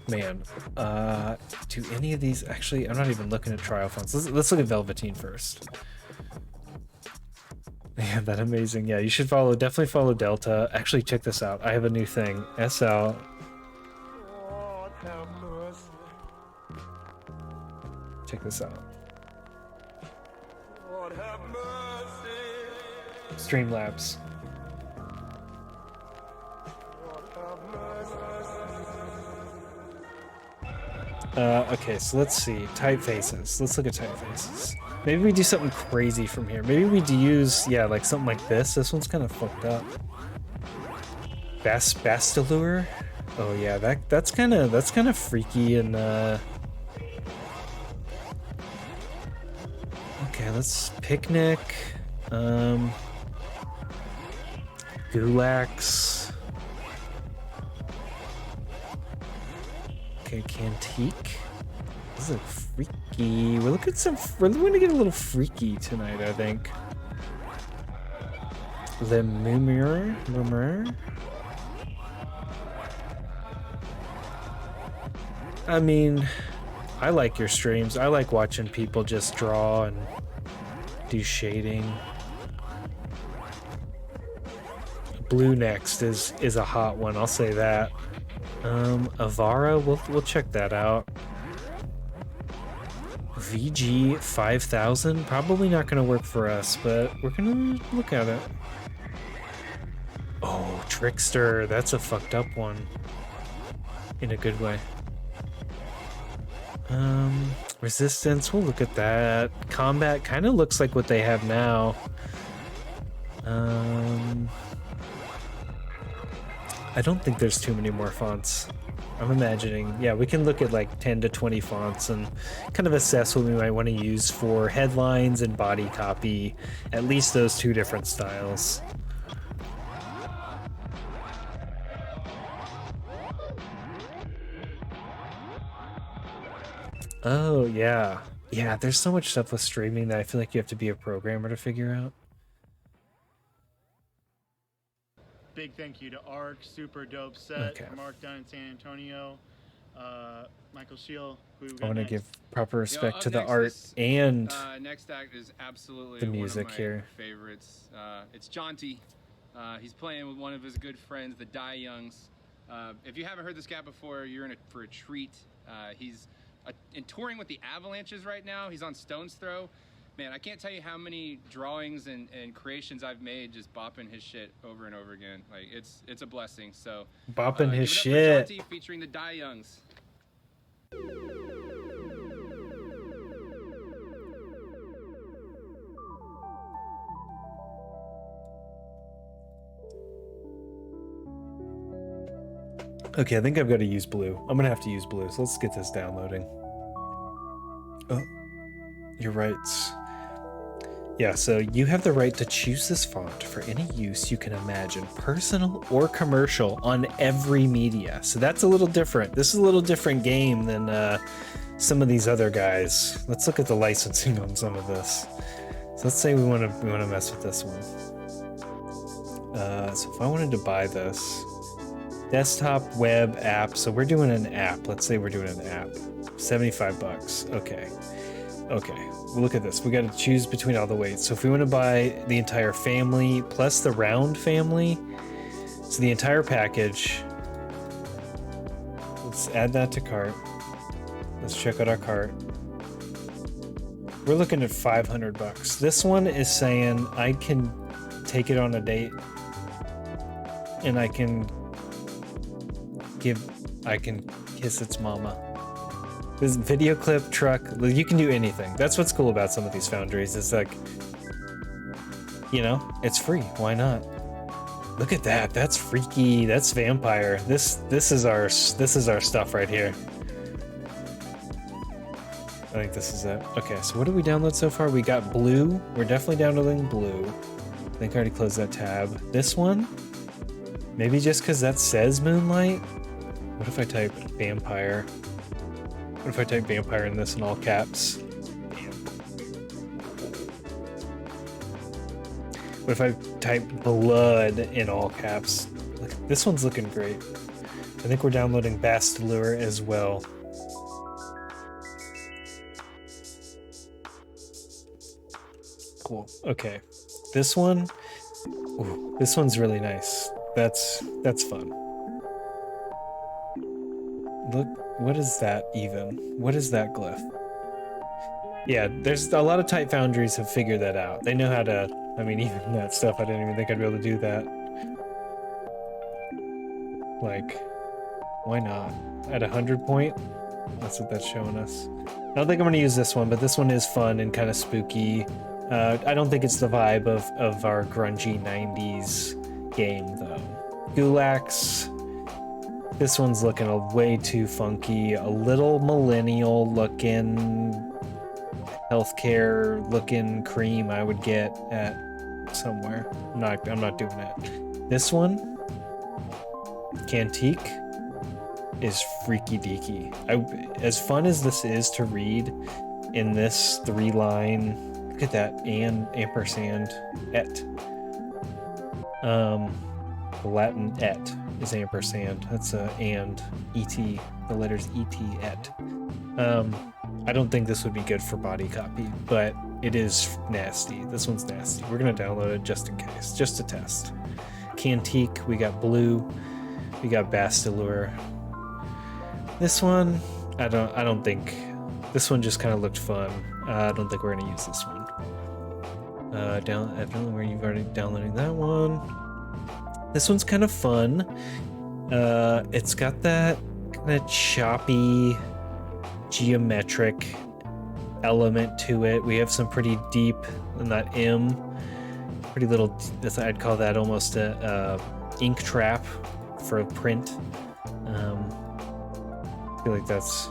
Man, do any of these actually? I'm not even looking at trial fonts. Let's look at Velveteen first. Yeah, that amazing. Yeah, you should definitely follow Delta. Actually, check this out. I have a new thing. SL. Check this out. Streamlabs. Okay, so let's see. Typefaces. Let's look at typefaces. Maybe we do something crazy from here. Maybe we do use, yeah, like something like this. This one's kind of fucked up. Bastilure? Oh yeah, that's kind of freaky and okay, let's picnic. Gulax. Okay, Cantique. This is freaky. We're gonna get a little freaky tonight, I think. Le Murmure. I mean, I like your streams. I like watching people just draw and do shading. Blue next is a hot one, I'll say that. Avara, we'll check that out. VG 5000, probably not gonna work for us, but we're gonna look at it. Oh, Trickster, that's a fucked up one. In a good way. Resistance, we'll look at that. Combat kind of looks like what they have now. I don't think there's too many more fonts. I'm imagining, yeah, we can look at like 10 to 20 fonts and kind of assess what we might want to use for headlines and body copy, at least those two different styles. Oh, yeah. Yeah, there's so much stuff with streaming that I feel like you have to be a programmer to figure out. Big thank you to Ark, super dope set. Okay. Mark down in San Antonio. Michael Shield, who we got I want to next? give proper respect up to the next art is, and next act is absolutely the music one of my here. favorites. It's Jaunty. He's playing with one of his good friends, the Die Youngs. If you haven't heard this guy before, you're in for a treat. He's in touring with the Avalanches right now. He's on Stone's Throw. Man, I can't tell you how many drawings and creations I've made just bopping his shit over and over again. Like it's a blessing. So Bopping his give it up for shit. Jaunty featuring the Die Youngs. Okay, I think I've got to use blue. I'm gonna have to use blue, so let's get this downloading. Oh, you're right. Yeah, so you have the right to choose this font for any use you can imagine, personal or commercial, on every media. So that's a little different. This is a little different game than some of these other guys. Let's look at the licensing on some of this. So let's say we want to mess with this one. So if I wanted to buy this, desktop, web, app. So we're doing an app. Let's say we're doing an app. $75. Okay. Okay. Well, look at this. We got to choose between all the weights. So if we want to buy the entire family plus the round family, so the entire package. Let's add that to cart. Let's check out our cart. We're looking at $500. This one is saying I can take it on a date, and I can kiss its mama. This video clip, truck, you can do anything. That's what's cool about some of these foundries. It's like, you know, it's free. Why not? Look at that. That's freaky. That's vampire. This is our stuff right here. I think this is it. Okay, so what did we download so far? We got blue. We're definitely downloading blue. I think I already closed that tab. This one. Maybe just because that says moonlight? What if I type vampire? What if I type vampire in this in all caps? What if I type blood in all caps? Look, this one's looking great. I think we're downloading Bastillure as well. Cool. Okay. This one, ooh, this one's really nice. That's fun. Look, what is that even? What is that glyph? Yeah, there's a lot of type foundries have figured that out. They know how to, I mean, even that stuff, I didn't even think I'd be able to do that. Like, why not? At 100 point? That's what that's showing us. I don't think I'm gonna use this one, but this one is fun and kind of spooky. I don't think it's the vibe of our grungy 90s game, though. Gulax. This one's looking way too funky. A little millennial looking, healthcare looking cream I would get at somewhere. I'm not doing it. This one, Cantique, is freaky deaky. As fun as this is to read in this 3-line, look at that, and ampersand et. The Latin et is ampersand. That's a and et. The letters et et. I don't think this would be good for body copy, but it is nasty. This one's nasty. We're gonna download it just in case, just to test. Cantique, we got blue, we got Bastillure. This one, I don't think. This one just kind of looked fun. I don't think we're gonna use this one. I don't know where you've already downloading that one. This one's kind of fun. It's got that kind of choppy, geometric element to it. We have some pretty deep in that M, pretty little. I'd call that almost a ink trap for print. I feel like that's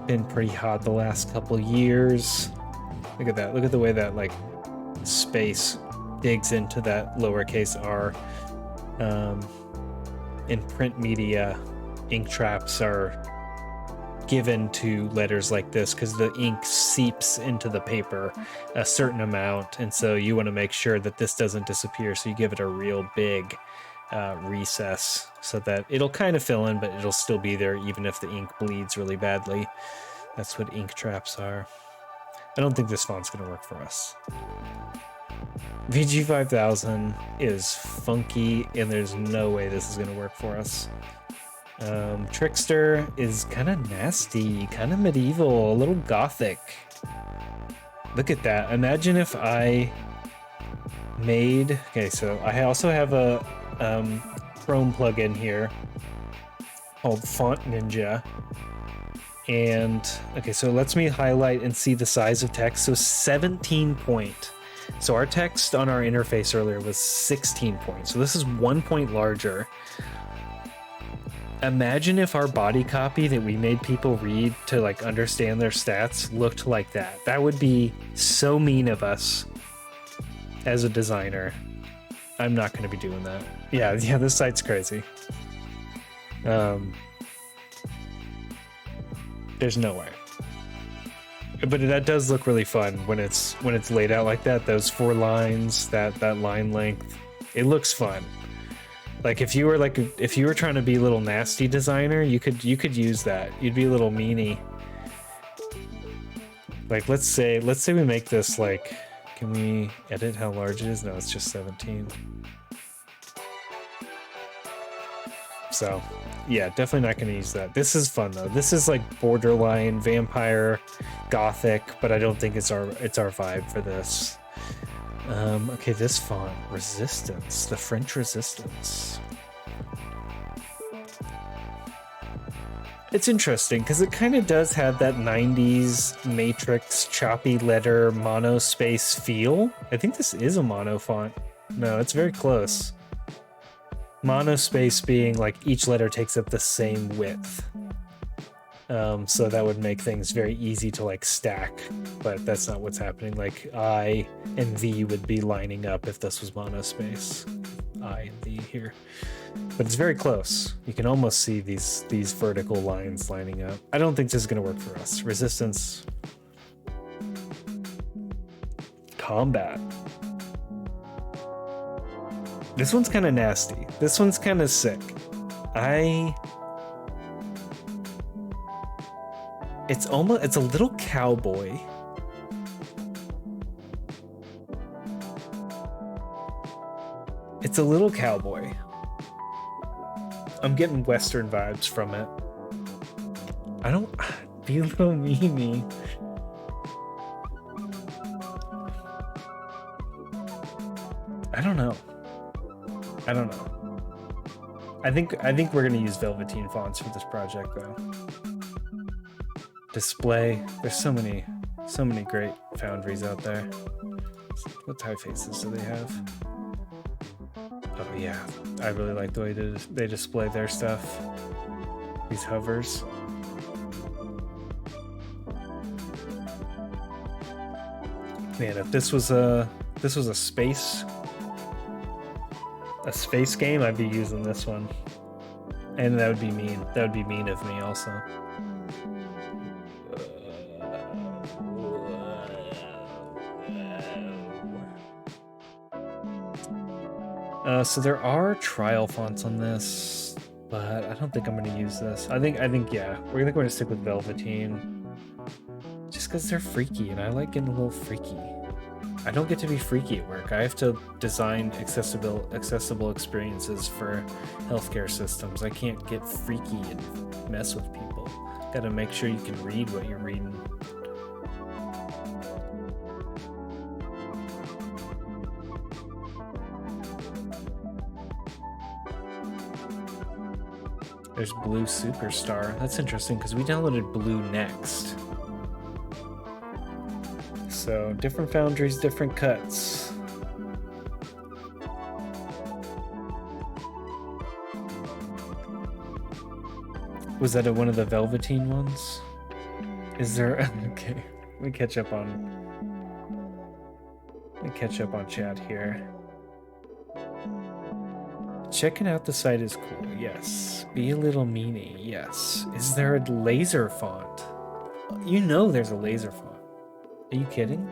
been pretty hot the last couple years. Look at that. Look at the way that like space digs into that lowercase r. In print media, ink traps are given to letters like this because the ink seeps into the paper a certain amount, and so you want to make sure that this doesn't disappear, so you give it a real big recess so that it'll kind of fill in, but it'll still be there even if the ink bleeds really badly. That's what ink traps are. I don't think this font's gonna work for us. VG5000 is funky, and there's no way this is gonna work for us. Trickster is kind of nasty, kind of medieval, a little gothic. Look at that. Imagine if I made... Okay, so I also have a Chrome plugin here called Font Ninja. And, okay, so it lets me highlight and see the size of text. So 17 point. So our text on our interface earlier was 16 points. So this is 1 point larger. Imagine if our body copy that we made people read to like understand their stats looked like that. That would be so mean of us as a designer. I'm not going to be doing that. Yeah, this site's crazy. There's no way. But that does look really fun when it's laid out like that. Those 4 lines, that line length, it looks fun. Like if you were trying to be a little nasty designer, you could use that. You'd be a little meanie. Like let's say we make this like, can we edit how large it is? No, it's just 17. So yeah, definitely not going to use that. This is fun though. This is like borderline vampire gothic, but I don't think it's our vibe for this. Okay, this font, Resistance, the French Resistance. It's interesting because it kind of does have that 90s matrix choppy letter monospace feel. I think this is a mono font. No, it's very close. Monospace being like each letter takes up the same width. So that would make things very easy to like stack, but that's not what's happening. Like I and V would be lining up if this was monospace. I, the here. But it's very close. You can almost see these vertical lines lining up. I don't think this is going to work for us. Resistance. Combat. This one's kind of nasty. This one's kind of sick. It's a little cowboy. It's a little cowboy. I'm getting Western vibes from it. I don't... Be a little meanie. I don't know. I think we're gonna use Velveteen fonts for this project though. Display. There's so many great foundries out there. What typefaces do they have? Oh yeah, I really like the way they display their stuff. These hovers. Man, if this was a space game, I'd be using this one. And that would be mean. That would be mean of me also. So there are trial fonts on this, but I don't think I'm going to use this. I think yeah, we're going to stick with Velveteen, just because they're freaky, and I like getting a little freaky. I don't get to be freaky at work. I have to design accessible experiences for healthcare systems. I can't get freaky and mess with people. Got to make sure you can read what you're reading. There's Blue Superstar. That's interesting because we downloaded Blue next. So different foundries, different cuts. Was that one of the Velveteen ones? Is there... Okay, let me catch up on chat here. Checking out the site is cool, yes. Be a little meanie, yes. Is there a laser font? You know there's a laser font. Are you kidding?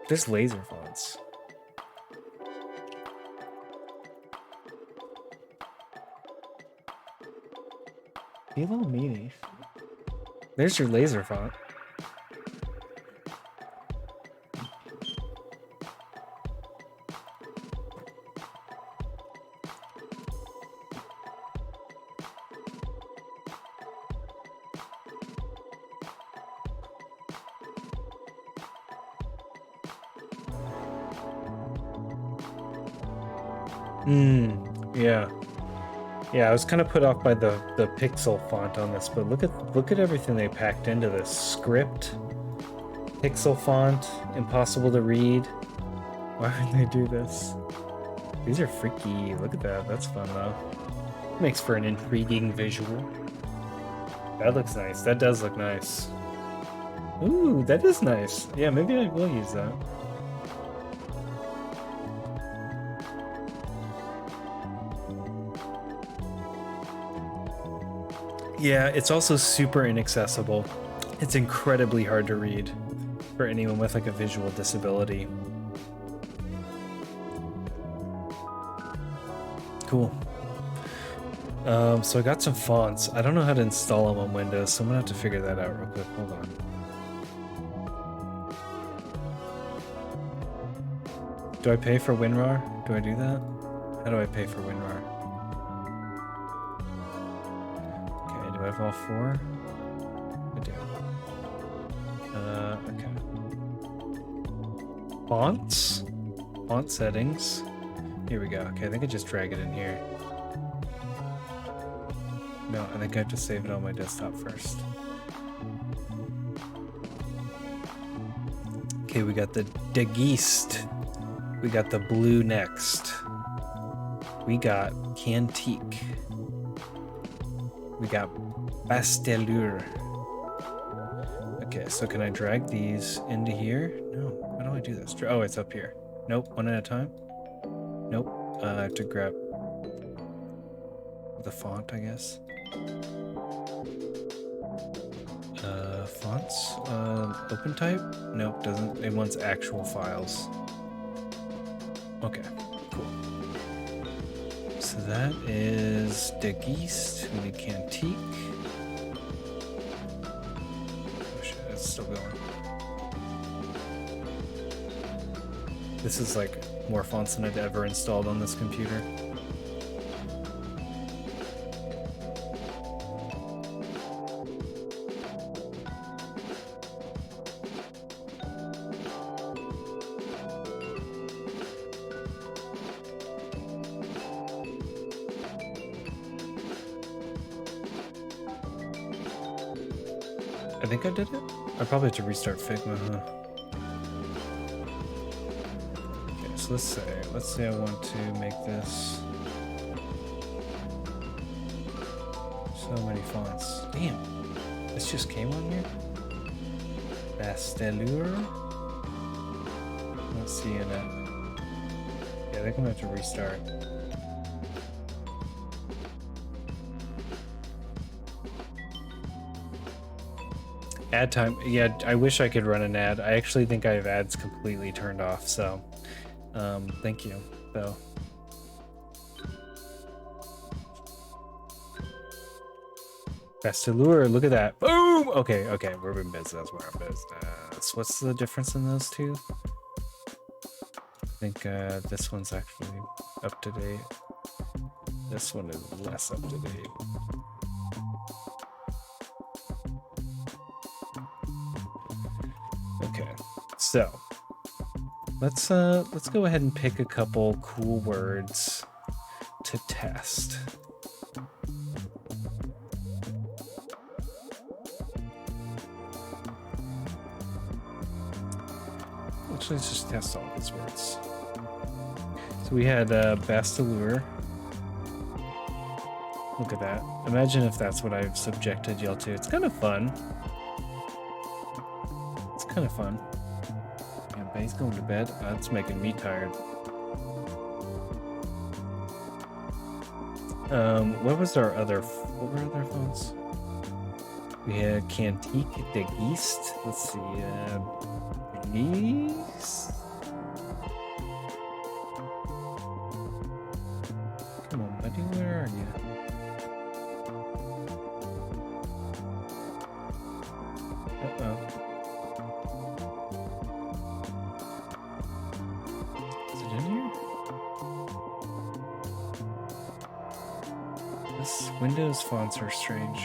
There's laser fonts. Be a little meanie. There's your laser font. Yeah, I was kind of put off by the pixel font on this, but look at everything they packed into this. Script, pixel font, impossible to read. Why would they do this? These are freaky. Look at that. That's fun though. Makes for an intriguing visual. That looks nice. That does look nice. Ooh, that is nice. Yeah, maybe I will use that. Yeah, it's also super inaccessible. It's incredibly hard to read for anyone with like a visual disability. Cool. So I got some fonts. I don't know how to install them on Windows, so I'm gonna have to figure that out real quick. Hold on. Do I pay for WinRAR? Do I do that? How do I pay for WinRAR? Do I have all four? I do. Okay. Fonts? Font settings. Here we go. Okay, I think I just drag it in here. No, I think I have to save it on my desktop first. Okay, we got the Geist. We got the Blue next. We got Cantique. We got Bastelure. Okay, so can I drag these into here? No, how do I do this? Oh, it's up here. Nope, one at a time. Nope. I have to grab the font, I guess. Fonts? Open type? Nope, doesn't. It wants actual files. Okay, cool. So that is De Geest. We need Cantique. Oh shit, it's still going. This is like more fonts than I've ever installed on this computer. I think I did it? I probably have to restart Figma, huh? Okay, so let's say I want to make this so many fonts. Damn, this just came on here? Bastelure? Not seeing it. Yeah, I think I'm gonna have to restart. Ad time. Yeah, I wish I could run an ad. I actually think I have ads completely turned off, so thank you, though. Bastelure, look at that. Boom! Okay, we're in business. We're in business. What's the difference in those two? I think this one's actually up to date. This one is less up to date. Okay, so let's go ahead and pick a couple cool words to test. Actually, let's just test all these words. So we had Bastelure. Look at that. Imagine if that's what I've subjected y'all to. It's kind of fun. It's kind of fun. Yeah, Bay's going to bed. That's making me tired. What was our other? What were other phones? We had Cantique de Geest. Let's see. Geest. Come on, buddy. Where are you? Uh-oh. Is it in here? This Windows fonts are strange.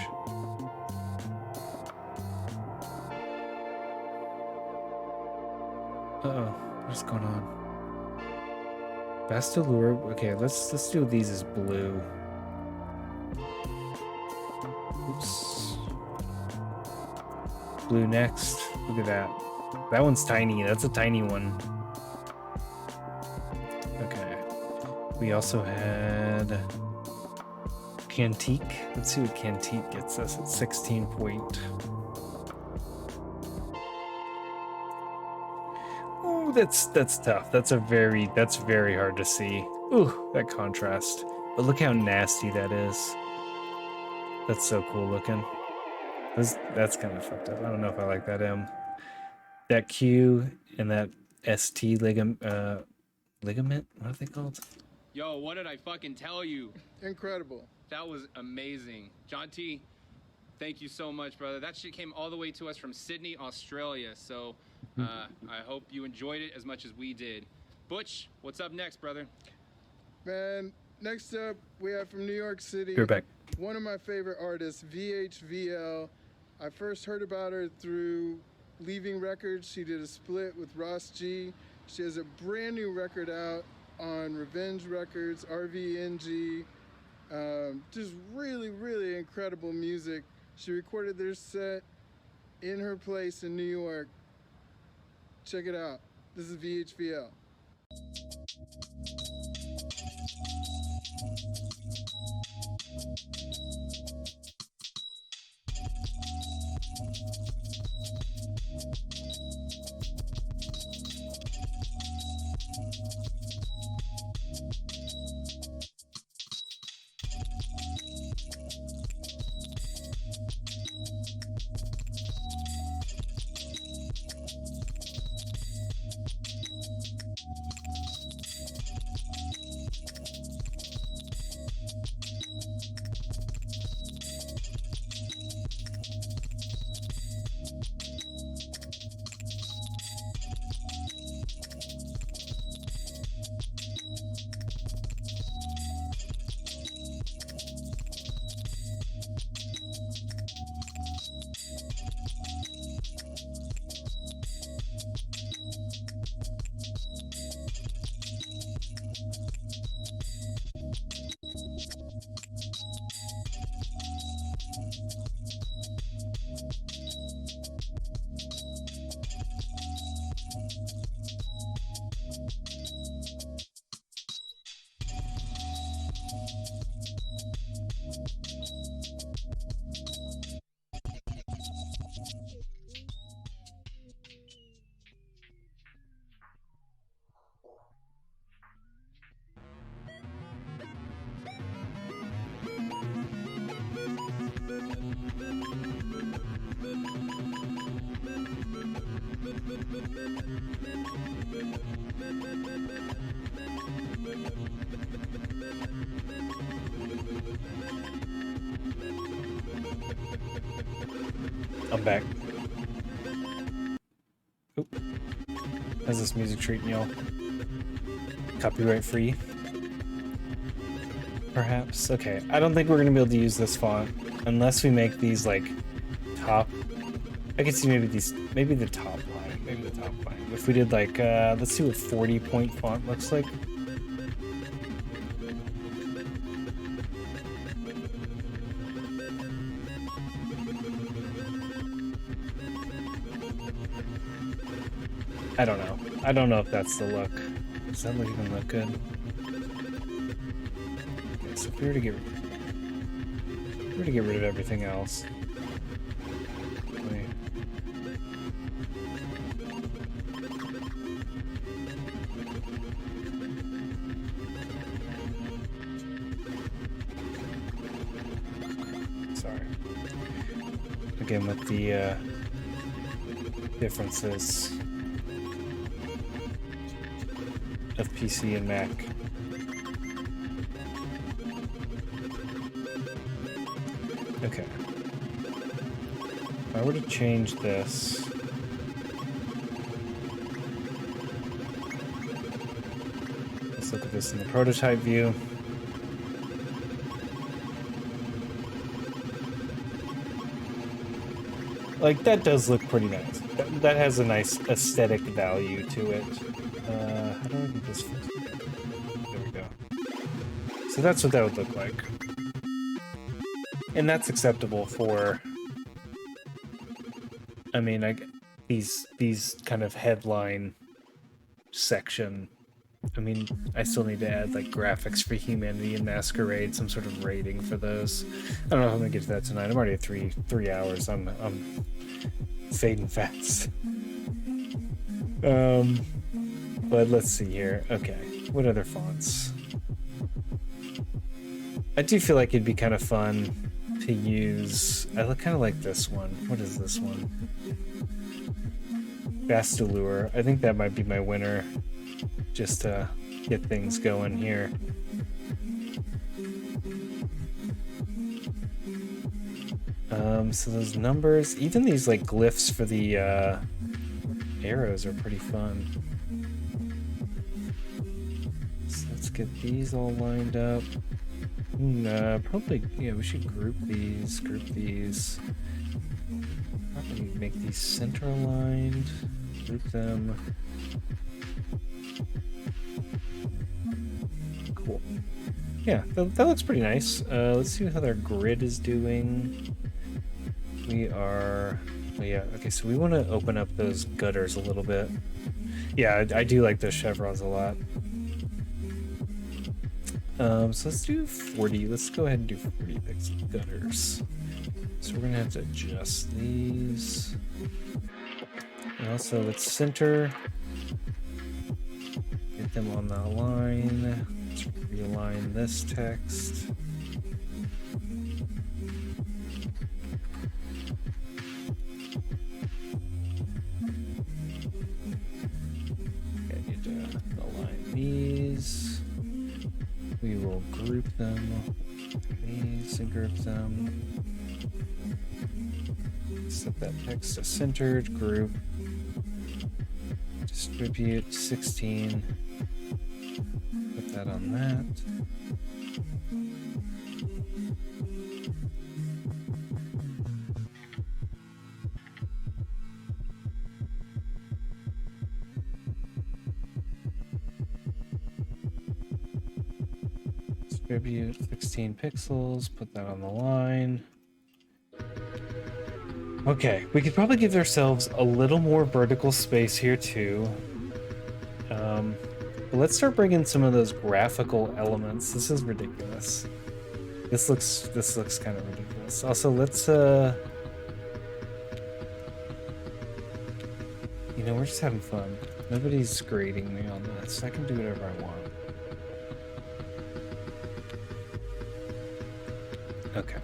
Uh-oh. What's going on? Bastelure. Okay, let's do these as blue. Oops. Blue next. Look at that. That one's tiny. That's a tiny one. Okay. We also had Cantique. Let's see what Cantique gets us at 16 point. Ooh, that's tough. That's very hard to see. Ooh, that contrast. But look how nasty that is. That's so cool looking. That's kind of fucked up. I don't know if I like that M. That Q and that ST ligament. What are they called? Yo, what did I fucking tell you? Incredible. That was amazing. John T, thank you so much, brother. That shit came all the way to us from Sydney, Australia. So I hope you enjoyed it as much as we did. Butch, what's up next, brother? Man, next up we have from New York City. You're back. One of my favorite artists, VHVL. I first heard about her through Leaving Records. She did a split with Ross G. She has a brand new record out on Revenge Records, RVNG. Just really, really incredible music. She recorded their set in her place in New York. Check it out. This is VHVL. I'm back. Oop. How's this music treating y'all? Copyright free? Perhaps? Okay, I don't think we're gonna be able to use this font unless we make these like top. I could see maybe the top line, If we did like, let's see what 40-point font looks like. I don't know. I don't know if that's the look. Does that even look good? Okay, so if we were to get rid of everything else. Wait. Sorry. Again, with the differences of PC and Mac. Okay. If I were to change this, let's look at this in the prototype view. Like, that does look pretty nice. That has a nice aesthetic value to it. How do I get this? There we go. So that's what that would look like. And that's acceptable for, I mean, these kind of headline section. I mean, I still need to add like graphics for Humanity and Masquerade, some sort of rating for those. I don't know if I'm gonna get to that tonight. I'm already at three hours. I'm fading fast. But let's see here. Okay, what other fonts? I do feel like it'd be kind of fun to use. I kind of like this one. What is this one? Bastillure. I think that might be my winner, just to get things going here. So those numbers, even these like glyphs for the arrows are pretty fun. So let's get these all lined up. Probably, yeah, we should group these. Probably make these center aligned, group them. Cool. Yeah, that looks pretty nice. Let's see how their grid is doing. We are, oh yeah, okay, so we want to open up those gutters a little bit. Yeah, I do like those chevrons a lot. So let's do 40. Let's go ahead and do 40 pixel gutters. So we're gonna have to adjust these. And also let's center. Get them on the line. Let's realign this text. I need to align these. We will group them. These and group them. Set that text to centered, group. Distribute 16. Put that on that. Distribute 16 pixels, put that on the line. Okay, we could probably give ourselves a little more vertical space here too. But let's start bringing some of those graphical elements. This is ridiculous. This looks kind of ridiculous. Also, let's you know, we're just having fun. Nobody's grading me on this. I can do whatever I want. Okay.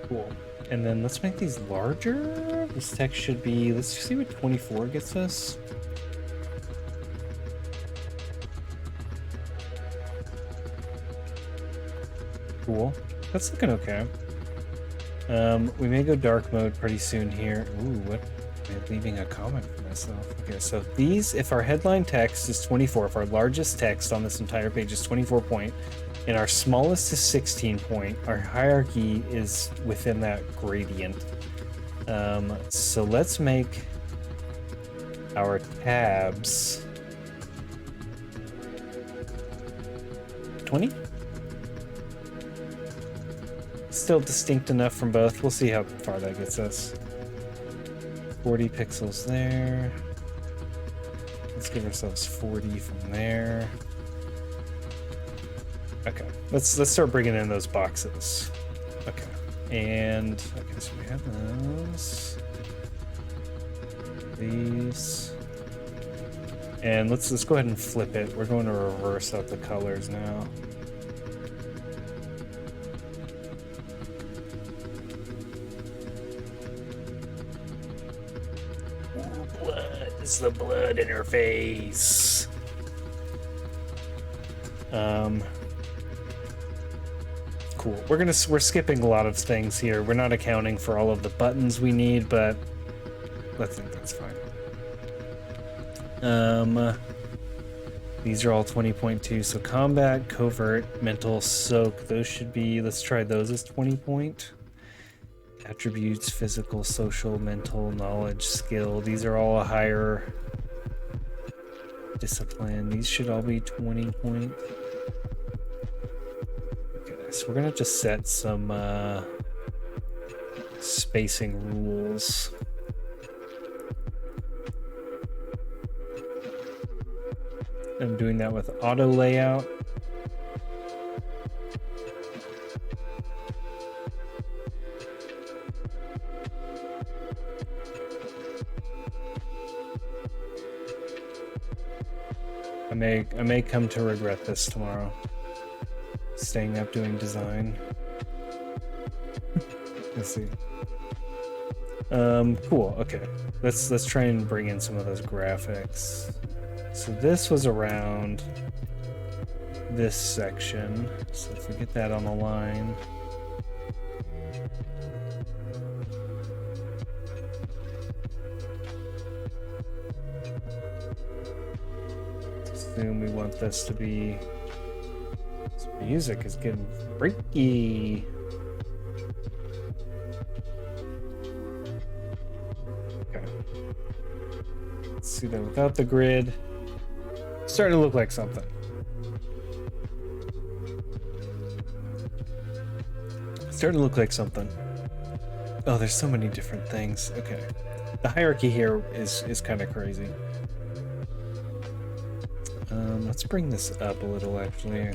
Cool. And then let's make these larger. This text should be, let's see what 24 gets us. Cool. That's looking okay. We may go dark mode pretty soon here. Ooh, what? I'm leaving a comment for myself. Okay, so these, if our headline text is 24, if our largest text on this entire page is 24 point, and our smallest is 16 point, our hierarchy is within that gradient. So let's make our tabs 20? Still distinct enough from both. We'll see how far that gets us. 40 pixels there. Let's give ourselves 40 from there. Okay, let's start bringing in those boxes. Okay, and okay, so we have those. These. And let's go ahead and flip it. We're going to reverse out the colors now. Blood. It's the blood in her face. Cool. We're skipping a lot of things here. We're not accounting for all of the buttons we need, but I think that's fine. These are all 20.2. So combat, covert, mental, soak. Those should be. Let's try those as 20 point. Attributes, physical, social, mental, knowledge, skill. These are all a higher discipline. These should all be 20 point. Okay, so we're gonna just set some spacing rules. I'm doing that with auto layout. I may come to regret this tomorrow. Staying up doing design. Let's see. Cool. Okay. Let's try and bring in some of those graphics. So this was around this section. So if we get that on the line. Assume we want this to be. This music is getting freaky. Okay. Let's see that without the grid. Starting to look like something. Starting to look like something. Oh, there's so many different things. Okay. The hierarchy here is kind of crazy. Let's bring this up a little, actually.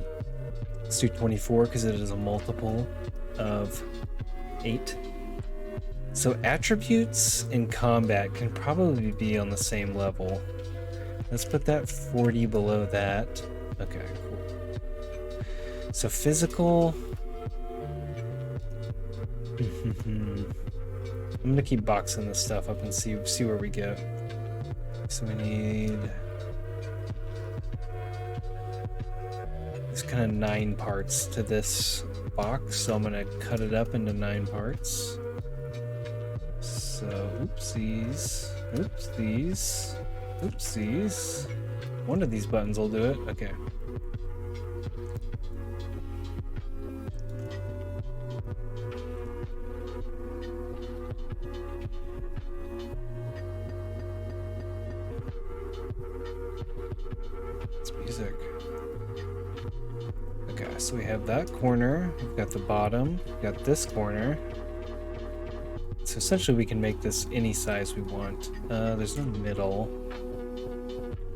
Let's do 24 because it is a multiple of 8. So attributes in combat can probably be on the same level. Let's put that 40 below that. Okay, cool. So physical. I'm gonna keep boxing this stuff up and see where we get. So we need. There's kind of 9 parts to this box, so I'm gonna cut it up into 9 parts. So oopsies, oopsies, oopsies. One of these buttons will do it. Okay. It's music. so we have that corner, we've got the bottom, we've got this corner. So essentially we can make this any size we want. There's no middle.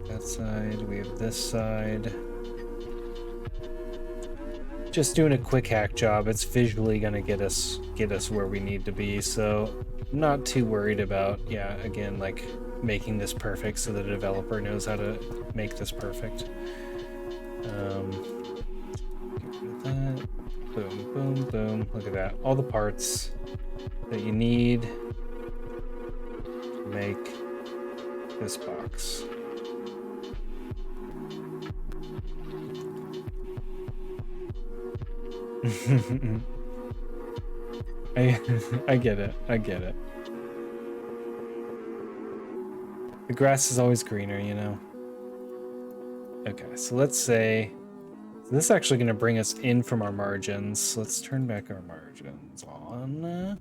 That side, we have this side. Just doing a quick hack job, it's visually gonna get us where we need to be, so I'm not too worried about, yeah, again, like making this perfect so the developer knows how to make this perfect. Get rid of that. Boom, boom, boom. Look at that. All the parts that you need to make this box. I get it. I get it. The grass is always greener, you know. Okay, so let's say so this is actually going to bring us in from our margins. Let's turn back our margins on.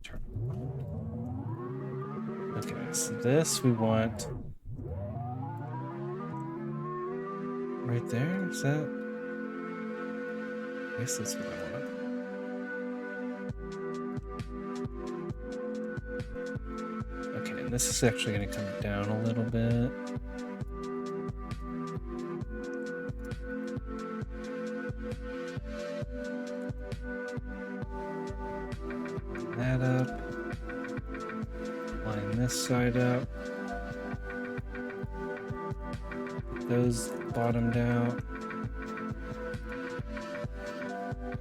Turn on. Okay, so this we want right there. Is that? I guess that's what I want. Okay, and this is actually going to come down a little bit. That up. Line this side up. Those bottomed out.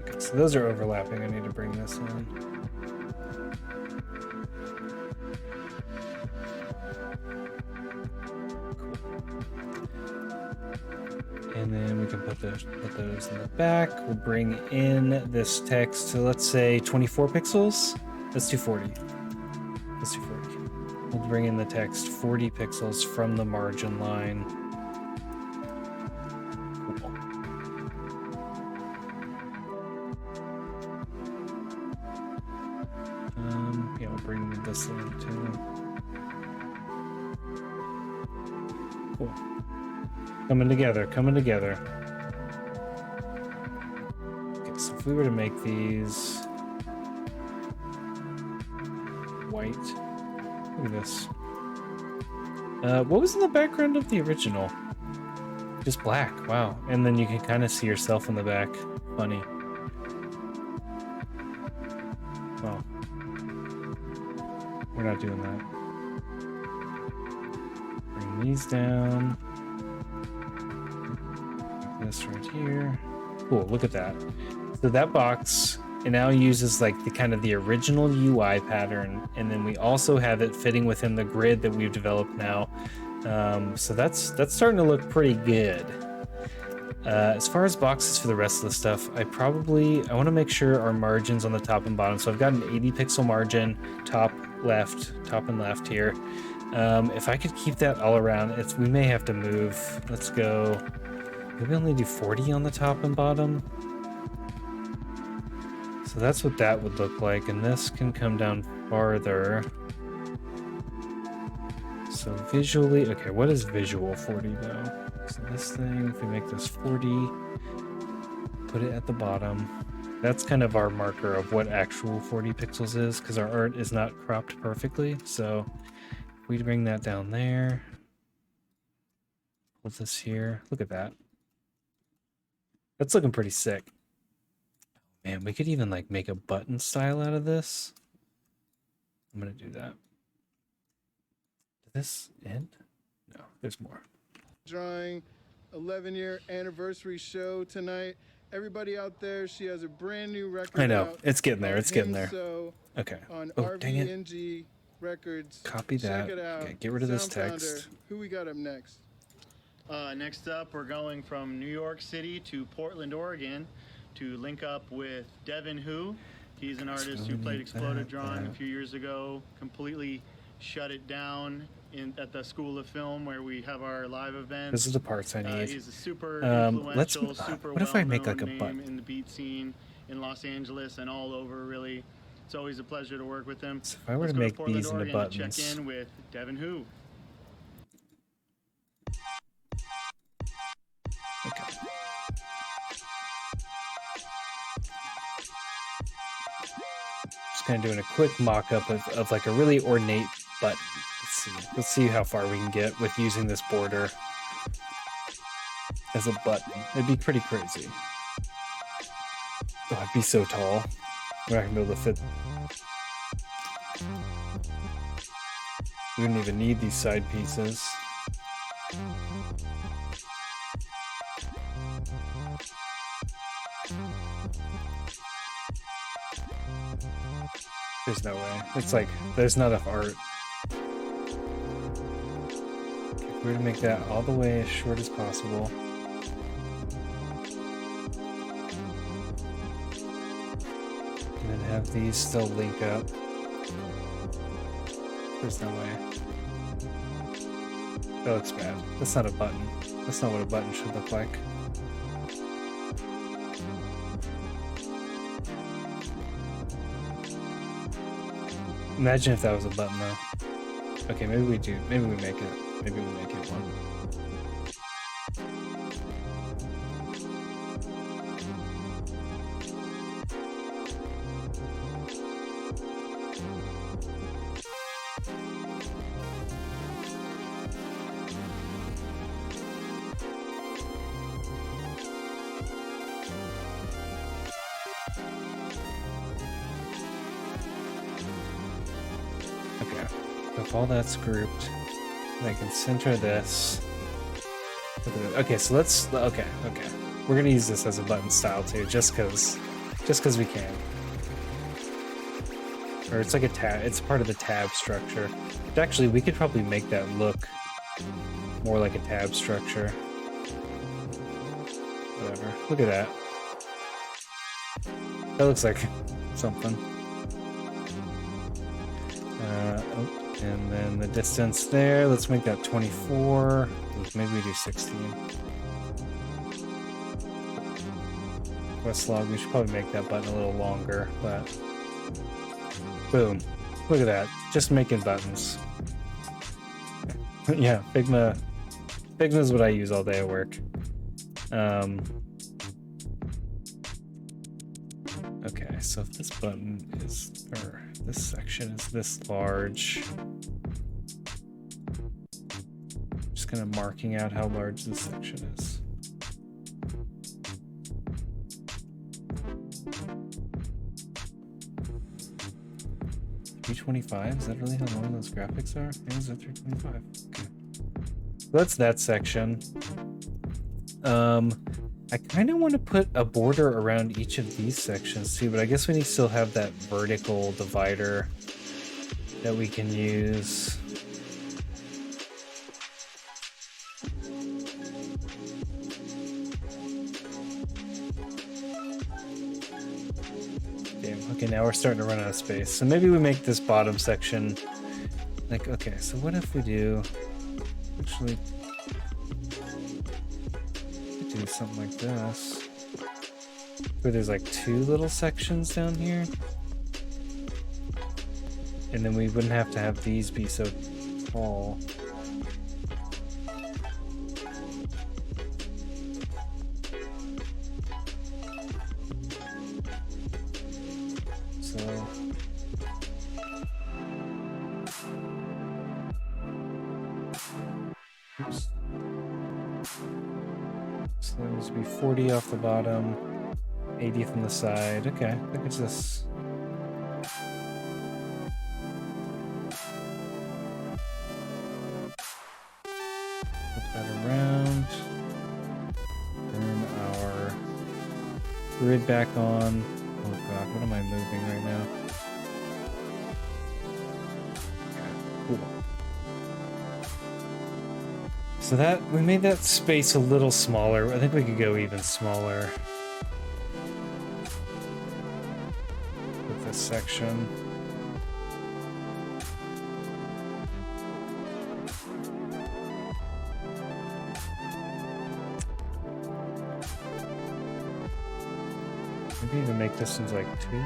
Okay, so those are overlapping. I need to bring this in. And then we can put those in the back. We'll bring in this text to, let's say, 24 pixels. Let's do 40. Let's do 40. We'll bring in the text 40 pixels from the margin line. Cool. Yeah, we'll bring this in too. Cool. Coming together, coming together. Okay, so if we were to make these white, look at this. What was in the background of the original? Just black, wow. And then you can kind of see yourself in the back. Funny. Oh. We're not doing that. Bring these down. This right here. Cool, look at that. So that box, it now uses like the kind of the original UI pattern, and then we also have it fitting within the grid that we've developed now. So that's starting to look pretty good. As far as boxes for the rest of the stuff, I want to make sure our margins on the top and bottom. So I've got an 80 pixel margin, top and left here. If I could keep that all around, we may have to move. Let's go. Maybe only do 40 on the top and bottom. So that's what that would look like, and this can come down farther. So visually, okay, what is visual 40 though? So this thing, if we make this 40, put it at the bottom. That's kind of our marker of what actual 40 pixels is, because our art is not cropped perfectly. So if we bring that down there, put this here, look at that. That's looking pretty sick. Man, we could even like make a button style out of this. I'm gonna do that. Did this end? No, there's more. Drawing 11-year anniversary show tonight. Everybody out there, she has a brand new record. I know, out it's getting there, it's getting Him there. So Okay. on Oh, dang it. RVNG Records. Copy that. Check it out. Okay, get rid of this Sound text. Founder. Who we got up next? Next up, we're going from New York City to Portland, Oregon, to link up with Devin Hu. He's an artist who played Exploded Drawing a few years ago, completely shut it down at the School of Film where we have our live events. This is the parts I need. He's a super influential, super what if I make well-known like a name button? in the beat scene in Los Angeles and all over, really. It's always a pleasure to work with him. So if I were Let's to go make Portland, these into Oregon, to buttons. check in with Devin Hu. Okay. kind of doing a quick mock-up of like a really ornate button. Let's see how far we can get with using this border as a button. It'd be pretty crazy. Oh, it'd be so tall. We're not gonna be able to fit. We wouldn't even need these side pieces. There's no way. It's like, there's not enough art. Okay, we're gonna make that all the way as short as possible. And then have these still link up. There's no way. That looks bad. That's not a button. That's not what a button should look like. Imagine if that was a button though. Okay, maybe we do. Maybe we make it. Maybe we make it one. If all that's grouped, and I can center this. Okay, so let's. Okay. We're gonna use this as a button style too, just cause we can. Or it's like a tab. It's part of the tab structure. But actually, we could probably make that look more like a tab structure. Whatever. Look at that. That looks like something. And then the distance there, let's make that 24. Maybe we do 16. Questlog, we should probably make that button a little longer, but boom. Look at that. Just making buttons. Yeah, Figma is what I use all day at work. Okay, so if this button is, or this section is this large, just kind of marking out how large this section is. $325? Is that really how long those graphics are? Yeah, those are $325. Okay. So that's that section. I kind of want to put a border around each of these sections too, but I guess we need to still have that vertical divider that we can use. Damn, okay, now we're starting to run out of space. So maybe we make this bottom section like, okay, so what if we do actually do something like this, where there's like two little sections down here, and then we wouldn't have to have these be so tall. So oops. So that needs to be 40 off the bottom, 80 from the side. Okay, look at this. Flip that around. Turn our grid back on. Oh god, what am I moving right now? Okay, cool. So that, we made that space a little smaller. I think we could go even smaller with this section. Maybe even make this into like 2.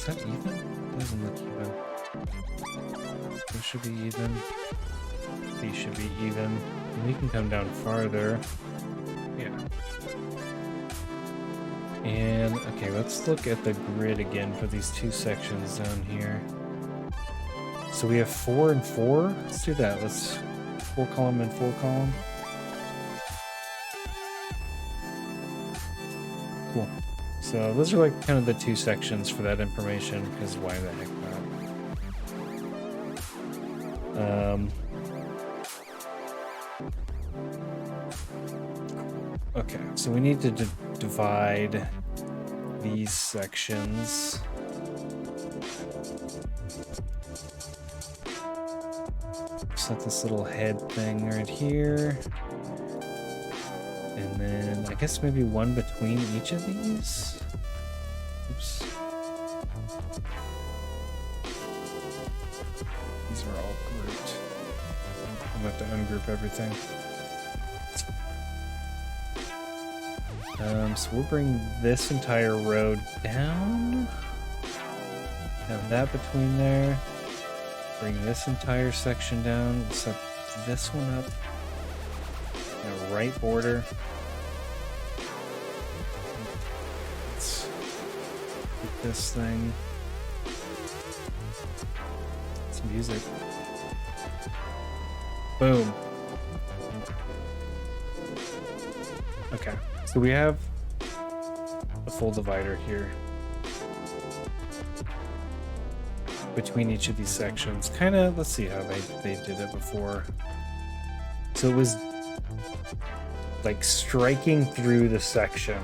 Is that even? It doesn't look even. It should be even. These should be even. And we can come down farther. Yeah. And, okay, let's look at the grid again for these two sections down here. So we have 4 and 4. Let's do that. Let's 4 column and 4 column. Cool. So those are like kind of the two sections for that information, because why the heck not? Okay, so we need to divide these sections. Set this little head thing right here. And then I guess maybe one between each of these. Oops. These are all grouped. I'm gonna have to ungroup everything. So we'll bring this entire road down. Have that between there. Bring this entire section down. Set this one up. In a right border. Let's get this thing. Some music. Boom. Okay, so we have a full divider here between each of these sections. Kind of, let's see how they did it before. So it was like striking through the section.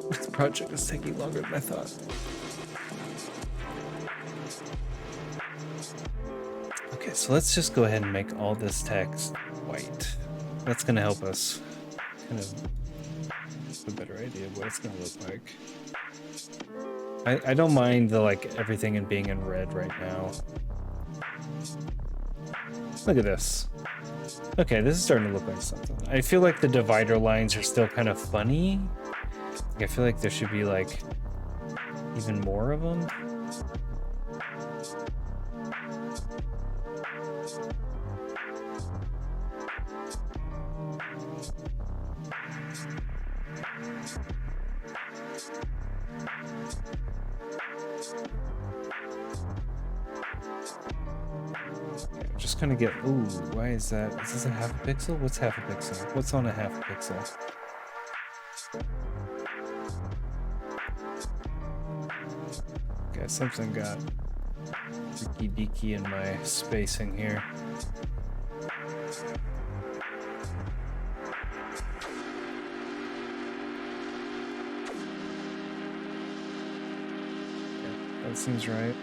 This project is taking longer than I thought. Okay, so let's just go ahead and make all this text white. That's going to help us kind of have a better idea of what it's going to look like. I don't mind the everything and being in red right now. Look at this. Okay, this is starting to look like something. I feel like the divider lines are still kind of funny. I feel like there should be even more of them. Just kind of get, ooh, why is that? Is this a half a pixel? What's half a pixel? What's on a half a pixel? Okay, something got freaky deaky in my spacing here. Yeah, that seems right.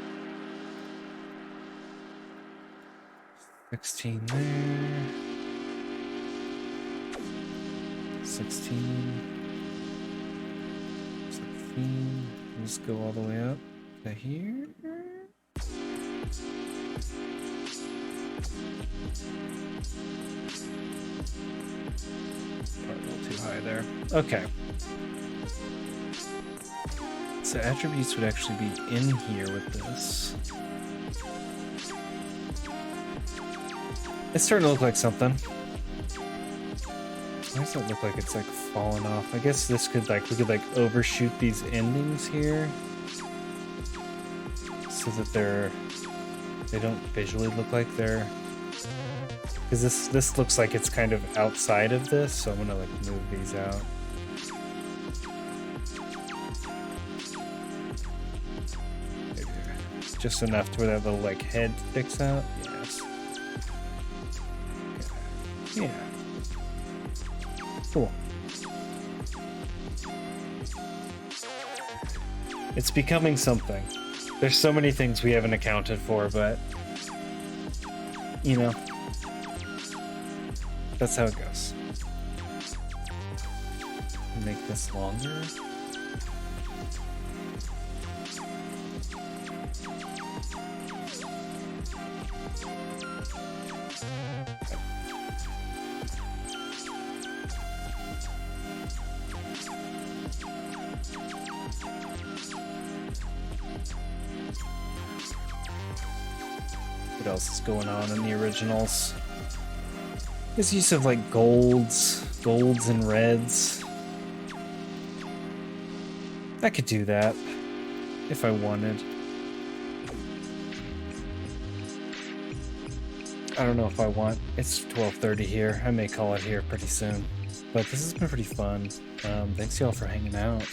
16 there. 16. 16. Just go all the way up to here. Probably a little too high there. Okay. So attributes would actually be in here with this. It's starting to look like something. Why does it look like it's falling off? I guess this could we could overshoot these endings here so that they don't visually look like they're, because this looks like it's kind of outside of this, so I'm gonna move these out. Maybe just enough to where that little head sticks out. Yes. Okay. Yeah. Cool. It's becoming something. There's so many things we haven't accounted for, but that's how it goes. Make this longer. What else is going on in the originals? This use of like golds and reds. I could do that if I wanted. I don't know if I want. It's 12:30 here. I may call it here pretty soon. But this has been pretty fun. Thanks y'all for hanging out.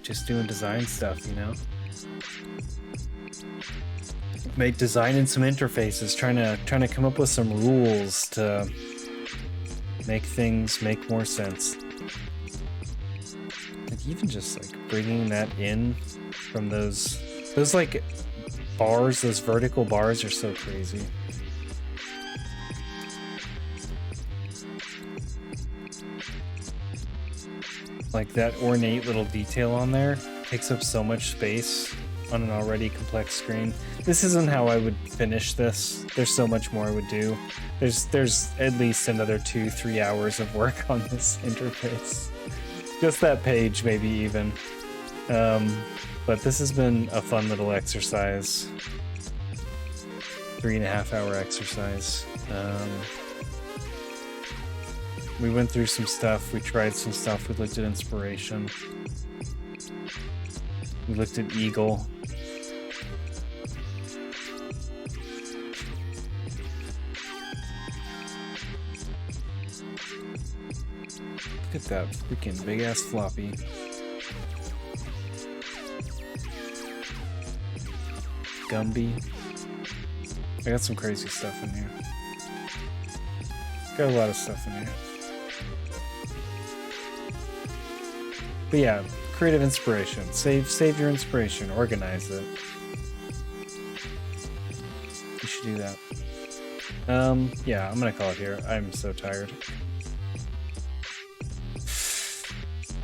Just doing design stuff, you know? Designing some interfaces, trying to come up with some rules to make things make more sense. Like even just like bringing that in from those like bars, those vertical bars are so crazy. Like that ornate little detail on there takes up so much space on an already complex screen. This isn't how I would finish this. There's so much more I would do. There's at least another 2-3 hours of work on this interface. Just that page, maybe even. But this has been a fun little exercise. 3.5 hour exercise. We went through some stuff, we tried some stuff, we looked at inspiration. We looked at Eagle. Look at that freaking big ass floppy. Gumby. I got some crazy stuff in here. Got a lot of stuff in here. But yeah, creative inspiration. Save your inspiration. Organize it. You should do that. Yeah, I'm gonna call it here. I'm so tired.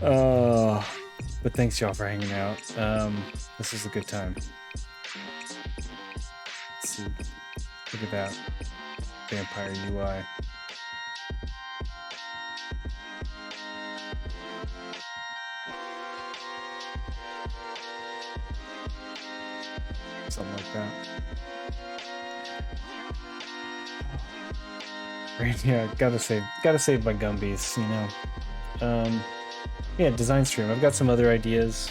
But thanks y'all for hanging out. This was a good time. Let's see. Look at that. Vampire UI. Something like that. Yeah, gotta save my Gumbies, you know. Yeah, design stream. I've got some other ideas,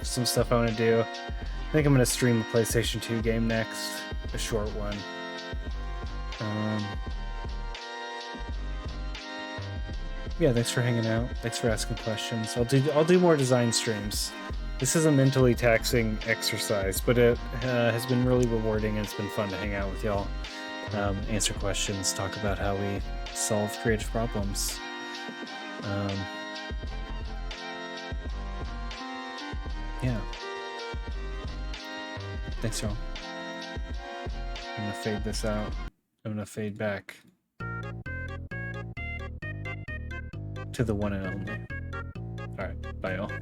some stuff I want to do. I think I'm gonna stream a PlayStation 2 game next, a short one. Yeah, thanks for hanging out. Thanks for asking questions. I'll do more design streams. This is a mentally taxing exercise, but it has been really rewarding and it's been fun to hang out with y'all, answer questions, talk about how we solve creative problems. Yeah. Thanks, y'all. I'm gonna fade this out. I'm gonna fade back to the one and only. Alright, bye y'all.